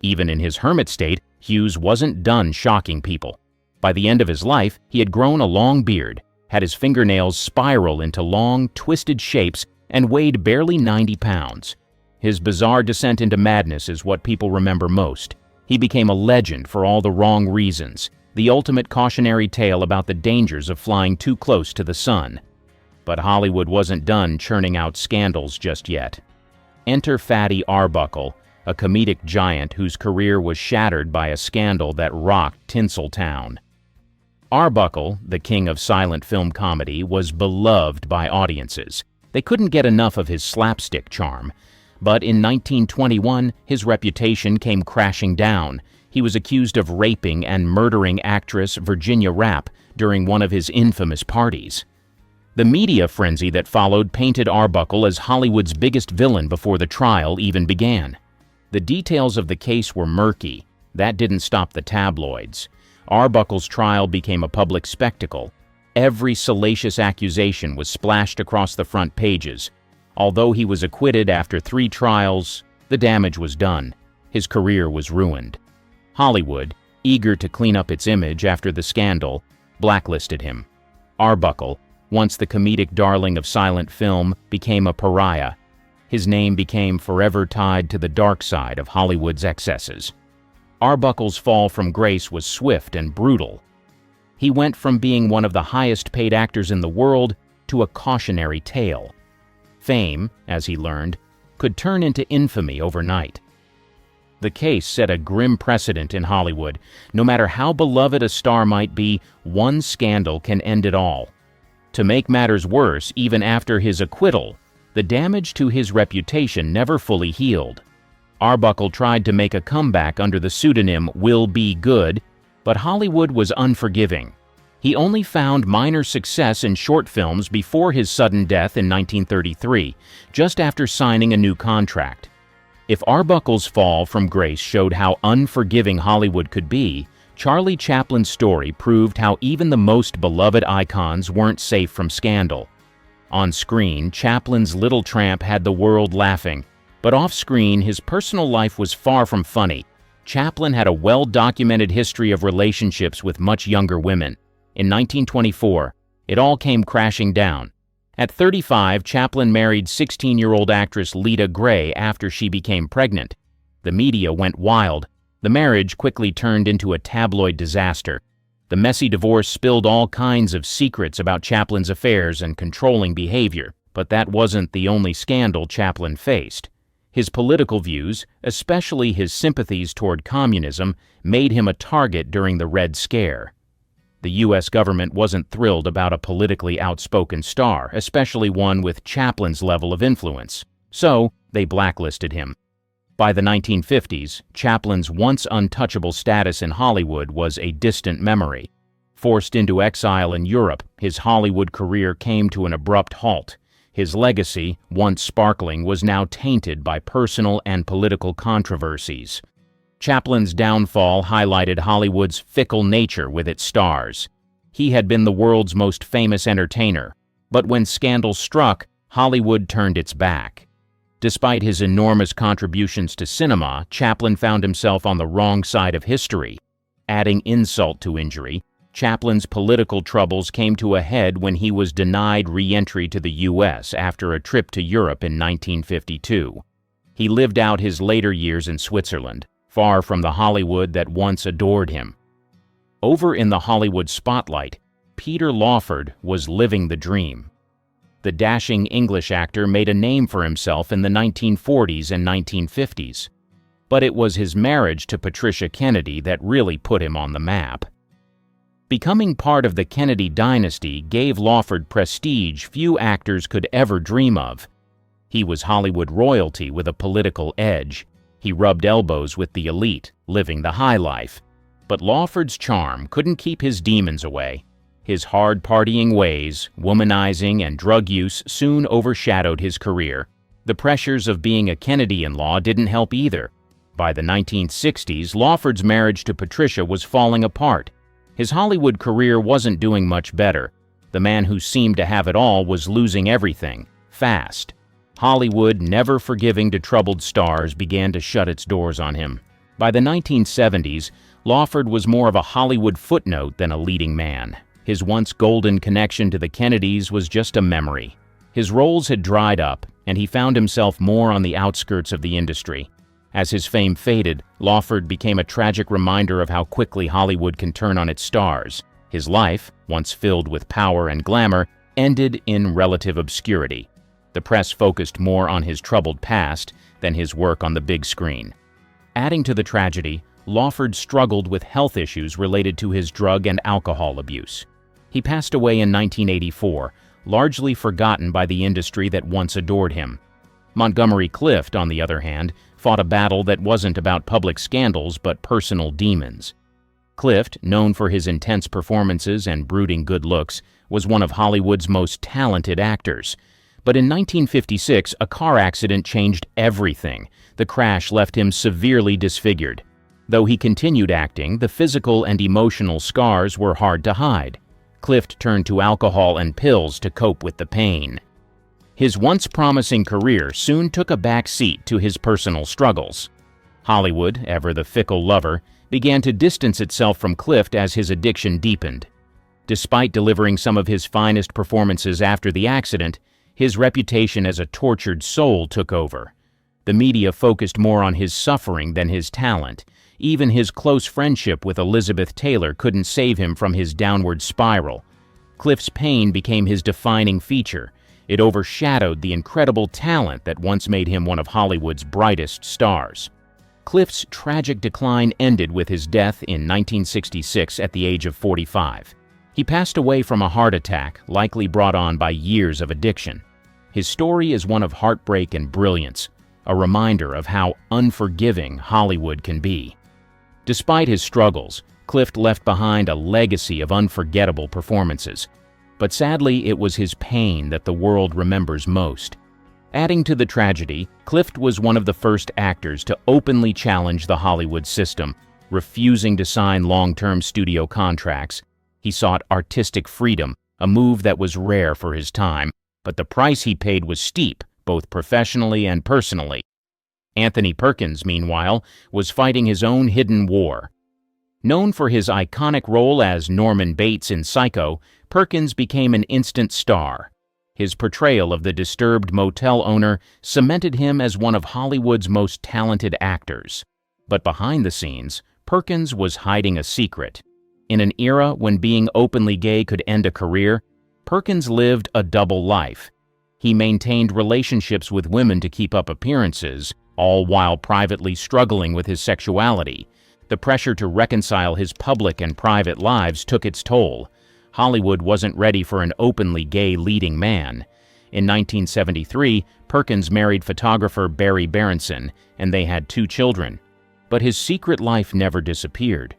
A: Even in his hermit state, Hughes wasn't done shocking people. By the end of his life, he had grown a long beard, had his fingernails spiral into long, twisted shapes, and weighed barely 90 pounds. His bizarre descent into madness is what people remember most. He became a legend for all the wrong reasons, the ultimate cautionary tale about the dangers of flying too close to the sun. But Hollywood wasn't done churning out scandals just yet. Enter Fatty Arbuckle, a comedic giant whose career was shattered by a scandal that rocked Tinseltown. Arbuckle, the king of silent film comedy, was beloved by audiences. They couldn't get enough of his slapstick charm. But in 1921, his reputation came crashing down. He was accused of raping and murdering actress Virginia Rapp during one of his infamous parties. The media frenzy that followed painted Arbuckle as Hollywood's biggest villain before the trial even began. The details of the case were murky. That didn't stop the tabloids. Arbuckle's trial became a public spectacle. Every salacious accusation was splashed across the front pages. Although he was acquitted after 3 trials, the damage was done. His career was ruined. Hollywood, eager to clean up its image after the scandal, blacklisted him. Arbuckle, once the comedic darling of silent film, became a pariah. His name became forever tied to the dark side of Hollywood's excesses. Arbuckle's fall from grace was swift and brutal. He went from being one of the highest-paid actors in the world to a cautionary tale. Fame, as he learned, could turn into infamy overnight. The case set a grim precedent in Hollywood. No matter how beloved a star might be, one scandal can end it all. To make matters worse, even after his acquittal, the damage to his reputation never fully healed. Arbuckle tried to make a comeback under the pseudonym Will Be Good, but Hollywood was unforgiving. He only found minor success in short films before his sudden death in 1933, just after signing a new contract. If Arbuckle's fall from grace showed how unforgiving Hollywood could be, Charlie Chaplin's story proved how even the most beloved icons weren't safe from scandal. On screen, Chaplin's little tramp had the world laughing, but off-screen, his personal life was far from funny. Chaplan had a well-documented history of relationships with much younger women. In 1924, it all came crashing down. At 35, Chaplan married 16-year-old actress Lita Gray after she became pregnant. The media went wild. The marriage quickly turned into a tabloid disaster. The messy divorce spilled all kinds of secrets about Chaplin's affairs and controlling behavior, but that wasn't the only scandal Chaplan faced. His political views, especially his sympathies toward communism, made him a target during the Red Scare. The U.S. government wasn't thrilled about a politically outspoken star, especially one with Chaplin's level of influence, so they blacklisted him. By the 1950s, Chaplin's once untouchable status in Hollywood was a distant memory. Forced into exile in Europe, his Hollywood career came to an abrupt halt. His legacy, once sparkling, was now tainted by personal and political controversies. Chaplin's downfall highlighted Hollywood's fickle nature with its stars. He had been the world's most famous entertainer, but when scandal struck, Hollywood turned its back. Despite his enormous contributions to cinema, Chaplan found himself on the wrong side of history. Adding insult to injury, Chaplin's political troubles came to a head when he was denied re-entry to the U.S. after a trip to Europe in 1952. He lived out his later years in Switzerland, far from the Hollywood that once adored him. Over in the Hollywood spotlight, Peter Lawford was living the dream. The dashing English actor made a name for himself in the 1940s and 1950s, but it was his marriage to Patricia Kennedy that really put him on the map. Becoming part of the Kennedy dynasty gave Lawford prestige few actors could ever dream of. He was Hollywood royalty with a political edge. He rubbed elbows with the elite, living the high life. But Lawford's charm couldn't keep his demons away. His hard-partying ways, womanizing, and drug use soon overshadowed his career. The pressures of being a Kennedy-in-law didn't help either. By the 1960s, Lawford's marriage to Patricia was falling apart. His Hollywood career wasn't doing much better. The man who seemed to have it all was losing everything, fast. Hollywood, never forgiving to troubled stars, began to shut its doors on him. By the 1970s, Lawford was more of a Hollywood footnote than a leading man. His once golden connection to the Kennedys was just a memory. His roles had dried up, and he found himself more on the outskirts of the industry. As his fame faded, Lawford became a tragic reminder of how quickly Hollywood can turn on its stars. His life, once filled with power and glamour, ended in relative obscurity. The press focused more on his troubled past than his work on the big screen. Adding to the tragedy, Lawford struggled with health issues related to his drug and alcohol abuse. He passed away in 1984, largely forgotten by the industry that once adored him. Montgomery Clift, on the other hand, fought a battle that wasn't about public scandals but personal demons. Clift, known for his intense performances and brooding good looks, was one of Hollywood's most talented actors. But in 1956, a car accident changed everything. The crash left him severely disfigured. Though he continued acting, the physical and emotional scars were hard to hide. Clift turned to alcohol and pills to cope with the pain. His once promising career soon took a back seat to his personal struggles. Hollywood, ever the fickle lover, began to distance itself from Clift as his addiction deepened. Despite delivering some of his finest performances after the accident, his reputation as a tortured soul took over. The media focused more on his suffering than his talent. Even his close friendship with Elizabeth Taylor couldn't save him from his downward spiral. Clift's pain became his defining feature. It overshadowed the incredible talent that once made him one of Hollywood's brightest stars. Clift's tragic decline ended with his death in 1966 at the age of 45. He passed away from a heart attack, likely brought on by years of addiction. His story is one of heartbreak and brilliance. a reminder of how unforgiving Hollywood can be. Despite his struggles, Clift left behind a legacy of unforgettable performances. But sadly, it was his pain that the world remembers most. Adding to the tragedy, Clift was one of the first actors to openly challenge the Hollywood system, refusing to sign long-term studio contracts. He sought artistic freedom, a move that was rare for his time, but the price he paid was steep, both professionally and personally. Anthony Perkins, meanwhile, was fighting his own hidden war. Known for his iconic role as Norman Bates in Psycho, Perkins became an instant star. His portrayal of the disturbed motel owner cemented him as one of Hollywood's most talented actors. But behind the scenes, Perkins was hiding a secret. In an era when being openly gay could end a career, Perkins lived a double life. He maintained relationships with women to keep up appearances, all while privately struggling with his sexuality. The pressure to reconcile his public and private lives took its toll. Hollywood wasn't ready for an openly gay leading man. In 1973, Perkins married photographer Barry Berenson, and they had 2 children. But his secret life never disappeared.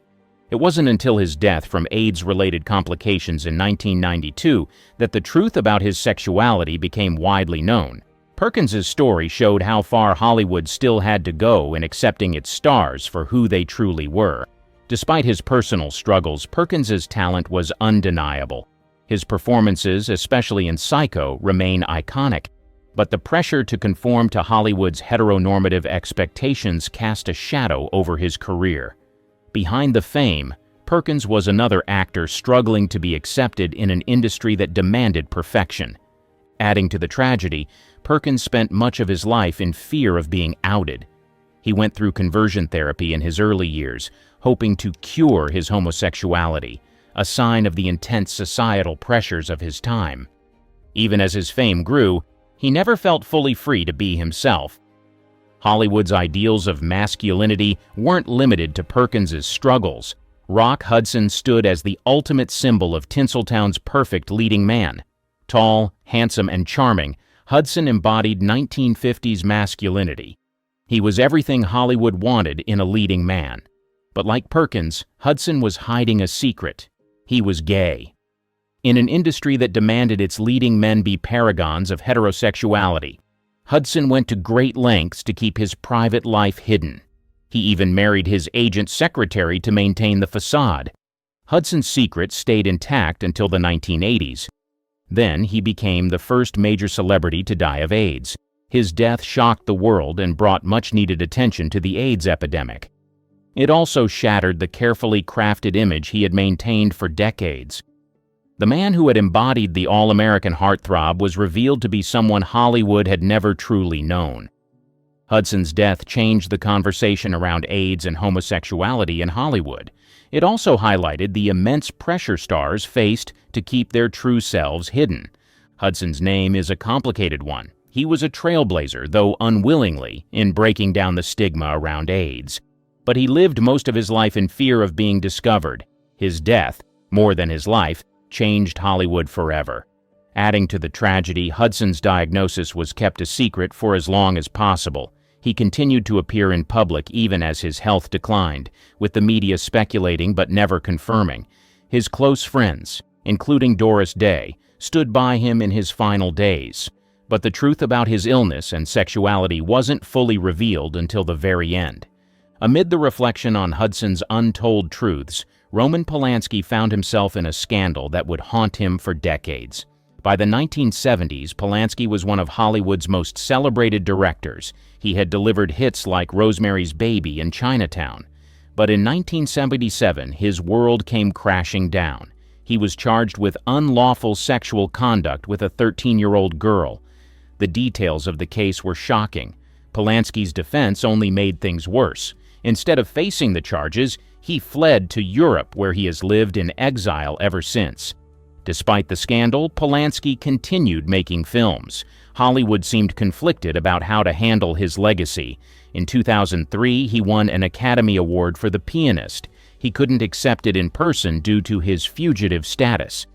A: It wasn't until his death from AIDS-related complications in 1992 that the truth about his sexuality became widely known. Perkins's story showed how far Hollywood still had to go in accepting its stars for who they truly were. Despite his personal struggles, Perkins's talent was undeniable. His performances, especially in Psycho, remain iconic, but the pressure to conform to Hollywood's heteronormative expectations cast a shadow over his career. Behind the fame, Perkins was another actor struggling to be accepted in an industry that demanded perfection. Adding to the tragedy, Perkins spent much of his life in fear of being outed. He went through conversion therapy in his early years, hoping to cure his homosexuality, a sign of the intense societal pressures of his time. Even as his fame grew, he never felt fully free to be himself. Hollywood's ideals of masculinity weren't limited to Perkins's struggles. Rock Hudson stood as the ultimate symbol of Tinseltown's perfect leading man. Tall, handsome, and charming, Hudson embodied 1950s masculinity. He was everything Hollywood wanted in a leading man. But like Perkins, Hudson was hiding a secret. He was gay. In an industry that demanded its leading men be paragons of heterosexuality, Hudson went to great lengths to keep his private life hidden. He even married his agent's secretary to maintain the facade. Hudson's secret stayed intact until the 1980s. Then he became the first major celebrity to die of AIDS. His death shocked the world and brought much-needed attention to the AIDS epidemic. It also shattered the carefully crafted image he had maintained for decades. The man who had embodied the all-American heartthrob was revealed to be someone Hollywood had never truly known. Hudson's death changed the conversation around AIDS and homosexuality in Hollywood. It also highlighted the immense pressure stars faced to keep their true selves hidden. Hudson's name is a complicated one. He was a trailblazer, though unwillingly, in breaking down the stigma around AIDS. But he lived most of his life in fear of being discovered. His death, more than his life, changed Hollywood forever. Adding to the tragedy, Hudson's diagnosis was kept a secret for as long as possible. He continued to appear in public even as his health declined, with the media speculating but never confirming. His close friends, including Doris Day, stood by him in his final days. But the truth about his illness and sexuality wasn't fully revealed until the very end. Amid the reflection on Hudson's untold truths, Roman Palansky found himself in a scandal that would haunt him for decades. By the 1970s, Palansky was one of Hollywood's most celebrated directors. He had delivered hits like Rosemary's Baby and Chinatown. But in 1977, his world came crashing down. He was charged with unlawful sexual conduct with a 13-year-old girl. The details of the case were shocking. Palansky's defense only made things worse. Instead of facing the charges, he fled to Europe, where he has lived in exile ever since. Despite the scandal, Palansky continued making films. Hollywood seemed conflicted about how to handle his legacy. In 2003, he won an Academy Award for The Pianist. He couldn't accept it in person due to his fugitive status.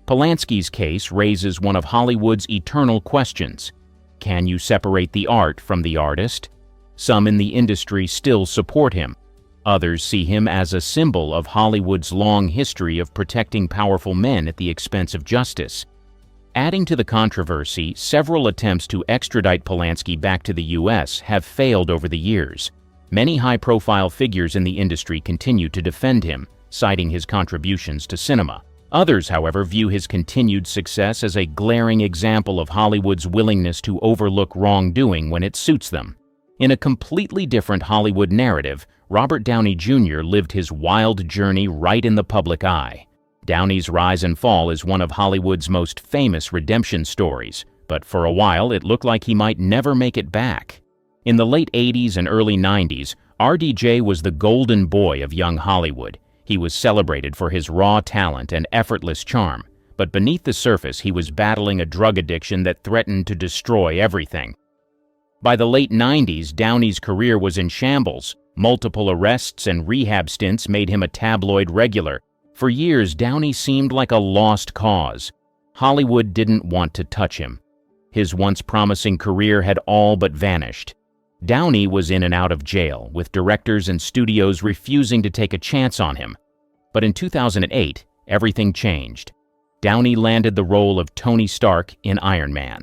A: Palansky's case raises one of Hollywood's eternal questions. can you separate the art from the artist? Some in the industry still support him. Others see him as a symbol of Hollywood's long history of protecting powerful men at the expense of justice. Adding to the controversy, several attempts to extradite Palansky back to the U.S. have failed over the years. Many high-profile figures in the industry continue to defend him, citing his contributions to cinema. Others, however, view his continued success as a glaring example of Hollywood's willingness to overlook wrongdoing when it suits them. In a completely different Hollywood narrative, Robert Downey Jr. lived his wild journey right in the public eye. Downey's rise and fall is one of Hollywood's most famous redemption stories, but for a while it looked like he might never make it back. In the late 80s and early 90s, RDJ was the golden boy of young Hollywood. He was celebrated for his raw talent and effortless charm, but beneath the surface he was battling a drug addiction that threatened to destroy everything. By the late 90s, Downey's career was in shambles. Multiple arrests and rehab stints made him a tabloid regular. For years, Downey seemed like a lost cause. Hollywood didn't want to touch him. His once promising career had all but vanished. Downey was in and out of jail, with directors and studios refusing to take a chance on him. But in 2008, everything changed. Downey landed the role of Tony Stark in Iron Man.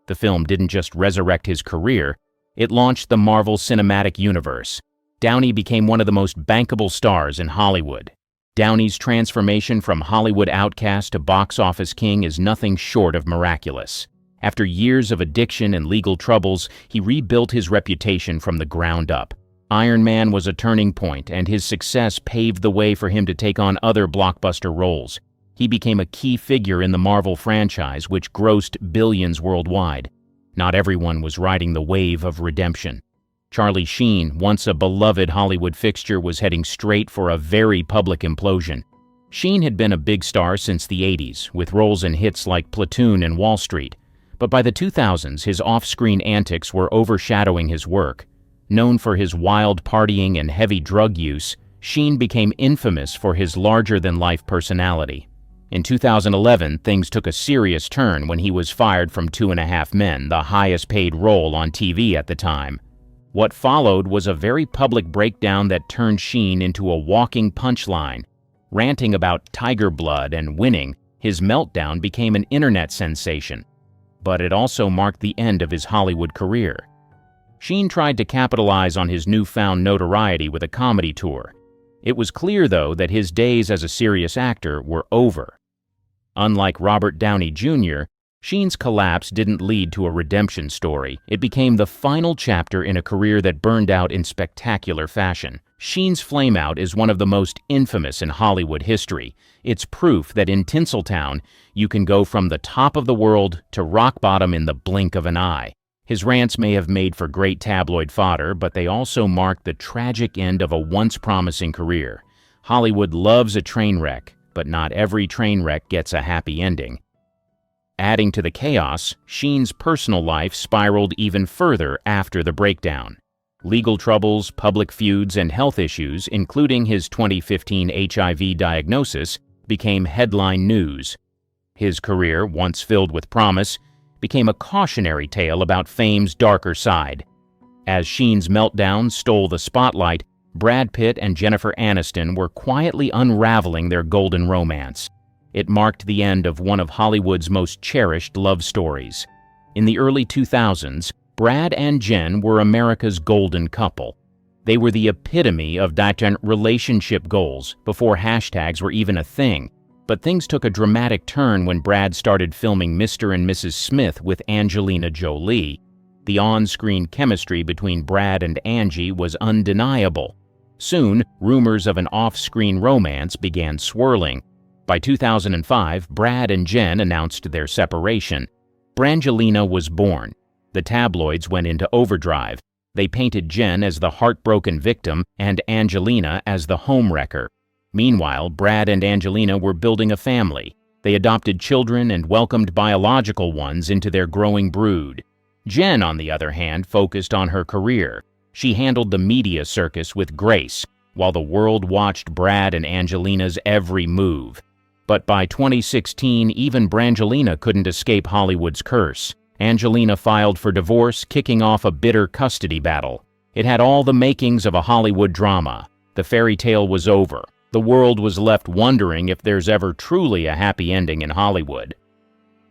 A: The film didn't just resurrect his career, it launched the Marvel Cinematic Universe. Downey became one of the most bankable stars in Hollywood. Downey's transformation from Hollywood outcast to box office king is nothing short of miraculous. After years of addiction and legal troubles, he rebuilt his reputation from the ground up. Iron Man was a turning point, and his success paved the way for him to take on other blockbuster roles. He became a key figure in the Marvel franchise, which grossed billions worldwide. Not everyone was riding the wave of redemption. Charlie Sheen, once a beloved Hollywood fixture, was heading straight for a very public implosion. Sheen had been a big star since the 80s, with roles in hits like Platoon and Wall Street. But by the 2000s, his off-screen antics were overshadowing his work. Known for his wild partying and heavy drug use, Sheen became infamous for his larger-than-life personality. In 2011, things took a serious turn when he was fired from 2.5 Men, the highest-paid role on TV at the time. What followed was a very public breakdown that turned Sheen into a walking punchline. Ranting about tiger blood and winning, his meltdown became an internet sensation. But it also marked the end of his Hollywood career. Sheen tried to capitalize on his newfound notoriety with a comedy tour. It was clear, though, that his days as a serious actor were over. Unlike Robert Downey Jr., Sheen's collapse didn't lead to a redemption story. It became the final chapter in a career that burned out in spectacular fashion. Sheen's flameout is one of the most infamous in Hollywood history. It's proof that in Tinseltown, you can go from the top of the world to rock bottom in the blink of an eye. His rants may have made for great tabloid fodder, but they also marked the tragic end of a once promising career. Hollywood loves a train wreck, but not every train wreck gets a happy ending. Adding to the chaos, Sheen's personal life spiraled even further after the breakdown. Legal troubles, public feuds, and health issues, including his 2015 HIV diagnosis, became headline news. His career, once filled with promise, became a cautionary tale about fame's darker side. As Sheen's meltdown stole the spotlight, Brad Pitt and Jennifer Aniston were quietly unraveling their golden romance. It marked the end of one of Hollywood's most cherished love stories. In the early 2000s, Brad and Jen were America's golden couple. They were the epitome of didnt relationship goals before hashtags were even a thing. But things took a dramatic turn when Brad started filming Mr. and Mrs. Smith with Angelina Jolie. The on-screen chemistry between Brad and Angie was undeniable. Soon, rumors of an off-screen romance began swirling. By 2005, Brad and Jen announced their separation. Brangelina was born. The tabloids went into overdrive. They painted Jen as the heartbroken victim and Angelina as the homewrecker. Meanwhile, Brad and Angelina were building a family. They adopted children and welcomed biological ones into their growing brood. Jen, on the other hand, focused on her career. She handled the media circus with grace, while the world watched Brad and Angelina's every move. But by 2016, even Brangelina couldn't escape Hollywood's curse. Angelina filed for divorce, kicking off a bitter custody battle. It had all the makings of a Hollywood drama. The fairy tale was over. The world was left wondering if there's ever truly a happy ending in Hollywood.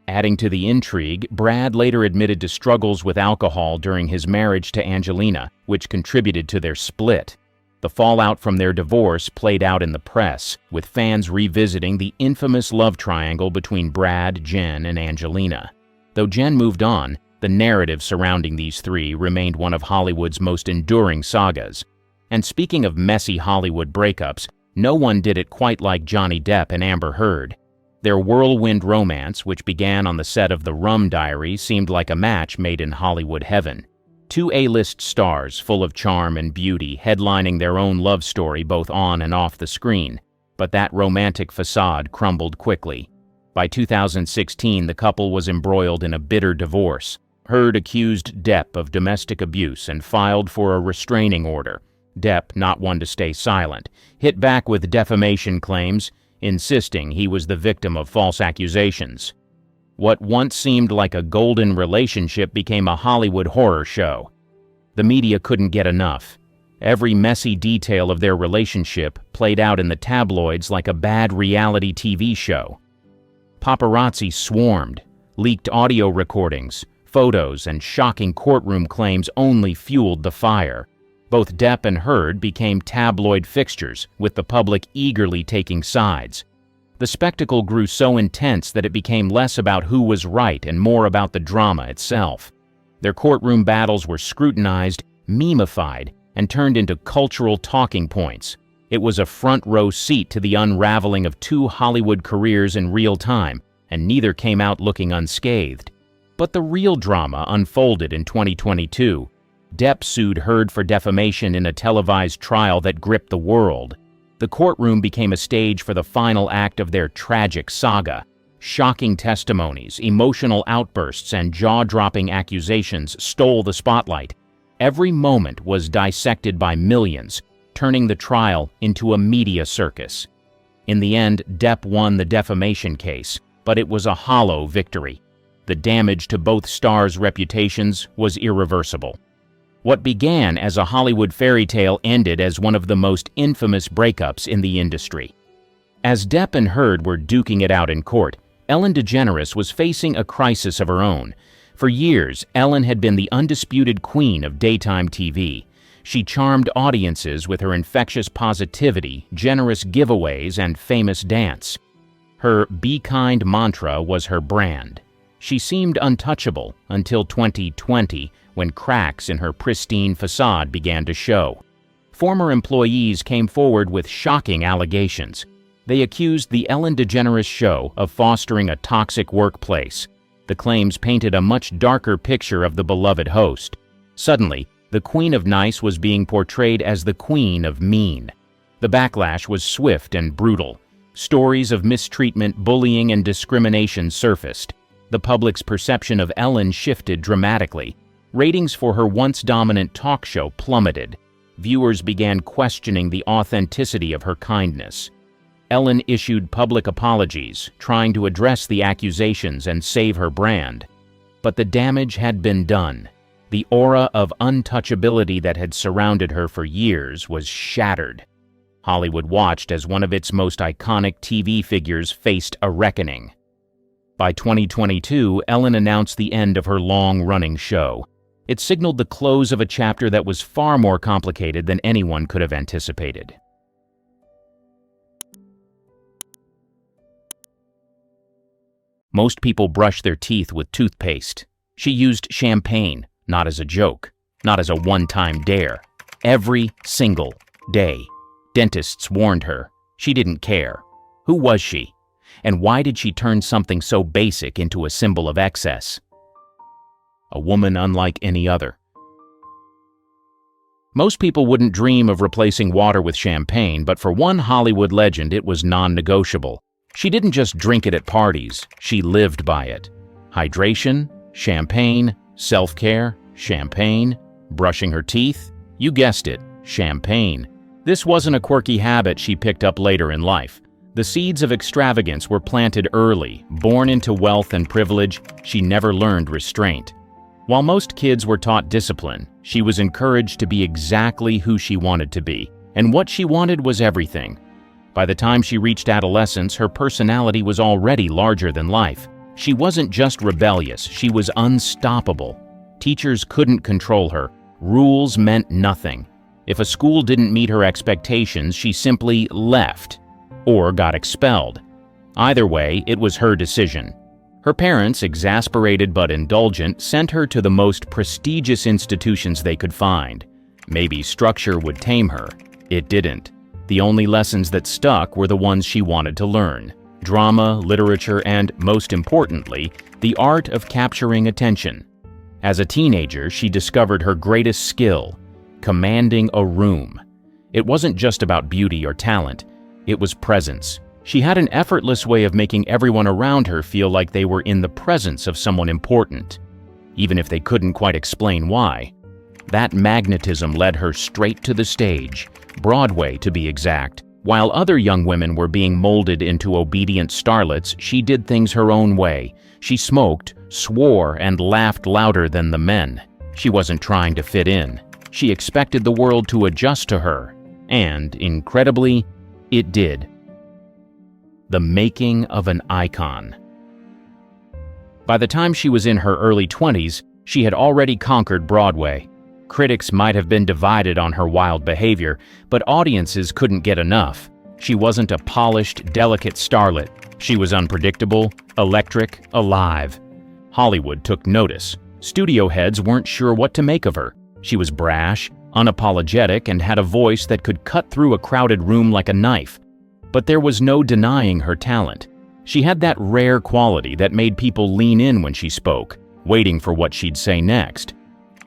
A: Adding to the intrigue, Brad later admitted to struggles with alcohol during his marriage to Angelina, which contributed to their split. The fallout from their divorce played out in the press, with fans revisiting the infamous love triangle between Brad, Jen, and Angelina. Though Jen moved on, the narrative surrounding these three remained one of Hollywood's most enduring sagas. And speaking of messy Hollywood breakups, no one did it quite like Johnny Depp and Amber Heard. Their whirlwind romance, which began on the set of The Rum Diaries, seemed like a match made in Hollywood heaven. Two A-list stars full of charm and beauty headlining their own love story both on and off the screen. But that romantic facade crumbled quickly. By 2016, the couple was embroiled in a bitter divorce. Heard accused Depp of domestic abuse and filed for a restraining order. Depp, not one to stay silent, hit back with defamation claims, insisting he was the victim of false accusations. What once seemed like a golden relationship became a Hollywood horror show. The media couldn't get enough. Every messy detail of their relationship played out in the tabloids like a bad reality TV show. Paparazzi swarmed. Leaked audio recordings, photos, and shocking courtroom claims only fueled the fire. Both Depp and Heard became tabloid fixtures, with the public eagerly taking sides. The spectacle grew so intense that it became less about who was right and more about the drama itself. Their courtroom battles were scrutinized, memified, and turned into cultural talking points. It was a front-row seat to the unraveling of two Hollywood careers in real time, and neither came out looking unscathed. But the real drama unfolded in 2022. Depp sued Heard for defamation in a televised trial that gripped the world. The courtroom became a stage for the final act of their tragic saga. Shocking testimonies, emotional outbursts, and jaw-dropping accusations stole the spotlight. Every moment was dissected by millions, turning the trial into a media circus. In the end, Depp won the defamation case, but it was a hollow victory. The damage to both stars' reputations was irreversible. What began as a Hollywood fairy tale ended as one of the most infamous breakups in the industry. As Depp and Heard were duking it out in court, Ellen DeGeneres was facing a crisis of her own. For years, Ellen had been the undisputed queen of daytime TV. She charmed audiences with her infectious positivity, generous giveaways, and famous dance. Her "Be Kind" mantra was her brand. She seemed untouchable until 2020, when cracks in her pristine facade began to show. Former employees came forward with shocking allegations. They accused the Ellen DeGeneres Show of fostering a toxic workplace. The claims painted a much darker picture of the beloved host. Suddenly, the Queen of Nice was being portrayed as the Queen of Mean. The backlash was swift and brutal. Stories of mistreatment, bullying, and discrimination surfaced. The public's perception of Ellen shifted dramatically. Ratings for her once dominant talk show plummeted. Viewers began questioning the authenticity of her kindness. Ellen issued public apologies, trying to address the accusations and save her brand. But the damage had been done. The aura of untouchability that had surrounded her for years was shattered. Hollywood watched as one of its most iconic TV figures faced a reckoning. By 2022, Ellen announced the end of her long-running show. It signaled the close of a chapter that was far more complicated than anyone could have anticipated. Most people brush their teeth with toothpaste. She used champagne, not as a joke, not as a one-time dare. Every single day. Dentists warned her. She didn't care. Who was she? And why did she turn something so basic into a symbol of excess? A woman unlike any other. Most people wouldn't dream of replacing water with champagne, but for one Hollywood legend, it was non-negotiable. She didn't just drink it at parties, she lived by it. Hydration, champagne, self-care, champagne, brushing her teeth. You guessed it, champagne. This wasn't a quirky habit she picked up later in life. The seeds of extravagance were planted early. Born into wealth and privilege, she never learned restraint. While most kids were taught discipline, she was encouraged to be exactly who she wanted to be, and what she wanted was everything. By the time she reached adolescence, her personality was already larger than life. She wasn't just rebellious, she was unstoppable. Teachers couldn't control her. Rules meant nothing. If a school didn't meet her expectations, she simply left or got expelled. Either way, it was her decision. Her parents, exasperated but indulgent, sent her to the most prestigious institutions they could find. Maybe structure would tame her. It didn't. The only lessons that stuck were the ones she wanted to learn: drama, literature, and, most importantly, the art of capturing attention. As a teenager, she discovered her greatest skill: commanding a room. It wasn't just about beauty or talent, it was presence. She had an effortless way of making everyone around her feel like they were in the presence of someone important, even if they couldn't quite explain why. That magnetism led her straight to the stage, Broadway to be exact. While other young women were being molded into obedient starlets, she did things her own way. She smoked, swore, and laughed louder than the men. She wasn't trying to fit in. She expected the world to adjust to her, and, incredibly, it did. The making of an icon. By the time she was in her early 20s, she had already conquered Broadway. Critics might have been divided on her wild behavior, but audiences couldn't get enough. She wasn't a polished, delicate starlet. She was unpredictable, electric, alive. Hollywood took notice. Studio heads weren't sure what to make of her. She was brash, unapologetic, and had a voice that could cut through a crowded room like a knife. But there was no denying her talent. She had that rare quality that made people lean in when she spoke, waiting for what she'd say next.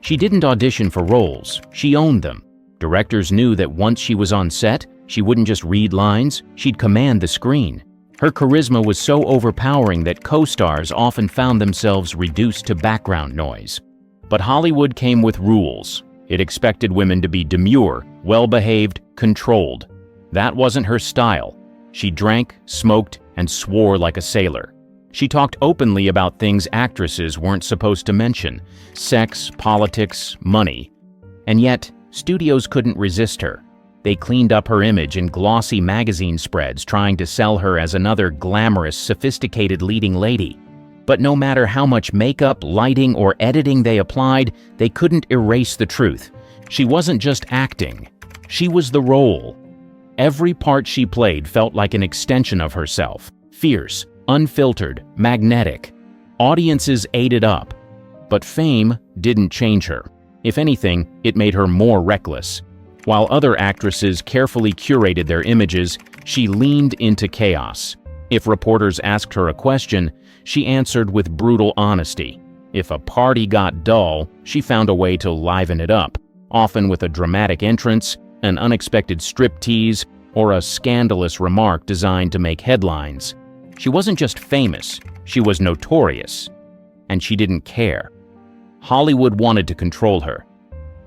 A: She didn't audition for roles, she owned them. Directors knew that once she was on set, she wouldn't just read lines, she'd command the screen. Her charisma was so overpowering that co-stars often found themselves reduced to background noise. But Hollywood came with rules. It expected women to be demure, well-behaved, controlled. That wasn't her style. She drank, smoked, and swore like a sailor. She talked openly about things actresses weren't supposed to mention: sex, politics, money. And yet, studios couldn't resist her. They cleaned up her image in glossy magazine spreads, trying to sell her as another glamorous, sophisticated leading lady. But no matter how much makeup, lighting, or editing they applied, they couldn't erase the truth. She wasn't just acting. She was the role. Every part she played felt like an extension of herself. Fierce, unfiltered, magnetic. Audiences ate it up. But fame didn't change her. If anything, it made her more reckless. While other actresses carefully curated their images, she leaned into chaos. If reporters asked her a question, she answered with brutal honesty. If a party got dull, she found a way to liven it up, often with a dramatic entrance, an unexpected striptease, or a scandalous remark designed to make headlines. She wasn't just famous, she was notorious. And she didn't care. Hollywood wanted to control her.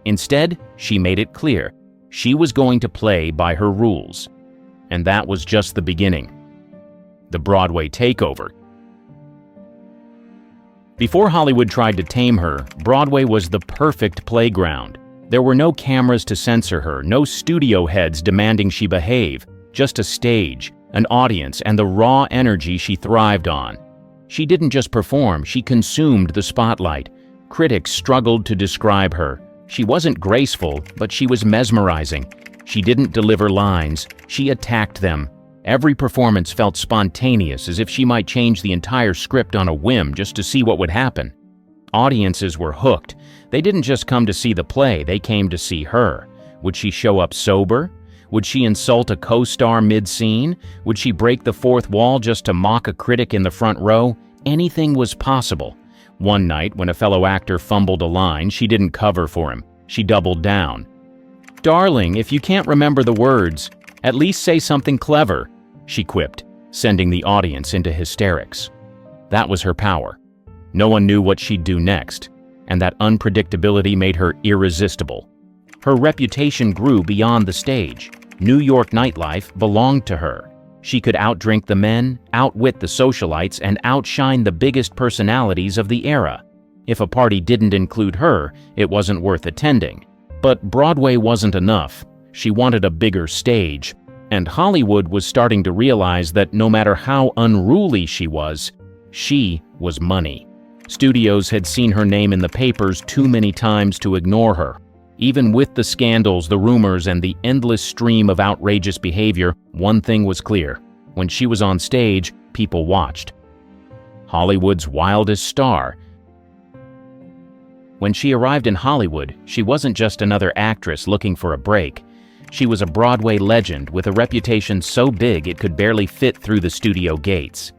A: Instead, she made it clear she was going to play by her rules. And that was just the beginning. The Broadway takeover. Before Hollywood tried to tame her, Broadway was the perfect playground. There were no cameras to censor her, no studio heads demanding she behave, just a stage, an audience, and the raw energy she thrived on. She didn't just perform, she consumed the spotlight. Critics struggled to describe her. She wasn't graceful, but she was mesmerizing. She didn't deliver lines, she attacked them. Every performance felt spontaneous, as if she might change the entire script on a whim just to see what would happen. Audiences were hooked. They didn't just come to see the play, they came to see her. Would she show up sober? Would she insult a co-star mid-scene? Would she break the fourth wall just to mock a critic in the front row? Anything was possible. One night, when a fellow actor fumbled a line, she didn't cover for him. She doubled down. "Darling, if you can't remember the words, at least say something clever," she quipped, sending the audience into hysterics. That was her power. No one knew what she'd do next, and that unpredictability made her irresistible. Her reputation grew beyond the stage. New York nightlife belonged to her. She could outdrink the men, outwit the socialites, and outshine the biggest personalities of the era. If a party didn't include her, it wasn't worth attending. But Broadway wasn't enough. She wanted a bigger stage, and Hollywood was starting to realize that no matter how unruly she was money. Studios had seen her name in the papers too many times to ignore her. Even with the scandals, the rumors, and the endless stream of outrageous behavior, one thing was clear. When she was on stage, people watched. Hollywood's wildest star. When she arrived in Hollywood, she wasn't just another actress looking for a break. She was a Broadway legend with a reputation so big it could barely fit through the studio gates.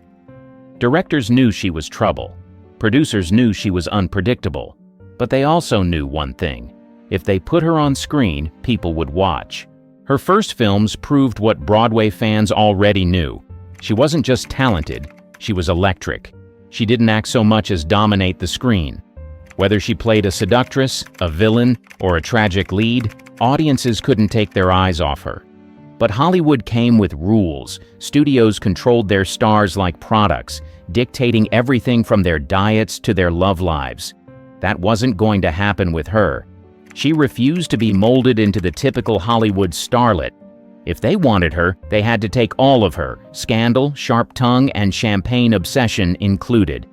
A: Directors knew she was trouble. Producers knew she was unpredictable. But they also knew one thing. If they put her on screen, people would watch. Her first films proved what Broadway fans already knew. She wasn't just talented, she was electric. She didn't act so much as dominate the screen. Whether she played a seductress, a villain, or a tragic lead, audiences couldn't take their eyes off her. But Hollywood came with rules. Studios controlled their stars like products, dictating everything from their diets to their love lives. That wasn't going to happen with her. She refused to be molded into the typical Hollywood starlet. If they wanted her, they had to take all of her, scandal, sharp tongue, and champagne obsession included.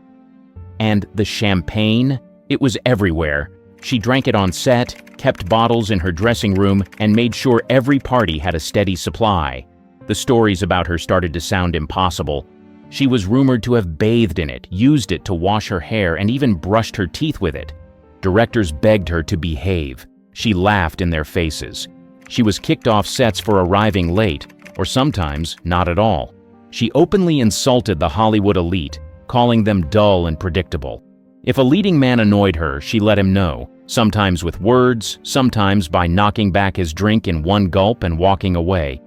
A: And the champagne? It was everywhere. She drank it on set, kept bottles in her dressing room, and made sure every party had a steady supply. The stories about her started to sound impossible. She was rumored to have bathed in it, used it to wash her hair, and even brushed her teeth with it. Directors begged her to behave. She laughed in their faces. She was kicked off sets for arriving late, or sometimes not at all. She openly insulted the Hollywood elite, calling them dull and predictable. If a leading man annoyed her, she let him know, sometimes with words, sometimes by knocking back his drink in one gulp and walking away.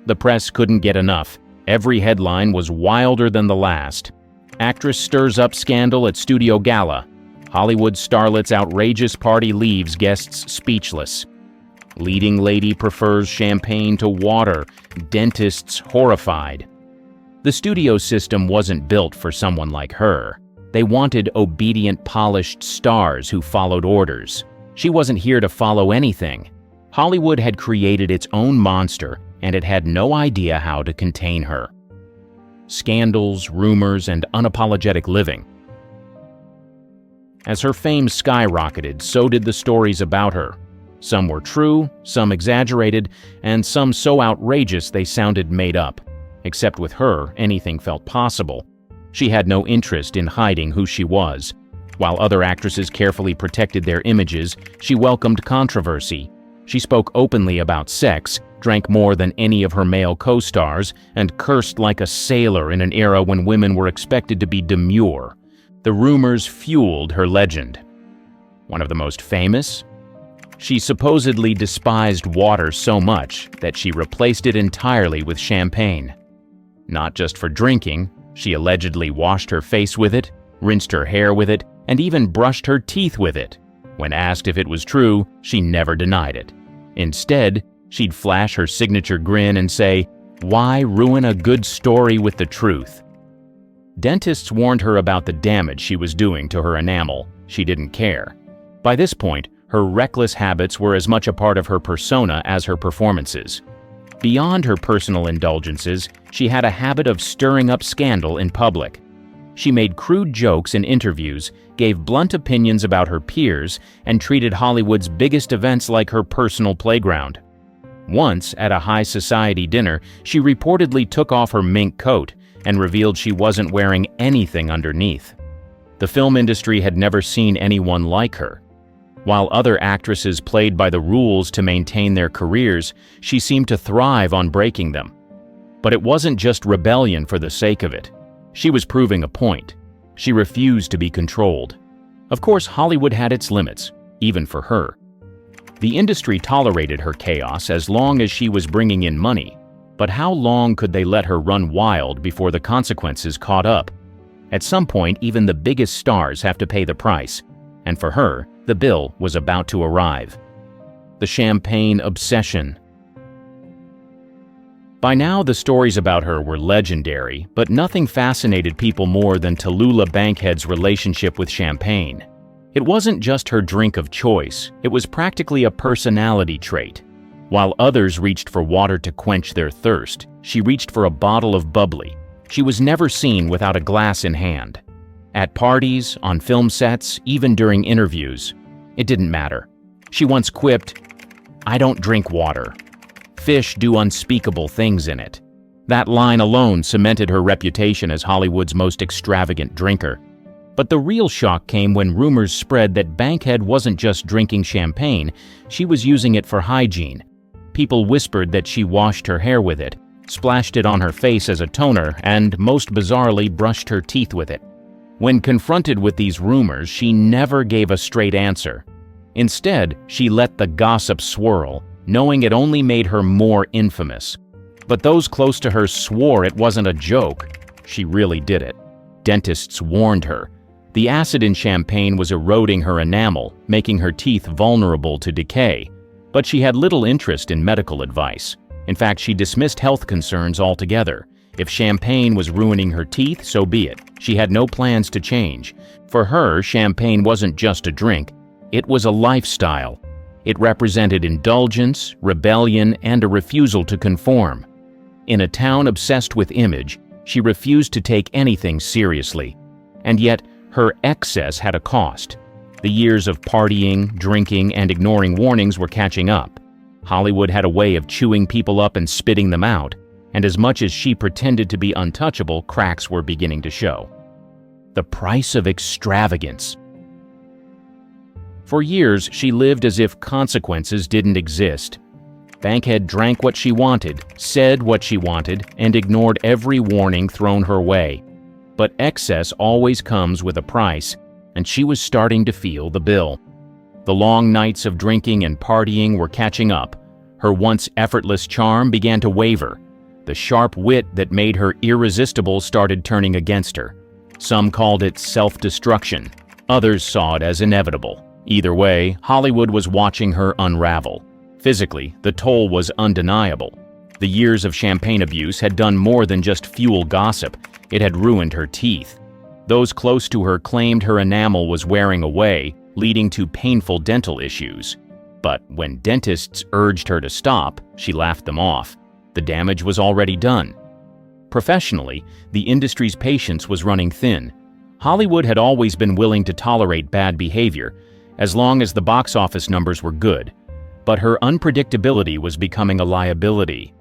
A: The press couldn't get enough. Every headline was wilder than the last. Actress stirs up scandal at studio gala. Hollywood starlet's outrageous party leaves guests speechless. Leading lady prefers champagne to water. Dentists horrified. The studio system wasn't built for someone like her. They wanted obedient, polished stars who followed orders. She wasn't here to follow anything. Hollywood had created its own monster, and it had no idea how to contain her. Scandals, rumors, and unapologetic living. As her fame skyrocketed, so did the stories about her. Some were true, some exaggerated, and some so outrageous they sounded made up. Except with her, anything felt possible. She had no interest in hiding who she was. While other actresses carefully protected their images, she welcomed controversy. She spoke openly about sex, drank more than any of her male co-stars, and cursed like a sailor in an era when women were expected to be demure. The rumors fueled her legend. One of the most famous? She supposedly despised water so much that she replaced it entirely with champagne. Not just for drinking, she allegedly washed her face with it, rinsed her hair with it, and even brushed her teeth with it. When asked if it was true, she never denied it. Instead, she'd flash her signature grin and say, "Why ruin a good story with the truth?" Dentists warned her about the damage she was doing to her enamel. She didn't care. By this point, her reckless habits were as much a part of her persona as her performances. Beyond her personal indulgences, she had a habit of stirring up scandal in public. She made crude jokes in interviews, gave blunt opinions about her peers, and treated Hollywood's biggest events like her personal playground. Once, at a high society dinner, she reportedly took off her mink coat and revealed she wasn't wearing anything underneath. The film industry had never seen anyone like her. While other actresses played by the rules to maintain their careers, she seemed to thrive on breaking them. But it wasn't just rebellion for the sake of it. She was proving a point. She refused to be controlled. Of course, Hollywood had its limits, even for her. The industry tolerated her chaos as long as she was bringing in money. But how long could they let her run wild before the consequences caught up? At some point, even the biggest stars have to pay the price. And for her, the bill was about to arrive. The champagne obsession. By now, the stories about her were legendary, but nothing fascinated people more than Tallulah Bankhead's relationship with champagne. It wasn't just her drink of choice, it was practically a personality trait. While others reached for water to quench their thirst, she reached for a bottle of bubbly. She was never seen without a glass in hand. At parties, on film sets, even during interviews, it didn't matter. She once quipped, "I don't drink water. Fish do unspeakable things in it." That line alone cemented her reputation as Hollywood's most extravagant drinker. But the real shock came when rumors spread that Bankhead wasn't just drinking champagne, she was using it for hygiene. People whispered that she washed her hair with it, splashed it on her face as a toner, and, most bizarrely, brushed her teeth with it. When confronted with these rumors, she never gave a straight answer. Instead, she let the gossip swirl, knowing it only made her more infamous. But those close to her swore it wasn't a joke. She really did it. Dentists warned her. The acid in champagne was eroding her enamel, making her teeth vulnerable to decay. But she had little interest in medical advice. In fact, she dismissed health concerns altogether. If champagne was ruining her teeth, so be it. She had no plans to change. For her, champagne wasn't just a drink. It was a lifestyle. It represented indulgence, rebellion, and a refusal to conform. In a town obsessed with image, she refused to take anything seriously. And yet, her excess had a cost. The years of partying, drinking, and ignoring warnings were catching up. Hollywood had a way of chewing people up and spitting them out, and as much as she pretended to be untouchable, cracks were beginning to show. The price of extravagance. For years, she lived as if consequences didn't exist. Bankhead drank what she wanted, said what she wanted, and ignored every warning thrown her way. But excess always comes with a price, and she was starting to feel the bill. The long nights of drinking and partying were catching up. Her once effortless charm began to waver. The sharp wit that made her irresistible started turning against her. Some called it self-destruction. Others saw it as inevitable. Either way, Hollywood was watching her unravel. Physically, the toll was undeniable. The years of champagne abuse had done more than just fuel gossip. It had ruined her teeth. Those close to her claimed her enamel was wearing away, leading to painful dental issues. But when dentists urged her to stop, she laughed them off. The damage was already done. Professionally, the industry's patience was running thin. Hollywood had always been willing to tolerate bad behavior, as long as the box office numbers were good. But her unpredictability was becoming a liability.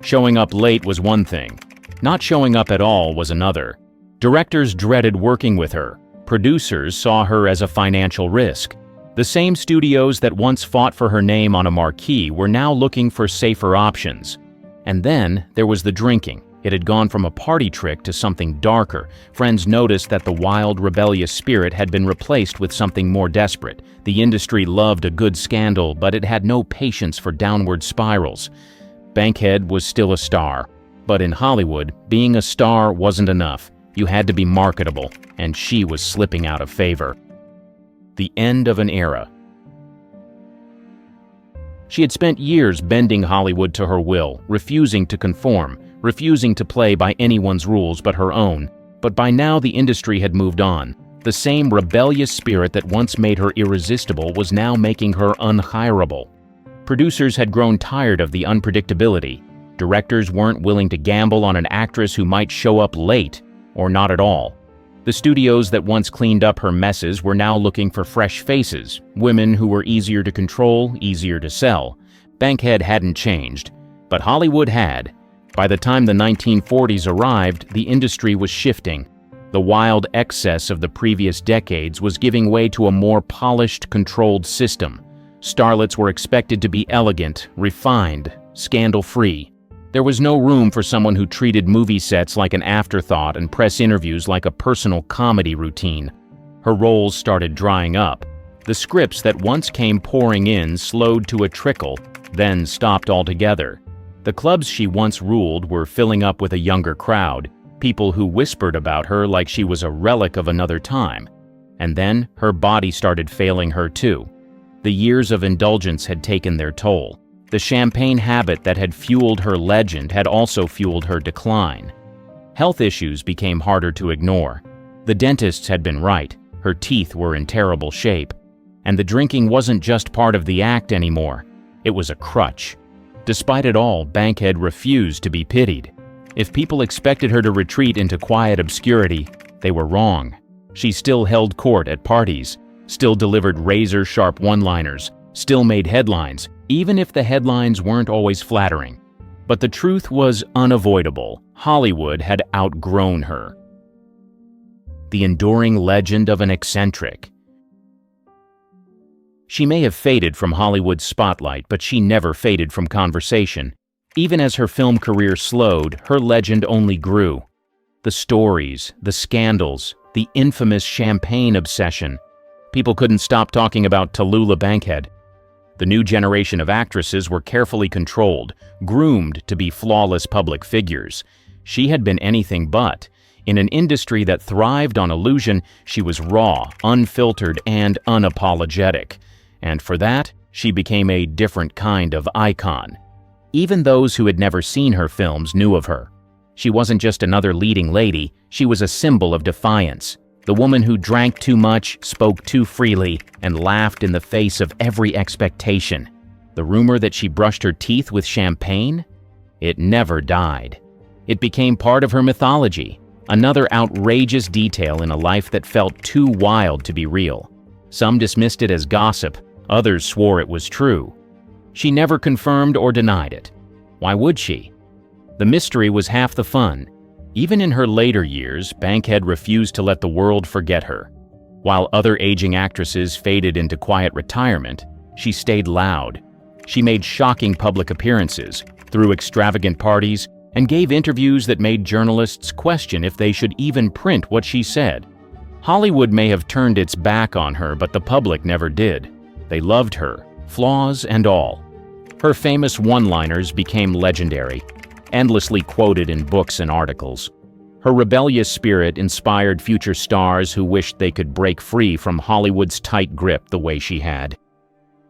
A: Showing up late was one thing. Not showing up at all was another. Directors dreaded working with her. Producers saw her as a financial risk. The same studios that once fought for her name on a marquee were now looking for safer options. And then there was the drinking. It had gone from a party trick to something darker. Friends noticed that the wild, rebellious spirit had been replaced with something more desperate. The industry loved a good scandal, but it had no patience for downward spirals. Bankhead was still a star. But in Hollywood, being a star wasn't enough. You had to be marketable, and she was slipping out of favor. The end of an era. She had spent years bending Hollywood to her will, refusing to conform, refusing to play by anyone's rules but her own. But by now the industry had moved on. The same rebellious spirit that once made her irresistible was now making her unhireable. Producers had grown tired of the unpredictability. Directors weren't willing to gamble on an actress who might show up late, or not at all. The studios that once cleaned up her messes were now looking for fresh faces, women who were easier to control, easier to sell. Bankhead hadn't changed, but Hollywood had. By the time the 1940s arrived, the industry was shifting. The wild excess of the previous decades was giving way to a more polished, controlled system. Starlets were expected to be elegant, refined, scandal-free. There was no room for someone who treated movie sets like an afterthought and press interviews like a personal comedy routine. Her roles started drying up. The scripts that once came pouring in slowed to a trickle, then stopped altogether. The clubs she once ruled were filling up with a younger crowd, people who whispered about her like she was a relic of another time. And then her body started failing her too. The years of indulgence had taken their toll. The champagne habit that had fueled her legend had also fueled her decline. Health issues became harder to ignore. The dentists had been right. Her teeth were in terrible shape. And the drinking wasn't just part of the act anymore. It was a crutch. Despite it all, Bankhead refused to be pitied. If people expected her to retreat into quiet obscurity, they were wrong. She still held court at parties, still delivered razor-sharp one-liners, still made headlines, even if the headlines weren't always flattering. But the truth was unavoidable. Hollywood had outgrown her. The enduring legend of an eccentric. She may have faded from Hollywood's spotlight, but she never faded from conversation. Even as her film career slowed, her legend only grew. The stories, the scandals, the infamous champagne obsession. People couldn't stop talking about Tallulah Bankhead. The new generation of actresses were carefully controlled, groomed to be flawless public figures. She had been anything but. In an industry that thrived on illusion, she was raw, unfiltered, and unapologetic. And for that, she became a different kind of icon. Even those who had never seen her films knew of her. She wasn't just another leading lady, she was a symbol of defiance. The woman who drank too much, spoke too freely, and laughed in the face of every expectation. The rumor that she brushed her teeth with champagne? It never died. It became part of her mythology, another outrageous detail in a life that felt too wild to be real. Some dismissed it as gossip, others swore it was true. She never confirmed or denied it. Why would she? The mystery was half the fun. Even in her later years, Bankhead refused to let the world forget her. While other aging actresses faded into quiet retirement, she stayed loud. She made shocking public appearances, threw extravagant parties, and gave interviews that made journalists question if they should even print what she said. Hollywood may have turned its back on her, but the public never did. They loved her, flaws and all. Her famous one-liners became legendary, endlessly quoted in books and articles. Her rebellious spirit inspired future stars who wished they could break free from Hollywood's tight grip the way she had.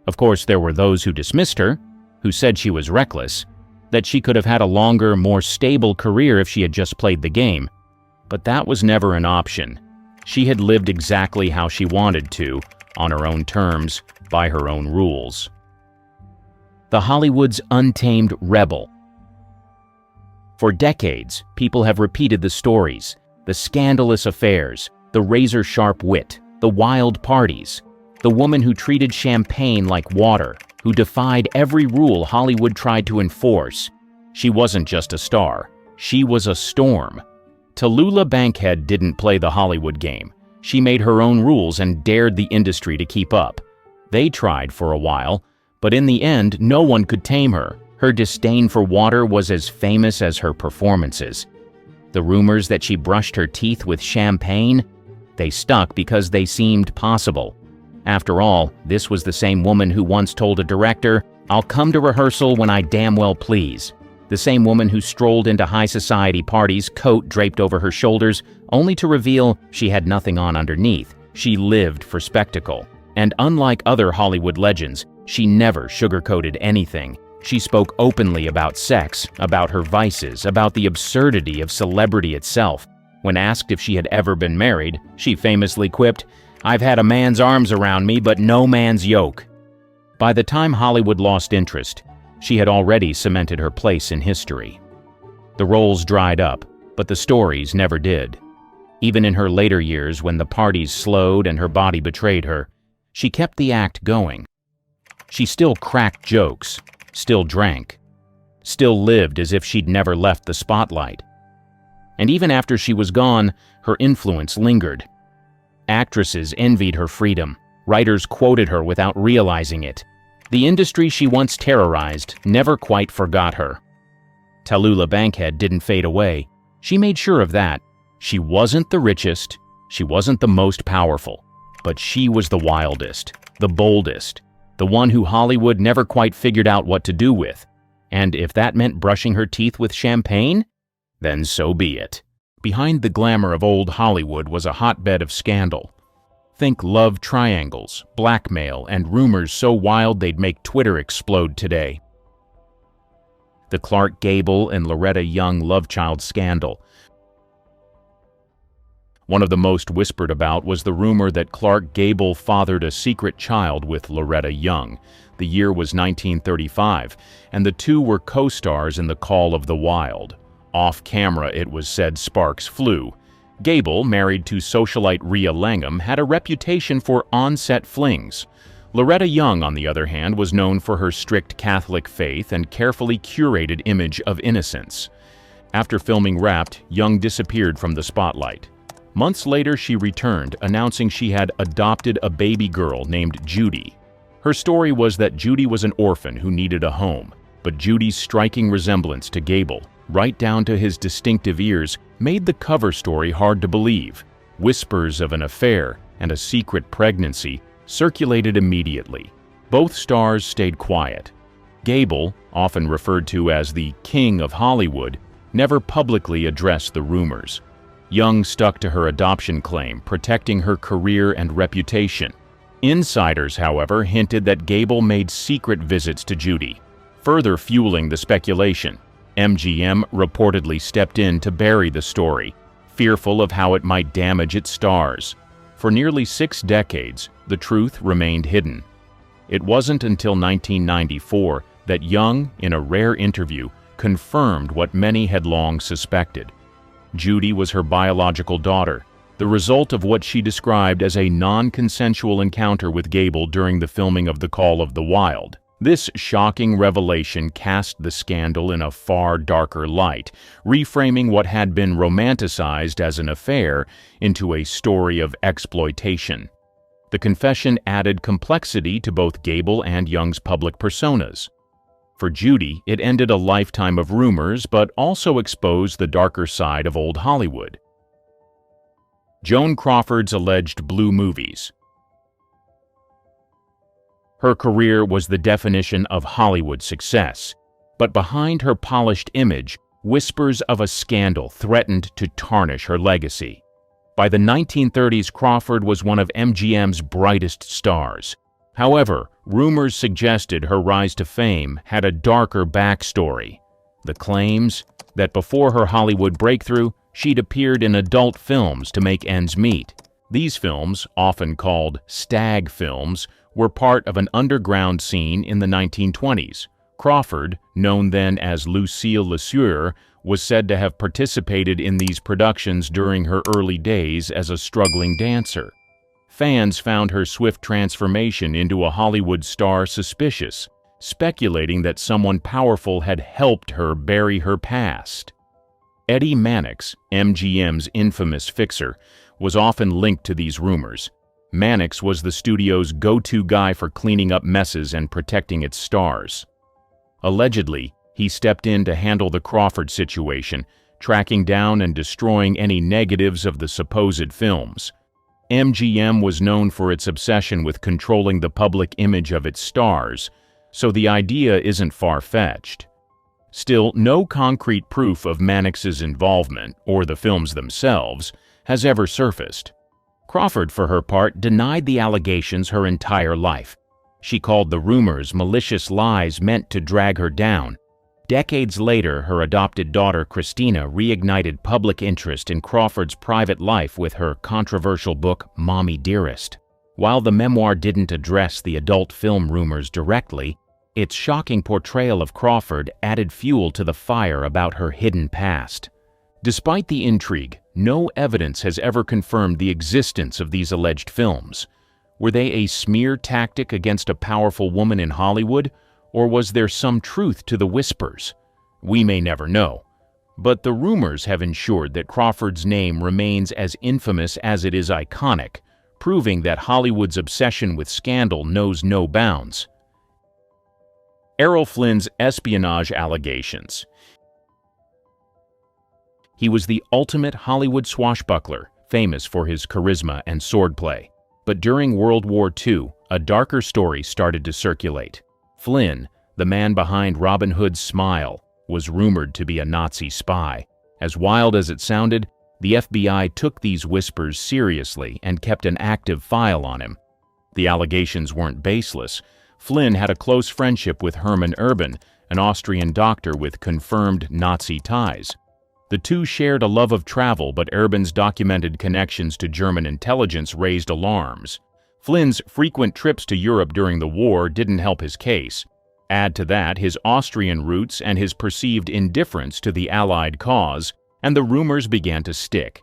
A: Of course, there were those who dismissed her, who said she was reckless, that she could have had a longer, more stable career if she had just played the game. But that was never an option. She had lived exactly how she wanted to, on her own terms, by her own rules. The Hollywood's untamed rebel. For decades, people have repeated the stories, the scandalous affairs, the razor-sharp wit, the wild parties, the woman who treated champagne like water, who defied every rule Hollywood tried to enforce. She wasn't just a star, she was a storm. Tallulah Bankhead didn't play the Hollywood game. She made her own rules and dared the industry to keep up. They tried for a while, but in the end, no one could tame her. Her disdain for water was as famous as her performances. The rumors that she brushed her teeth with champagne? They stuck because they seemed possible. After all, this was the same woman who once told a director, "I'll come to rehearsal when I damn well please." The same woman who strolled into high society parties, coat draped over her shoulders, only to reveal she had nothing on underneath. She lived for spectacle. And unlike other Hollywood legends, she never sugarcoated anything. She spoke openly about sex, about her vices, about the absurdity of celebrity itself. When asked if she had ever been married, she famously quipped, "I've had a man's arms around me, but no man's yoke." By the time Hollywood lost interest, she had already cemented her place in history. The roles dried up, but the stories never did. Even in her later years, when the parties slowed and her body betrayed her, she kept the act going. She still cracked jokes, still drank, still lived as if she'd never left the spotlight. And even after she was gone, her influence lingered. Actresses envied her freedom. Writers quoted her without realizing it. The industry she once terrorized never quite forgot her. Tallulah Bankhead didn't fade away. She made sure of that. She wasn't the richest, she wasn't the most powerful, but she was the wildest, the boldest, the one who Hollywood never quite figured out what to do with. And if that meant brushing her teeth with champagne, then so be it. Behind the glamour of old Hollywood was a hotbed of scandal. Think love triangles, blackmail, and rumors so wild they'd make Twitter explode today. the Clark Gable and Loretta Young love child scandal. One of the most whispered about was the rumor that Clark Gable fathered a secret child with Loretta Young. The year was 1935, and the two were co-stars in The Call of the Wild. Off-camera, it was said sparks flew. Gable, married to socialite Rhea Langham, had a reputation for on-set flings. Loretta Young, on the other hand, was known for her strict Catholic faith and carefully curated image of innocence. After filming Wrapped, Young disappeared from the spotlight. Months later, she returned, announcing she had adopted a baby girl named Judy. Her story was that Judy was an orphan who needed a home, but Judy's striking resemblance to Gable, right down to his distinctive ears, made the cover story hard to believe. Whispers of an affair and a secret pregnancy circulated immediately. Both stars stayed quiet. Gable, often referred to as the King of Hollywood, never publicly addressed the rumors. Young stuck to her adoption claim, protecting her career and reputation. Insiders, however, hinted that Gable made secret visits to Judy, further fueling the speculation. MGM reportedly stepped in to bury the story, fearful of how it might damage its stars. For nearly 6 decades, the truth remained hidden. It wasn't until 1994 that Young, in a rare interview, confirmed what many had long suspected. Judy was her biological daughter, the result of what she described as a non-consensual encounter with Gable during the filming of The Call of the Wild. This shocking revelation cast the scandal in a far darker light, reframing what had been romanticized as an affair into a story of exploitation. The confession added complexity to both Gable and Young's public personas. For Judy, it ended a lifetime of rumors, but also exposed the darker side of old Hollywood. Joan Crawford's alleged blue movies. Her career was the definition of Hollywood success, but behind her polished image, whispers of a scandal threatened to tarnish her legacy. By the 1930s, Crawford was one of MGM's brightest stars. However, rumors suggested her rise to fame had a darker backstory. The claims that before her Hollywood breakthrough, she'd appeared in adult films to make ends meet. These films, often called stag films, were part of an underground scene in the 1920s. Crawford, known then as Lucille LeSueur, was said to have participated in these productions during her early days as a struggling dancer. Fans found her swift transformation into a Hollywood star suspicious, speculating that someone powerful had helped her bury her past. Eddie Mannix, MGM's infamous fixer, was often linked to these rumors. Mannix was the studio's go-to guy for cleaning up messes and protecting its stars. Allegedly, he stepped in to handle the Crawford situation, tracking down and destroying any negatives of the supposed films. MGM was known for its obsession with controlling the public image of its stars, so the idea isn't far-fetched. Still, no concrete proof of Mannix's involvement, or the films themselves, has ever surfaced. Crawford, for her part, denied the allegations her entire life. She called the rumors malicious lies meant to drag her down. Decades later, her adopted daughter Christina reignited public interest in Crawford's private life with her controversial book, Mommy Dearest. While the memoir didn't address the adult film rumors directly, its shocking portrayal of Crawford added fuel to the fire about her hidden past. Despite the intrigue, no evidence has ever confirmed the existence of these alleged films. Were they a smear tactic against a powerful woman in Hollywood, or was there some truth to the whispers? We may never know. But the rumors have ensured that Crawford's name remains as infamous as it is iconic, proving that Hollywood's obsession with scandal knows no bounds. Errol Flynn's espionage allegations. He was the ultimate Hollywood swashbuckler, famous for his charisma and swordplay. But during World War II, a darker story started to circulate. Flynn, the man behind Robin Hood's smile, was rumored to be a Nazi spy. As wild as it sounded, the FBI took these whispers seriously and kept an active file on him. The allegations weren't baseless. Flynn had a close friendship with Herman Urban, an Austrian doctor with confirmed Nazi ties. The two shared a love of travel, but Erben's documented connections to German intelligence raised alarms. Flynn's frequent trips to Europe during the war didn't help his case. Add to that his Austrian roots and his perceived indifference to the Allied cause, and the rumors began to stick.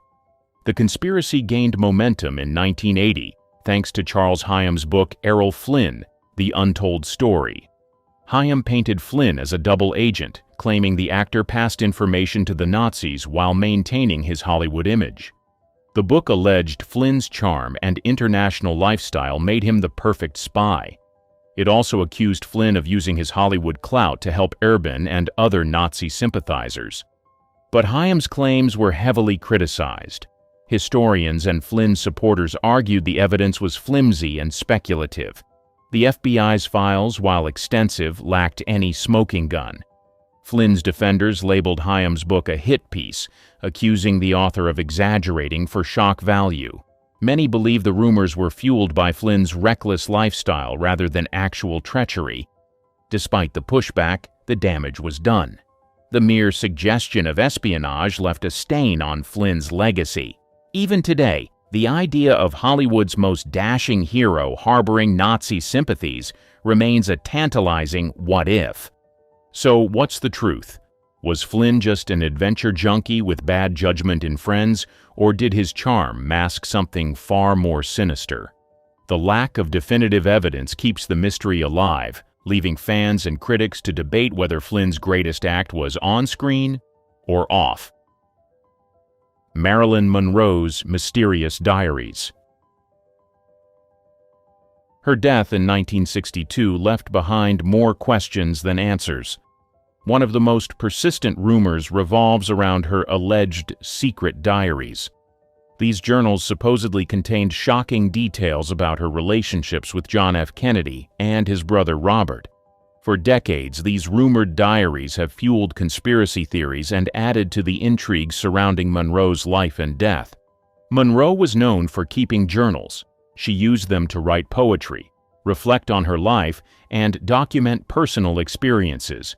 A: The conspiracy gained momentum in 1980, thanks to Charles Hyam's book Errol Flynn, The Untold Story. Hyam painted Flynn as a double agent, claiming the actor passed information to the Nazis while maintaining his Hollywood image. The book alleged Flynn's charm and international lifestyle made him the perfect spy. It also accused Flynn of using his Hollywood clout to help Erben and other Nazi sympathizers. But Hyam's claims were heavily criticized. Historians and Flynn supporters argued the evidence was flimsy and speculative. The FBI's files, while extensive, lacked any smoking gun. Flynn's defenders labeled Hyam's book a hit piece, accusing the author of exaggerating for shock value. Many believe the rumors were fueled by Flynn's reckless lifestyle rather than actual treachery. Despite the pushback, the damage was done. The mere suggestion of espionage left a stain on Flynn's legacy. Even today, the idea of Hollywood's most dashing hero harboring Nazi sympathies remains a tantalizing what if. So what's the truth? Was Flynn just an adventure junkie with bad judgment in friends, or did his charm mask something far more sinister? The lack of definitive evidence keeps the mystery alive, leaving fans and critics to debate whether Flynn's greatest act was on-screen or off. Marilyn Monroe's mysterious diaries. Her death in 1962 left behind more questions than answers. One of the most persistent rumors revolves around her alleged secret diaries. These journals supposedly contained shocking details about her relationships with John F. Kennedy and his brother Robert. For decades, these rumored diaries have fueled conspiracy theories and added to the intrigue surrounding Monroe's life and death. Monroe was known for keeping journals. She used them to write poetry, reflect on her life, and document personal experiences.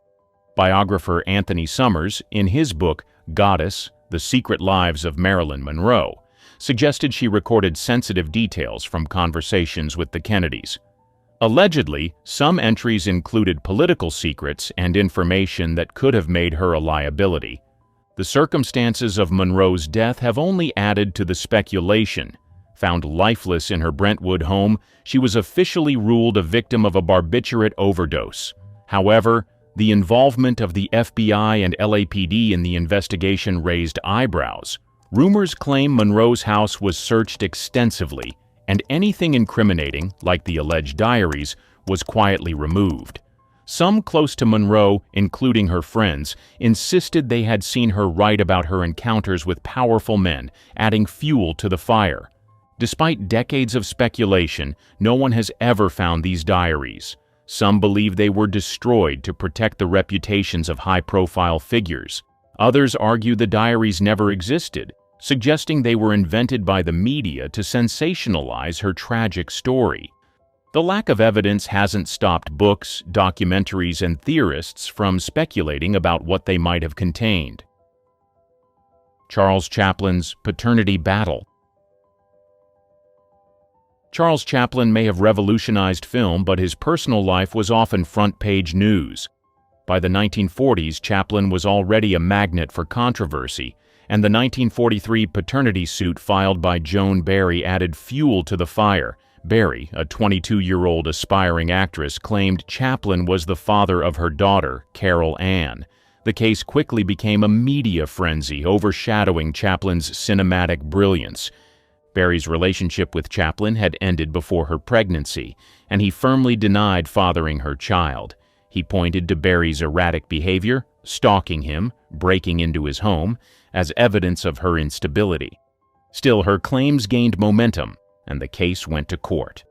A: Biographer Anthony Summers, in his book Goddess: The Secret Lives of Marilyn Monroe, suggested she recorded sensitive details from conversations with the Kennedys. Allegedly, some entries included political secrets and information that could have made her a liability. The circumstances of Monroe's death have only added to the speculation. Found lifeless in her Brentwood home, she was officially ruled a victim of a barbiturate overdose. However, the involvement of the FBI and LAPD in the investigation raised eyebrows. Rumors claim Monroe's house was searched extensively, and anything incriminating, like the alleged diaries, was quietly removed. Some close to Monroe, including her friends, insisted they had seen her write about her encounters with powerful men, adding fuel to the fire. Despite decades of speculation, no one has ever found these diaries. Some believe they were destroyed to protect the reputations of high-profile figures. Others argue the diaries never existed, suggesting they were invented by the media to sensationalize her tragic story. The lack of evidence hasn't stopped books, documentaries, and theorists from speculating about what they might have contained. Charles Chaplin's paternity battle. Charles Chaplin may have revolutionized film, but his personal life was often front-page news. By the 1940s, Chaplin was already a magnet for controversy, and the 1943 paternity suit filed by Joan Barry added fuel to the fire. Barry, a 22-year-old aspiring actress, claimed Chaplin was the father of her daughter, Carol Ann. The case quickly became a media frenzy, overshadowing Chaplin's cinematic brilliance. Barry's relationship with Chaplin had ended before her pregnancy, and he firmly denied fathering her child. He pointed to Barry's erratic behavior, stalking him, breaking into his home, as evidence of her instability. Still, her claims gained momentum, and the case went to court.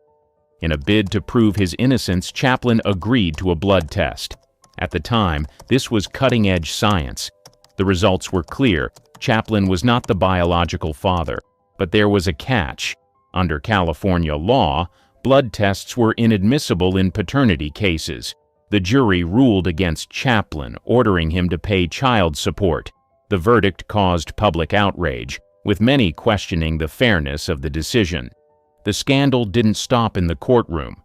A: In a bid to prove his innocence, Chaplin agreed to a blood test. At the time, this was cutting-edge science. The results were clear. Chaplin was not the biological father. But there was a catch. Under California law, blood tests were inadmissible in paternity cases. The jury ruled against Chaplan, ordering him to pay child support. The verdict caused public outrage, with many questioning the fairness of the decision. The scandal didn't stop in the courtroom.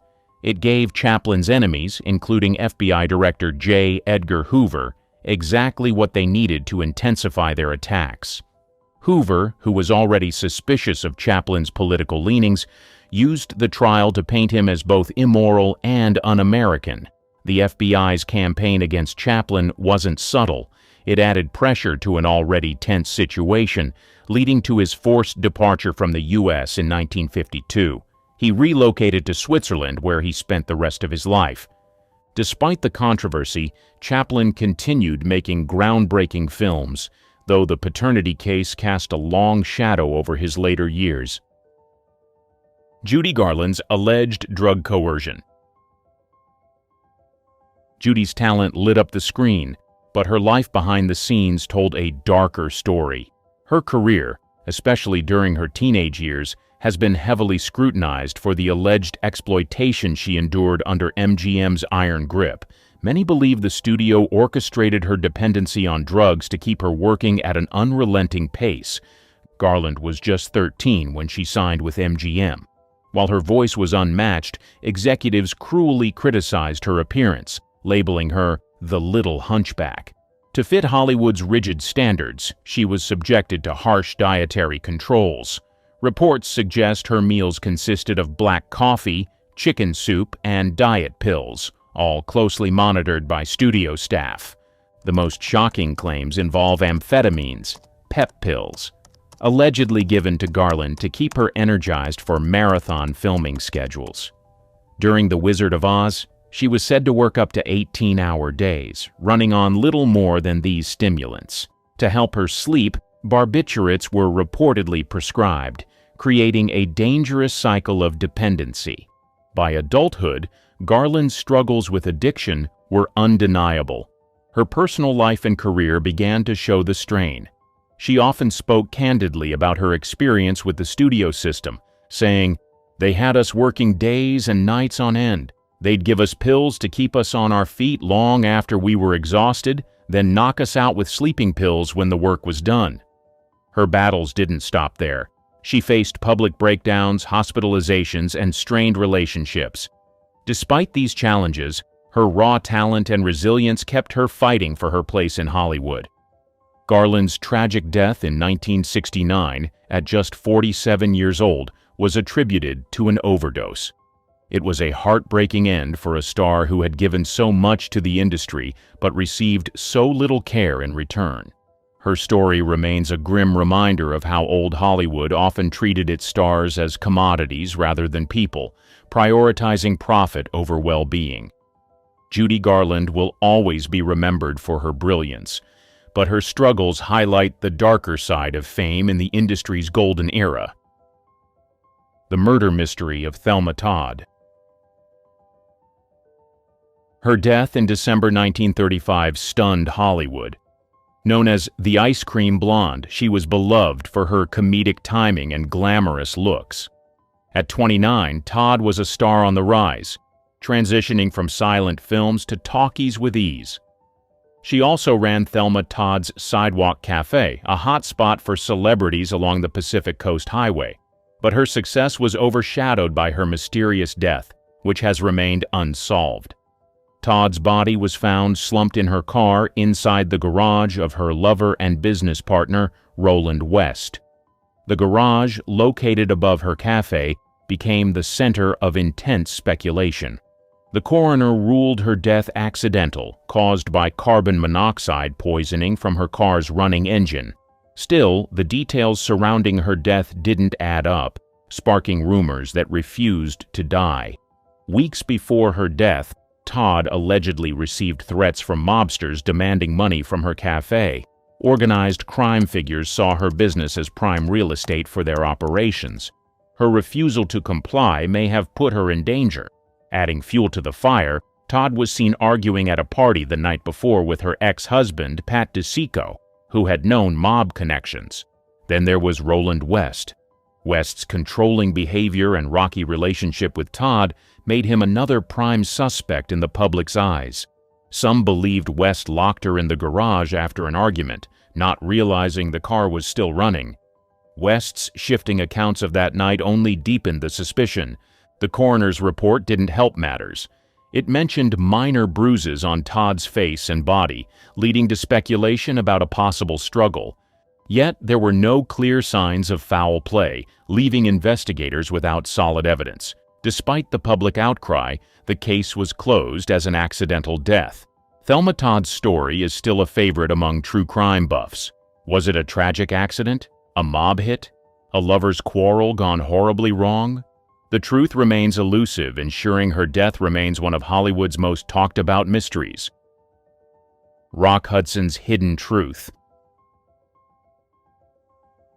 A: It gave Chaplan's enemies, including FBI Director J. Edgar Hoover, exactly what they needed to intensify their attacks. Hoover, who was already suspicious of Chaplan's political leanings, used the trial to paint him as both immoral and un-American. The FBI's campaign against Chaplan wasn't subtle. It added pressure to an already tense situation, leading to his forced departure from the U.S. in 1952. He relocated to Switzerland, where he spent the rest of his life. Despite the controversy, Chaplan continued making groundbreaking films, though the paternity case cast a long shadow over his later years. Judy Garland's alleged drug coercion. Judy's talent lit up the screen, but her life behind the scenes told a darker story. Her career, especially during her teenage years, has been heavily scrutinized for the alleged exploitation she endured under MGM's iron grip. Many believe the studio orchestrated her dependency on drugs to keep her working at an unrelenting pace. Garland was just 13 when she signed with MGM. While her voice was unmatched, executives cruelly criticized her appearance, labeling her the Little Hunchback. To fit Hollywood's rigid standards, she was subjected to harsh dietary controls. Reports suggest her meals consisted of black coffee, chicken soup, and diet pills, all closely monitored by studio staff. The most shocking claims involve amphetamines, pep pills, allegedly given to Garland to keep her energized for marathon filming schedules. During The Wizard of Oz, she was said to work up to 18-hour days, running on little more than these stimulants. To help her sleep, barbiturates were reportedly prescribed, creating a dangerous cycle of dependency. By adulthood, Garland's struggles with addiction were undeniable. Her personal life and career began to show the strain. She often spoke candidly about her experience with the studio system, saying, "They had us working days and nights on end. They'd give us pills to keep us on our feet long after we were exhausted, then knock us out with sleeping pills when the work was done." Her battles didn't stop there. She faced public breakdowns, hospitalizations, and strained relationships. Despite these challenges, her raw talent and resilience kept her fighting for her place in Hollywood. Garland's tragic death in 1969, at just 47 years old, was attributed to an overdose. It was a heartbreaking end for a star who had given so much to the industry but received so little care in return. Her story remains a grim reminder of how old Hollywood often treated its stars as commodities rather than people, prioritizing profit over well-being. Judy Garland will always be remembered for her brilliance, but her struggles highlight the darker side of fame in the industry's golden era. The murder mystery of Thelma Todd. Her death in December 1935 stunned Hollywood. Known as the Ice Cream Blonde, she was beloved for her comedic timing and glamorous looks. At 29, Todd was a star on the rise, transitioning from silent films to talkies with ease. She also ran Thelma Todd's Sidewalk Cafe, a hotspot for celebrities along the Pacific Coast Highway. But her success was overshadowed by her mysterious death, which has remained unsolved. Todd's body was found slumped in her car inside the garage of her lover and business partner, Roland West. The garage, located above her cafe, became the center of intense speculation. The coroner ruled her death accidental, caused by carbon monoxide poisoning from her car's running engine. Still, the details surrounding her death didn't add up, sparking rumors that refused to die. Weeks before her death, Todd allegedly received threats from mobsters demanding money from her cafe. Organized crime figures saw her business as prime real estate for their operations. Her refusal to comply may have put her in danger. Adding fuel to the fire, Todd was seen arguing at a party the night before with her ex-husband, Pat DeSico, who had known mob connections. Then there was Roland West. West's controlling behavior and rocky relationship with Todd made him another prime suspect in the public's eyes. Some believed West locked her in the garage after an argument, not realizing the car was still running. West's shifting accounts of that night only deepened the suspicion. The coroner's report didn't help matters. It mentioned minor bruises on Todd's face and body, leading to speculation about a possible struggle. Yet there were no clear signs of foul play, leaving investigators without solid evidence. Despite the public outcry, the case was closed as an accidental death. Thelma Todd's story is still a favorite among true crime buffs. Was it a tragic accident? A mob hit? A lover's quarrel gone horribly wrong? The truth remains elusive, ensuring her death remains one of Hollywood's most talked-about mysteries. Rock Hudson's hidden truth.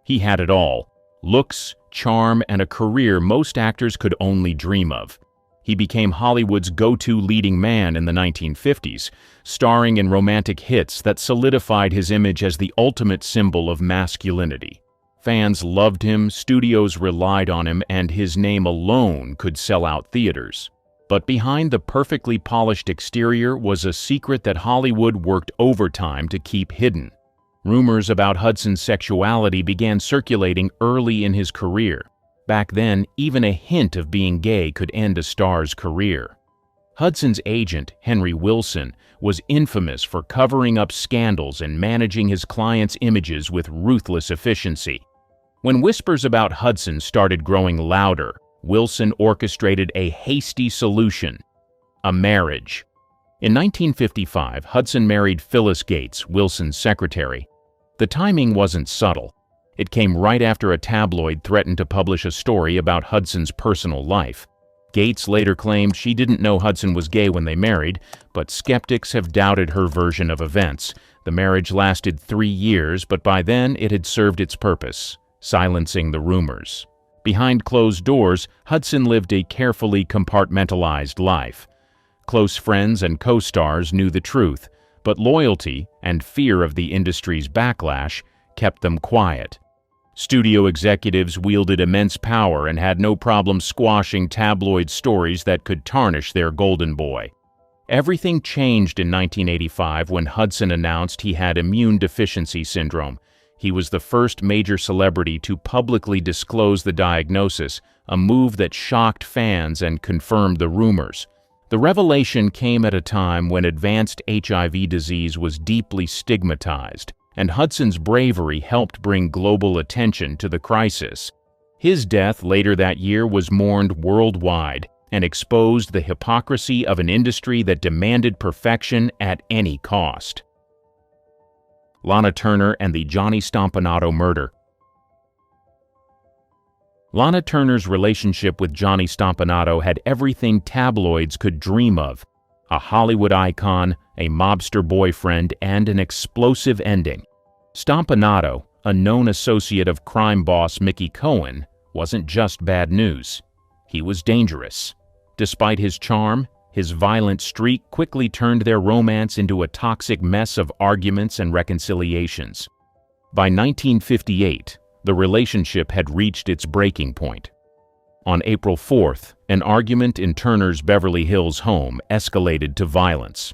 A: He had it all: looks, charm, and a career most actors could only dream of. He became Hollywood's go-to leading man in the 1950s, starring in romantic hits that solidified his image as the ultimate symbol of masculinity. Fans loved him, studios relied on him, and his name alone could sell out theaters. But behind the perfectly polished exterior was a secret that Hollywood worked overtime to keep hidden. Rumors about Hudson's sexuality began circulating early in his career. Back then, even a hint of being gay could end a star's career. Hudson's agent, Henry Wilson, was infamous for covering up scandals and managing his clients' images with ruthless efficiency. When whispers about Hudson started growing louder, Wilson orchestrated a hasty solution: a marriage. In 1955, Hudson married Phyllis Gates, Wilson's secretary. The timing wasn't subtle. It came right after a tabloid threatened to publish a story about Hudson's personal life. Gates later claimed she didn't know Hudson was gay when they married, but skeptics have doubted her version of events. The marriage lasted 3 years, but by then it had served its purpose, silencing the rumors. Behind closed doors, Hudson lived a carefully compartmentalized life. Close friends and co-stars knew the truth, but loyalty and fear of the industry's backlash kept them quiet. Studio executives wielded immense power and had no problem squashing tabloid stories that could tarnish their golden boy. Everything changed in 1985 when Hudson announced he had immune deficiency syndrome. He was the first major celebrity to publicly disclose the diagnosis, a move that shocked fans and confirmed the rumors. The revelation came at a time when advanced HIV disease was deeply stigmatized, and Hudson's bravery helped bring global attention to the crisis. His death later that year was mourned worldwide and exposed the hypocrisy of an industry that demanded perfection at any cost. Lana Turner and the Johnny Stompanato murder. Lana Turner's relationship with Johnny Stompanato had everything tabloids could dream of: a Hollywood icon, a mobster boyfriend, and an explosive ending. Stompanato, a known associate of crime boss Mickey Cohen, wasn't just bad news. He was dangerous. Despite his charm, his violent streak quickly turned their romance into a toxic mess of arguments and reconciliations. By 1958, the relationship had reached its breaking point. On April 4th, an argument in Turner's Beverly Hills home escalated to violence.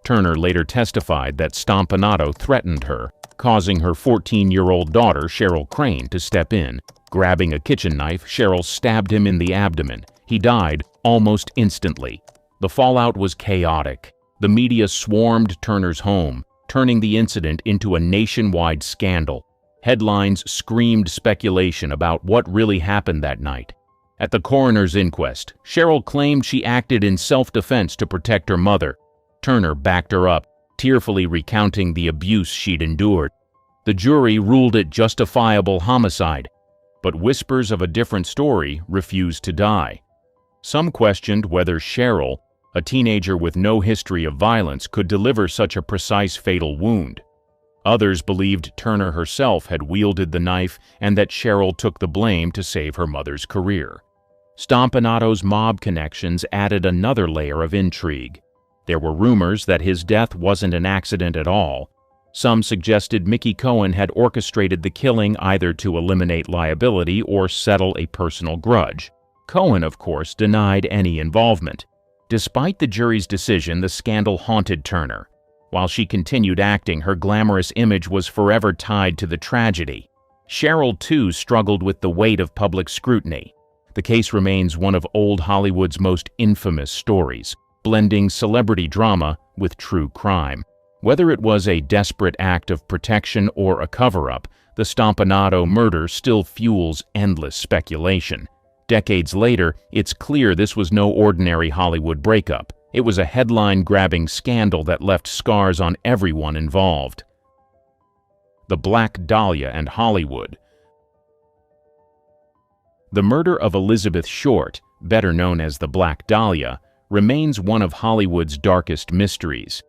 A: Turner later testified that Stompanato threatened her, causing her 14-year-old daughter, Cheryl Crane, to step in. Grabbing a kitchen knife, Cheryl stabbed him in the abdomen. He died almost instantly. The fallout was chaotic. The media swarmed Turner's home, turning the incident into a nationwide scandal. Headlines screamed speculation about what really happened that night. At the coroner's inquest, Cheryl claimed she acted in self-defense to protect her mother. Turner backed her up, tearfully recounting the abuse she'd endured. The jury ruled it justifiable homicide, but whispers of a different story refused to die. Some questioned whether Cheryl, a teenager with no history of violence, could deliver such a precise fatal wound. Others believed Turner herself had wielded the knife and that Cheryl took the blame to save her mother's career. Stompanato's mob connections added another layer of intrigue. There were rumors that his death wasn't an accident at all. Some suggested Mickey Cohen had orchestrated the killing either to eliminate liability or settle a personal grudge. Cohen, of course, denied any involvement. Despite the jury's decision, the scandal haunted Turner. While she continued acting, her glamorous image was forever tied to the tragedy. Cheryl, too, struggled with the weight of public scrutiny. The case remains one of old Hollywood's most infamous stories, blending celebrity drama with true crime. Whether it was a desperate act of protection or a cover-up, the Stompanato murder still fuels endless speculation. Decades later, it's clear this was no ordinary Hollywood breakup. It was a headline-grabbing scandal that left scars on everyone involved. The Black Dahlia and Hollywood. The murder of Elizabeth Short, better known as the Black Dahlia, remains one of Hollywood's darkest mysteries.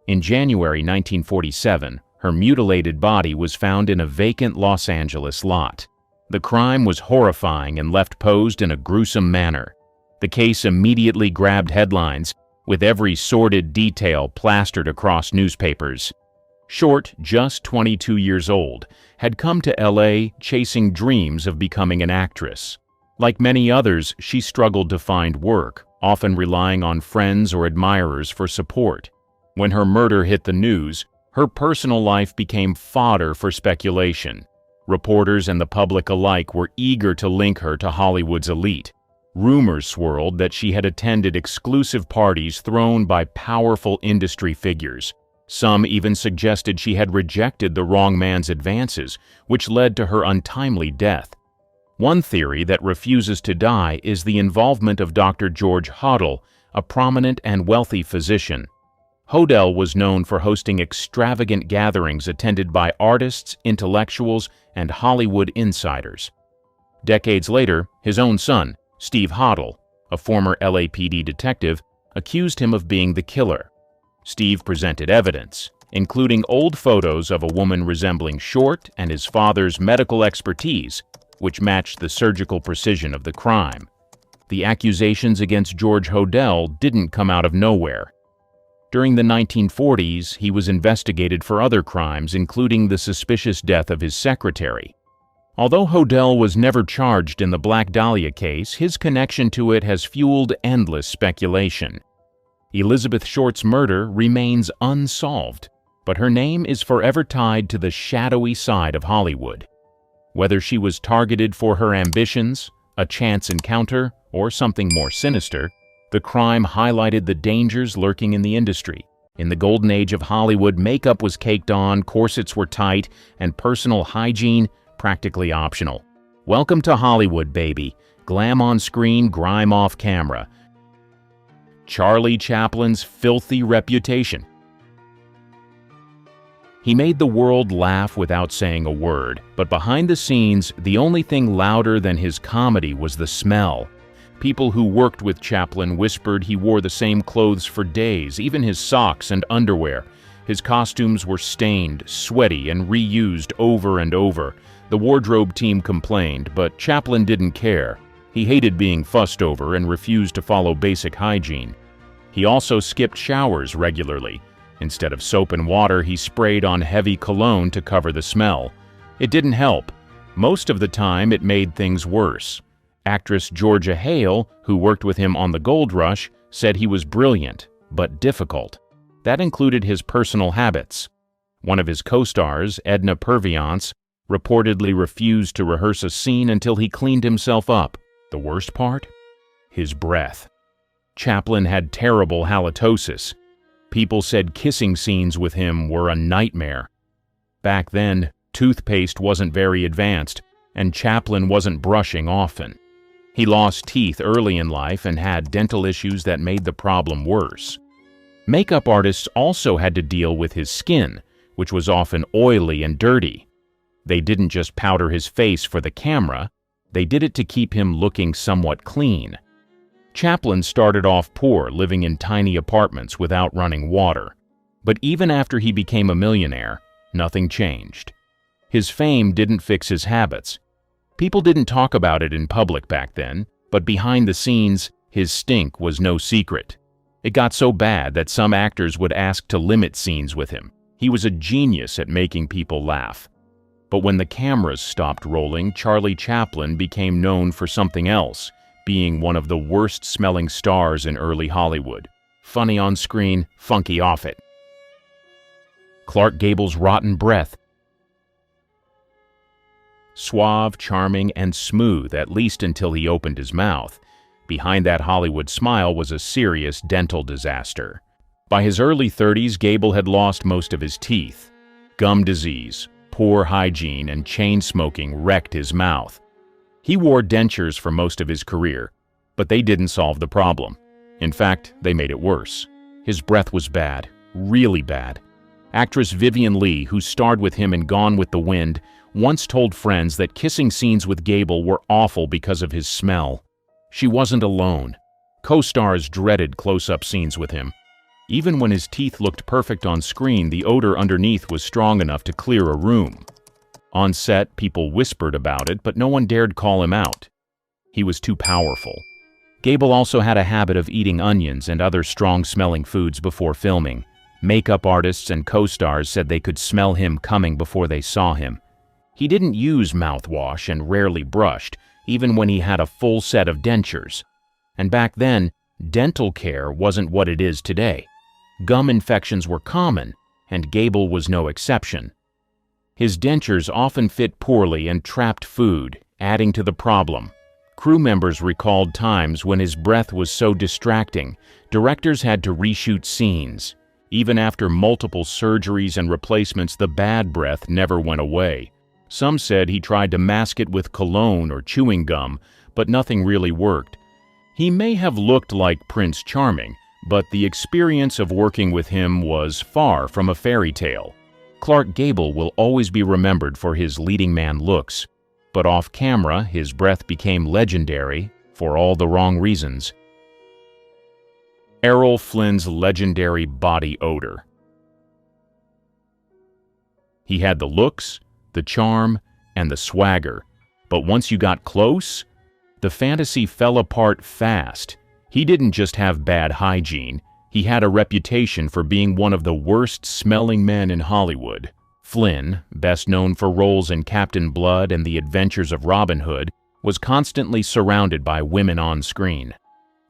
A: In January 1947, her mutilated body was found in a vacant Los Angeles lot. The crime was horrifying and left posed in a gruesome manner. The case immediately grabbed headlines, with every sordid detail plastered across newspapers. Short, just 22 years old, had come to LA chasing dreams of becoming an actress. Like many others, she struggled to find work, often relying on friends or admirers for support. When her murder hit the news, her personal life became fodder for speculation. Reporters and the public alike were eager to link her to Hollywood's elite. Rumors swirled that she had attended exclusive parties thrown by powerful industry figures. Some even suggested she had rejected the wrong man's advances, which led to her untimely death. One theory that refuses to die is the involvement of Dr. George Hodel, a prominent and wealthy physician. Hodel was known for hosting extravagant gatherings attended by artists, intellectuals, and Hollywood insiders. Decades later, his own son, Steve Hodel, a former LAPD detective, accused him of being the killer. Steve presented evidence, including old photos of a woman resembling Short and his father's medical expertise, which matched the surgical precision of the crime. The accusations against George Hodel didn't come out of nowhere. During the 1940s, he was investigated for other crimes, including the suspicious death of his secretary. Although Hodel was never charged in the Black Dahlia case, his connection to it has fueled endless speculation. Elizabeth Short's murder remains unsolved, but her name is forever tied to the shadowy side of Hollywood. Whether she was targeted for her ambitions, a chance encounter, or something more sinister, the crime highlighted the dangers lurking in the industry. In the golden age of Hollywood, makeup was caked on, corsets were tight, and personal hygiene practically optional. Welcome to Hollywood, baby. Glam on screen, grime off camera. Charlie Chaplin's filthy reputation. He made the world laugh without saying a word, but behind the scenes, the only thing louder than his comedy was the smell. People who worked with Chaplan whispered he wore the same clothes for days, even his socks and underwear. His costumes were stained, sweaty, and reused over and over. The wardrobe team complained, but Chaplan didn't care. He hated being fussed over and refused to follow basic hygiene. He also skipped showers regularly. Instead of soap and water, he sprayed on heavy cologne to cover the smell. It didn't help. Most of the time, it made things worse. Actress Georgia Hale, who worked with him on The Gold Rush, said he was brilliant, but difficult. That included his personal habits. One of his co-stars, Edna Purviance, reportedly refused to rehearse a scene until he cleaned himself up. The worst part? His breath. Chaplan had terrible halitosis. People said kissing scenes with him were a nightmare. Back then, toothpaste wasn't very advanced, and Chaplan wasn't brushing often. He lost teeth early in life and had dental issues that made the problem worse. Makeup artists also had to deal with his skin, which was often oily and dirty. They didn't just powder his face for the camera, they did it to keep him looking somewhat clean. Chaplan started off poor, living in tiny apartments without running water. But even after he became a millionaire, nothing changed. His fame didn't fix his habits. People didn't talk about it in public back then, but behind the scenes, his stink was no secret. It got so bad that some actors would ask to limit scenes with him. He was a genius at making people laugh. But when the cameras stopped rolling, Charlie Chaplan became known for something else, being one of the worst-smelling stars in early Hollywood. Funny on screen, funky off it. Clark Gable's rotten breath. Suave, charming, and smooth, at least until he opened his mouth. Behind that Hollywood smile was a serious dental disaster. By his early 30s, Gable had lost most of his teeth. Gum disease, poor hygiene, and chain smoking wrecked his mouth. He wore dentures for most of his career, but they didn't solve the problem. In fact, they made it worse. His breath was bad, really bad. Actress Vivien Leigh, who starred with him in Gone with the Wind, once told friends that kissing scenes with Gable were awful because of his smell. She wasn't alone. Co-stars dreaded close-up scenes with him. Even when his teeth looked perfect on screen, the odor underneath was strong enough to clear a room. On set, people whispered about it, but no one dared call him out. He was too powerful. Gable also had a habit of eating onions and other strong-smelling foods before filming. Makeup artists and co-stars said they could smell him coming before they saw him. He didn't use mouthwash and rarely brushed, even when he had a full set of dentures. And back then, dental care wasn't what it is today. Gum infections were common, and Gable was no exception. His dentures often fit poorly and trapped food, adding to the problem. Crew members recalled times when his breath was so distracting, directors had to reshoot scenes. Even after multiple surgeries and replacements, the bad breath never went away. Some said he tried to mask it with cologne or chewing gum, but nothing really worked. He may have looked like Prince Charming, but the experience of working with him was far from a fairy tale. Clark Gable will always be remembered for his leading man looks, but off camera, his breath became legendary for all the wrong reasons. Errol Flynn's legendary body odor. He had the looks, the charm, and the swagger, but once you got close, the fantasy fell apart fast. He didn't just have bad hygiene, he had a reputation for being one of the worst-smelling men in Hollywood. Flynn, best known for roles in Captain Blood and The Adventures of Robin Hood, was constantly surrounded by women on screen.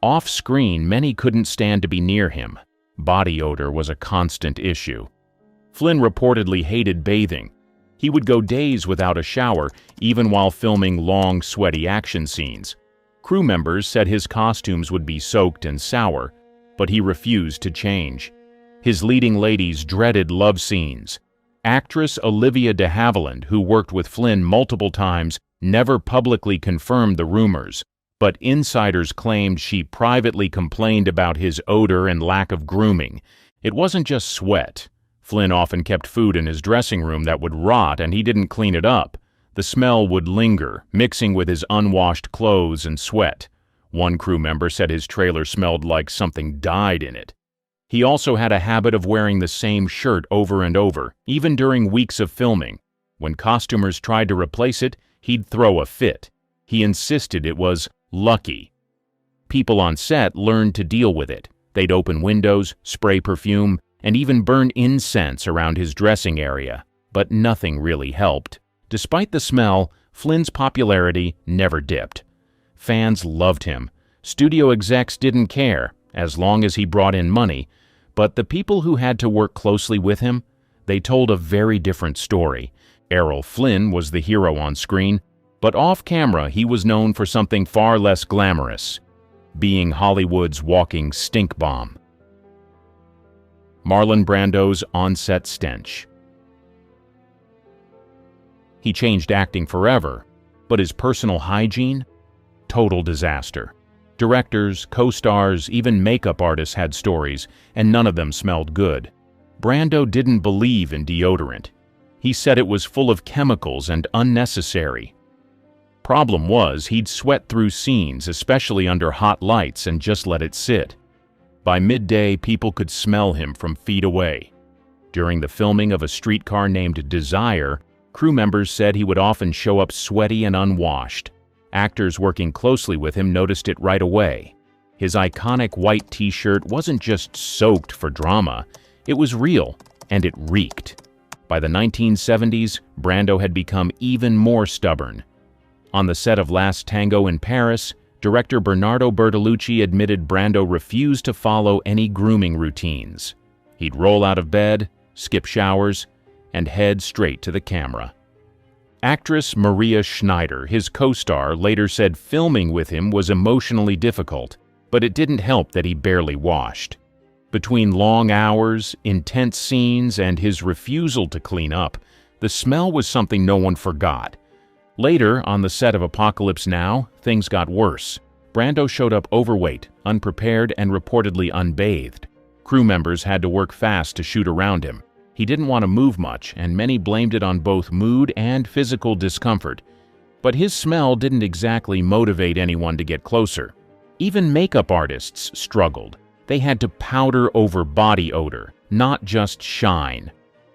A: Off-screen, many couldn't stand to be near him. Body odor was a constant issue. Flynn reportedly hated bathing. He would go days without a shower, even while filming long, sweaty action scenes. Crew members said his costumes would be soaked and sour, but he refused to change. His leading ladies dreaded love scenes. Actress Olivia de Havilland, who worked with Flynn multiple times, never publicly confirmed the rumors, but insiders claimed she privately complained about his odor and lack of grooming. It wasn't just sweat. Flynn often kept food in his dressing room that would rot, and he didn't clean it up. The smell would linger, mixing with his unwashed clothes and sweat. One crew member said his trailer smelled like something died in it. He also had a habit of wearing the same shirt over and over, even during weeks of filming. When costumers tried to replace it, he'd throw a fit. He insisted it was lucky. People on set learned to deal with it. They'd open windows, spray perfume, and even burn incense around his dressing area. But nothing really helped. Despite the smell, Flynn's popularity never dipped. Fans loved him. Studio execs didn't care, as long as he brought in money. But the people who had to work closely with him, they told a very different story. Errol Flynn was the hero on screen, but off-camera he was known for something far less glamorous, being Hollywood's walking stink bomb. Marlon Brando's on-set stench. He changed acting forever, but his personal hygiene? Total disaster. Directors, co-stars, even makeup artists had stories, and none of them smelled good. Brando didn't believe in deodorant. He said it was full of chemicals and unnecessary. Problem was, he'd sweat through scenes, especially under hot lights, and just let it sit. By midday, people could smell him from feet away. During the filming of A Streetcar Named Desire, crew members said he would often show up sweaty and unwashed. Actors working closely with him noticed it right away. His iconic white t-shirt wasn't just soaked for drama, it was real, and it reeked. By the 1970s, Brando had become even more stubborn. On the set of Last Tango in Paris, director Bernardo Bertolucci admitted Brando refused to follow any grooming routines. He'd roll out of bed, skip showers, and head straight to the camera. Actress Maria Schneider, his co-star, later said filming with him was emotionally difficult, but it didn't help that he barely washed. Between long hours, intense scenes, and his refusal to clean up, the smell was something no one forgot. Later, on the set of Apocalypse Now, things got worse. Brando showed up overweight, unprepared, and reportedly unbathed. Crew members had to work fast to shoot around him. He didn't want to move much, and many blamed it on both mood and physical discomfort. But his smell didn't exactly motivate anyone to get closer. Even makeup artists struggled. They had to powder over body odor, not just shine.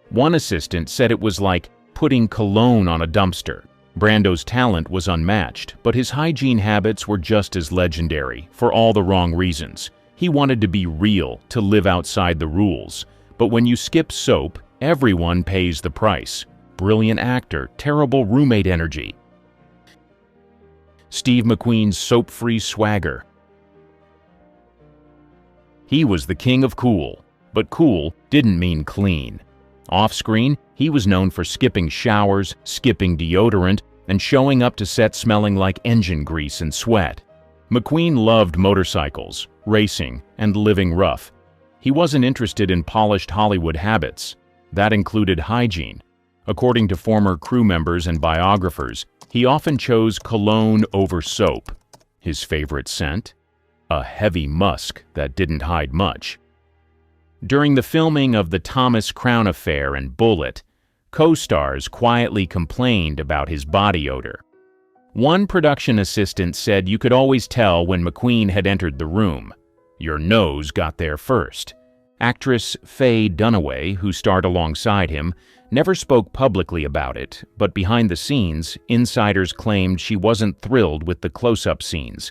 A: One assistant said it was like putting cologne on a dumpster. Brando's talent was unmatched, but his hygiene habits were just as legendary, for all the wrong reasons. He wanted to be real, to live outside the rules. But when you skip soap, everyone pays the price. Brilliant actor, terrible roommate energy. Steve McQueen's soap-free swagger. He was the king of cool, but cool didn't mean clean. Off-screen, he was known for skipping showers, skipping deodorant, and showing up to set smelling like engine grease and sweat. McQueen loved motorcycles, racing, and living rough. He wasn't interested in polished Hollywood habits. That included hygiene. According to former crew members and biographers, he often chose cologne over soap. His favorite scent? A heavy musk that didn't hide much. During the filming of The Thomas Crown Affair and Bullet, co-stars quietly complained about his body odor. One production assistant said you could always tell when McQueen had entered the room. Your nose got there first. Actress Faye Dunaway, who starred alongside him, never spoke publicly about it, but behind the scenes, insiders claimed she wasn't thrilled with the close-up scenes,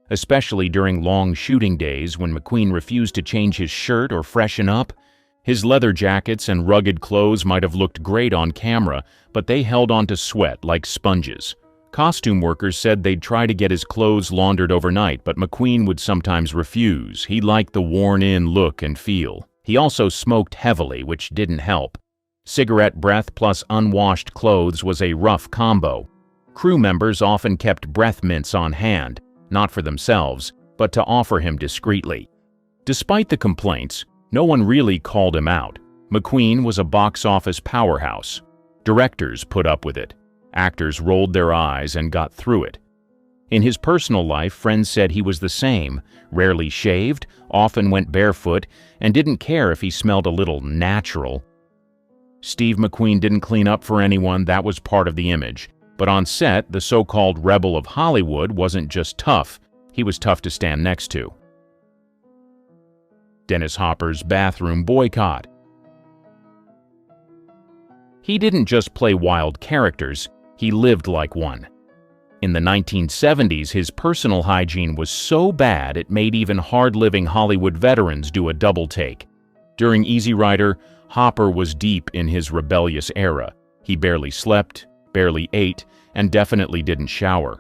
A: especially during long shooting days when McQueen refused to change his shirt or freshen up. His leather jackets and rugged clothes might have looked great on camera, but they held on to sweat like sponges. Costume workers said they'd try to get his clothes laundered overnight, but McQueen would sometimes refuse. He liked the worn-in look and feel. He also smoked heavily, which didn't help. Cigarette breath plus unwashed clothes was a rough combo. Crew members often kept breath mints on hand, not for themselves, but to offer him discreetly. Despite the complaints, no one really called him out. McQueen was a box office powerhouse. Directors put up with it. Actors rolled their eyes and got through it. In his personal life, friends said he was the same, rarely shaved, often went barefoot, and didn't care if he smelled a little natural. Steve McQueen didn't clean up for anyone, that was part of the image. But on set, the so-called rebel of Hollywood wasn't just tough, he was tough to stand next to. Dennis Hopper's bathroom boycott. He didn't just play wild characters, he lived like one. In the 1970s, his personal hygiene was so bad it made even hard-living Hollywood veterans do a double take. During Easy Rider, Hopper was deep in his rebellious era. He barely slept, barely ate, and definitely didn't shower.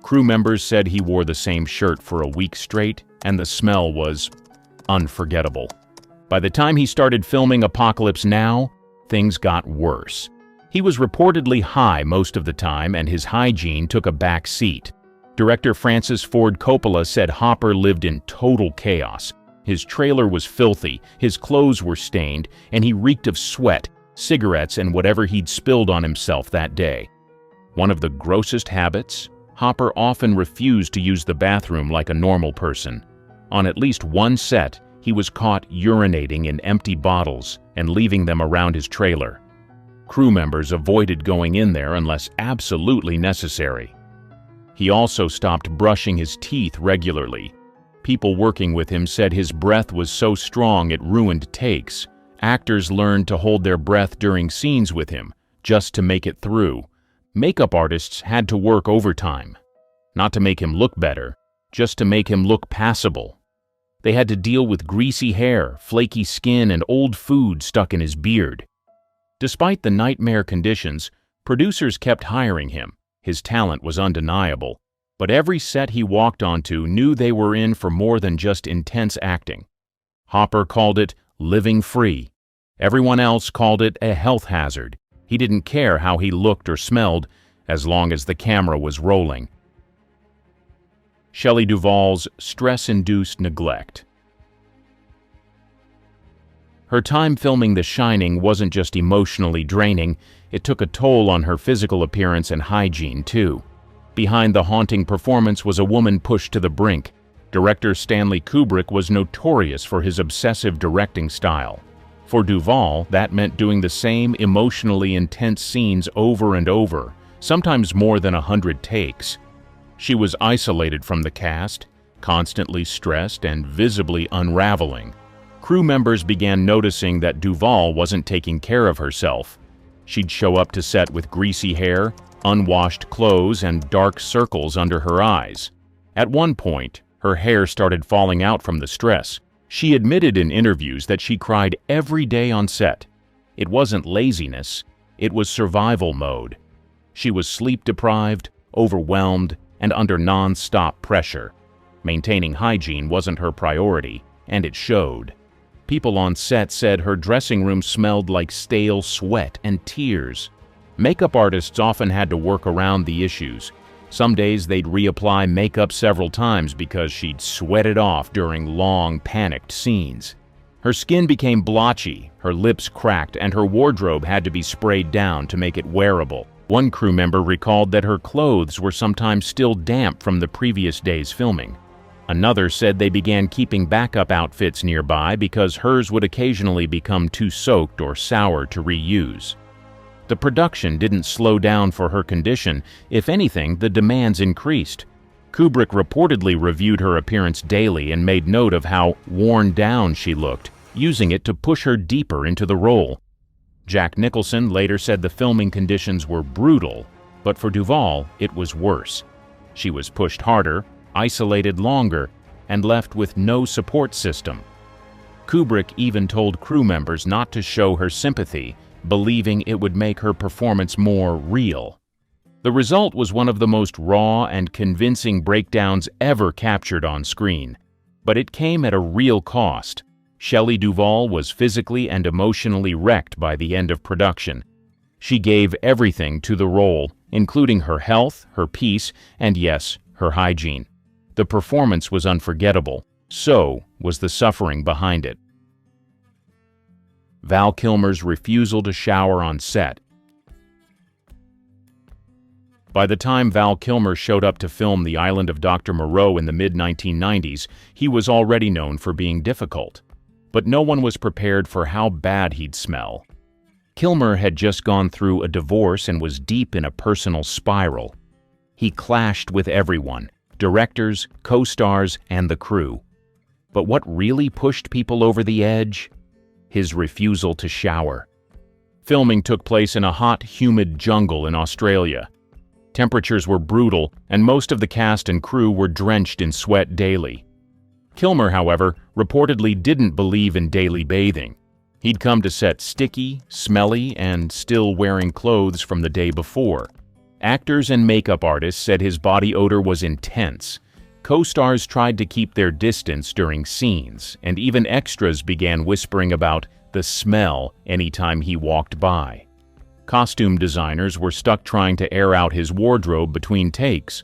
A: Crew members said he wore the same shirt for a week straight, and the smell was unforgettable. By the time he started filming Apocalypse Now, things got worse. He was reportedly high most of the time, and his hygiene took a back seat. Director Francis Ford Coppola said Hopper lived in total chaos. His trailer was filthy, his clothes were stained, and he reeked of sweat, cigarettes, and whatever he'd spilled on himself that day. One of the grossest habits? Hopper often refused to use the bathroom like a normal person. On at least one set, he was caught urinating in empty bottles and leaving them around his trailer. Crew members avoided going in there unless absolutely necessary. He also stopped brushing his teeth regularly. People working with him said his breath was so strong it ruined takes. Actors learned to hold their breath during scenes with him, just to make it through. Makeup artists had to work overtime. Not to make him look better, just to make him look passable. They had to deal with greasy hair, flaky skin, and old food stuck in his beard. Despite the nightmare conditions, producers kept hiring him. His talent was undeniable, but every set he walked onto knew they were in for more than just intense acting. Hopper called it living free. Everyone else called it a health hazard. He didn't care how he looked or smelled, as long as the camera was rolling. Shelley Duvall's stress-induced neglect. Her time filming The Shining wasn't just emotionally draining, it took a toll on her physical appearance and hygiene, too. Behind the haunting performance was a woman pushed to the brink. Director Stanley Kubrick was notorious for his obsessive directing style. For Duvall, that meant doing the same emotionally intense scenes over and over, sometimes more than 100 takes. She was isolated from the cast, constantly stressed and visibly unraveling. Crew members began noticing that Duvall wasn't taking care of herself. She'd show up to set with greasy hair, unwashed clothes, and dark circles under her eyes. At one point, her hair started falling out from the stress. She admitted in interviews that she cried every day on set. It wasn't laziness, it was survival mode. She was sleep-deprived, overwhelmed, and under non-stop pressure. Maintaining hygiene wasn't her priority, and it showed. People on set said her dressing room smelled like stale sweat and tears. Makeup artists often had to work around the issues. Some days they'd reapply makeup several times because she'd sweat it off during long, panicked scenes. Her skin became blotchy, her lips cracked, and her wardrobe had to be sprayed down to make it wearable. One crew member recalled that her clothes were sometimes still damp from the previous day's filming. Another said they began keeping backup outfits nearby because hers would occasionally become too soaked or sour to reuse. The production didn't slow down for her condition. If anything, the demands increased. Kubrick reportedly reviewed her appearance daily and made note of how worn down she looked, using it to push her deeper into the role. Jack Nicholson later said the filming conditions were brutal, but for Duvall, it was worse. She was pushed harder, isolated longer, and left with no support system. Kubrick even told crew members not to show her sympathy, believing it would make her performance more real. The result was one of the most raw and convincing breakdowns ever captured on screen, but it came at a real cost. Shelley Duvall was physically and emotionally wrecked by the end of production. She gave everything to the role, including her health, her peace, and yes, her hygiene. The performance was unforgettable. So was the suffering behind it. Val Kilmer's refusal to shower on set. By the time Val Kilmer showed up to film The Island of Dr. Moreau in the mid-1990s, he was already known for being difficult. But no one was prepared for how bad he'd smell. Kilmer had just gone through a divorce and was deep in a personal spiral. He clashed with everyone, directors, co-stars, and the crew. But what really pushed people over the edge? His refusal to shower. Filming took place in a hot, humid jungle in Australia. Temperatures were brutal, and most of the cast and crew were drenched in sweat daily. Kilmer, however, reportedly didn't believe in daily bathing. He'd come to set sticky, smelly, and still wearing clothes from the day before. Actors and makeup artists said his body odor was intense. Co-stars tried to keep their distance during scenes, and even extras began whispering about the smell anytime he walked by. Costume designers were stuck trying to air out his wardrobe between takes.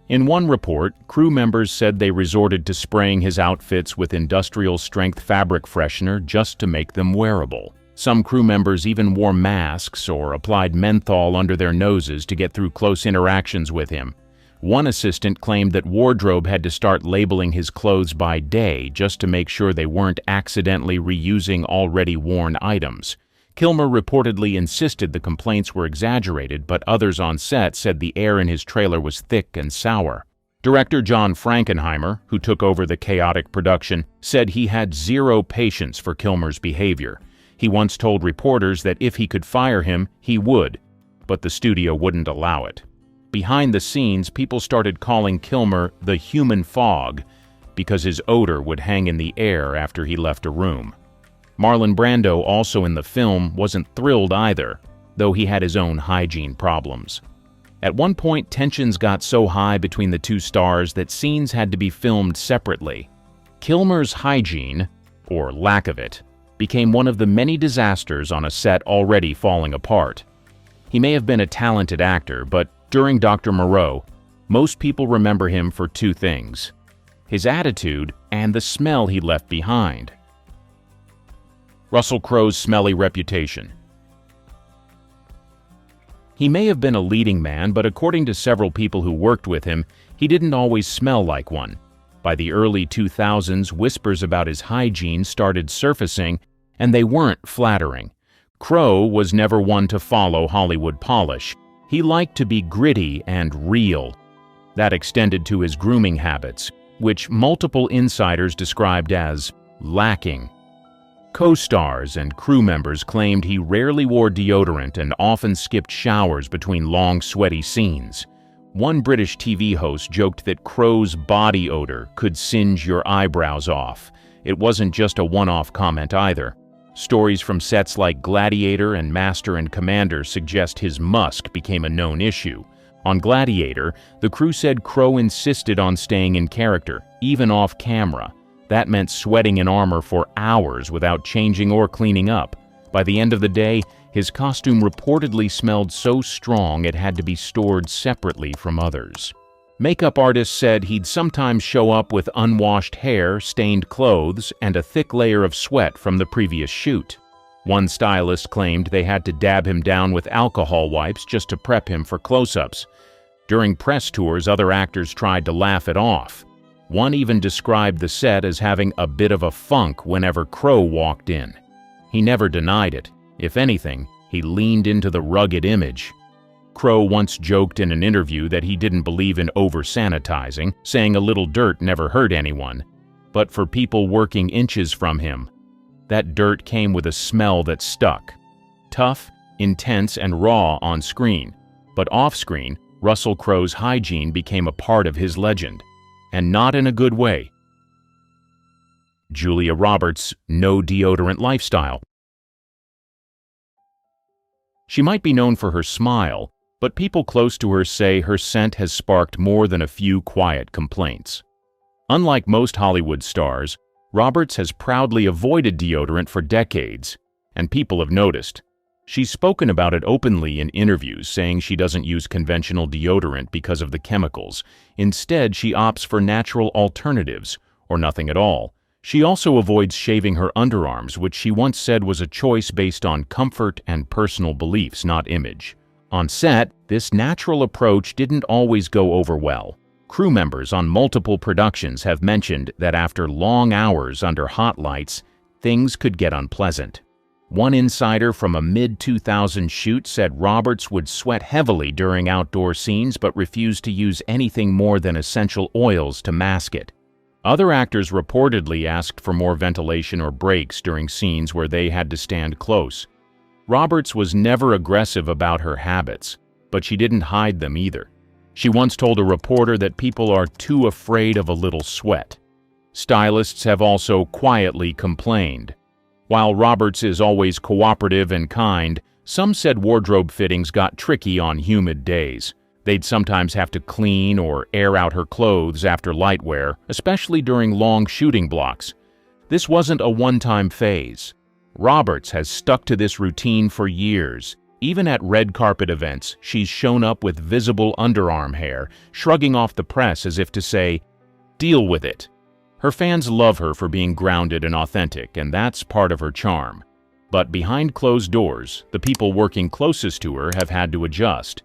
A: In one report, crew members said they resorted to spraying his outfits with industrial-strength fabric freshener just to make them wearable. Some crew members even wore masks or applied menthol under their noses to get through close interactions with him. One assistant claimed that wardrobe had to start labeling his clothes by day just to make sure they weren't accidentally reusing already worn items. Kilmer reportedly insisted the complaints were exaggerated, but others on set said the air in his trailer was thick and sour. Director John Frankenheimer, who took over the chaotic production, said he had zero patience for Kilmer's behavior. He once told reporters that if he could fire him, he would, but the studio wouldn't allow it. Behind the scenes, people started calling Kilmer the human fog. because his odor would hang in the air after he left a room. Marlon Brando, also in the film, wasn't thrilled either, though he had his own hygiene problems. At one point, tensions got so high between the two stars that scenes had to be filmed separately. Kilmer's hygiene, or lack of it, became one of the many disasters on a set already falling apart. He may have been a talented actor, but during Dr. Moreau, most people remember him for two things: his attitude and the smell he left behind. Russell Crowe's smelly reputation. He may have been a leading man, but according to several people who worked with him, he didn't always smell like one. By the early 2000s, whispers about his hygiene started surfacing, and they weren't flattering. Crowe was never one to follow Hollywood polish. He liked to be gritty and real. That extended to his grooming habits, which multiple insiders described as lacking. Co-stars and crew members claimed he rarely wore deodorant and often skipped showers between long, sweaty scenes. One British TV host joked that Crowe's body odor could singe your eyebrows off. It wasn't just a one-off comment either. Stories from sets like Gladiator and Master and Commander suggest his musk became a known issue. On Gladiator, the crew said Crowe insisted on staying in character, even off camera. That meant sweating in armor for hours without changing or cleaning up. By the end of the day, his costume reportedly smelled so strong it had to be stored separately from others. Makeup artists said he'd sometimes show up with unwashed hair, stained clothes, and a thick layer of sweat from the previous shoot. One stylist claimed they had to dab him down with alcohol wipes just to prep him for close-ups. During press tours, other actors tried to laugh it off. One even described the set as having a bit of a funk whenever Crowe walked in. He never denied it. If anything, he leaned into the rugged image. Crowe once joked in an interview that he didn't believe in over-sanitizing, saying a little dirt never hurt anyone. But for people working inches from him, that dirt came with a smell that stuck. Tough, intense, and raw on screen. But off-screen, Russell Crowe's hygiene became a part of his legend. And not in a good way. Julia Roberts' no deodorant lifestyle. She might be known for her smile, but people close to her say her scent has sparked more than a few quiet complaints. Unlike most Hollywood stars, Roberts has proudly avoided deodorant for decades, and people have noticed. She's spoken about it openly in interviews, saying she doesn't use conventional deodorant because of the chemicals. Instead, she opts for natural alternatives, or nothing at all. She also avoids shaving her underarms, which she once said was a choice based on comfort and personal beliefs, not image. On set, this natural approach didn't always go over well. Crew members on multiple productions have mentioned that after long hours under hot lights, things could get unpleasant. One insider from a mid-2000s shoot said Roberts would sweat heavily during outdoor scenes but refused to use anything more than essential oils to mask it. Other actors reportedly asked for more ventilation or breaks during scenes where they had to stand close. Roberts was never aggressive about her habits, but she didn't hide them either. She once told a reporter that people are too afraid of a little sweat. Stylists have also quietly complained. While Roberts is always cooperative and kind, some said wardrobe fittings got tricky on humid days. They'd sometimes have to clean or air out her clothes after light wear, especially during long shooting blocks. This wasn't a one-time phase. Roberts has stuck to this routine for years. Even at red carpet events, she's shown up with visible underarm hair, shrugging off the press as if to say, "Deal with it." Her fans love her for being grounded and authentic, and that's part of her charm. But behind closed doors, the people working closest to her have had to adjust.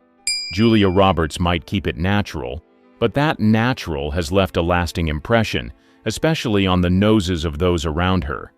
A: Julia Roberts might keep it natural, but that natural has left a lasting impression, especially on the noses of those around her.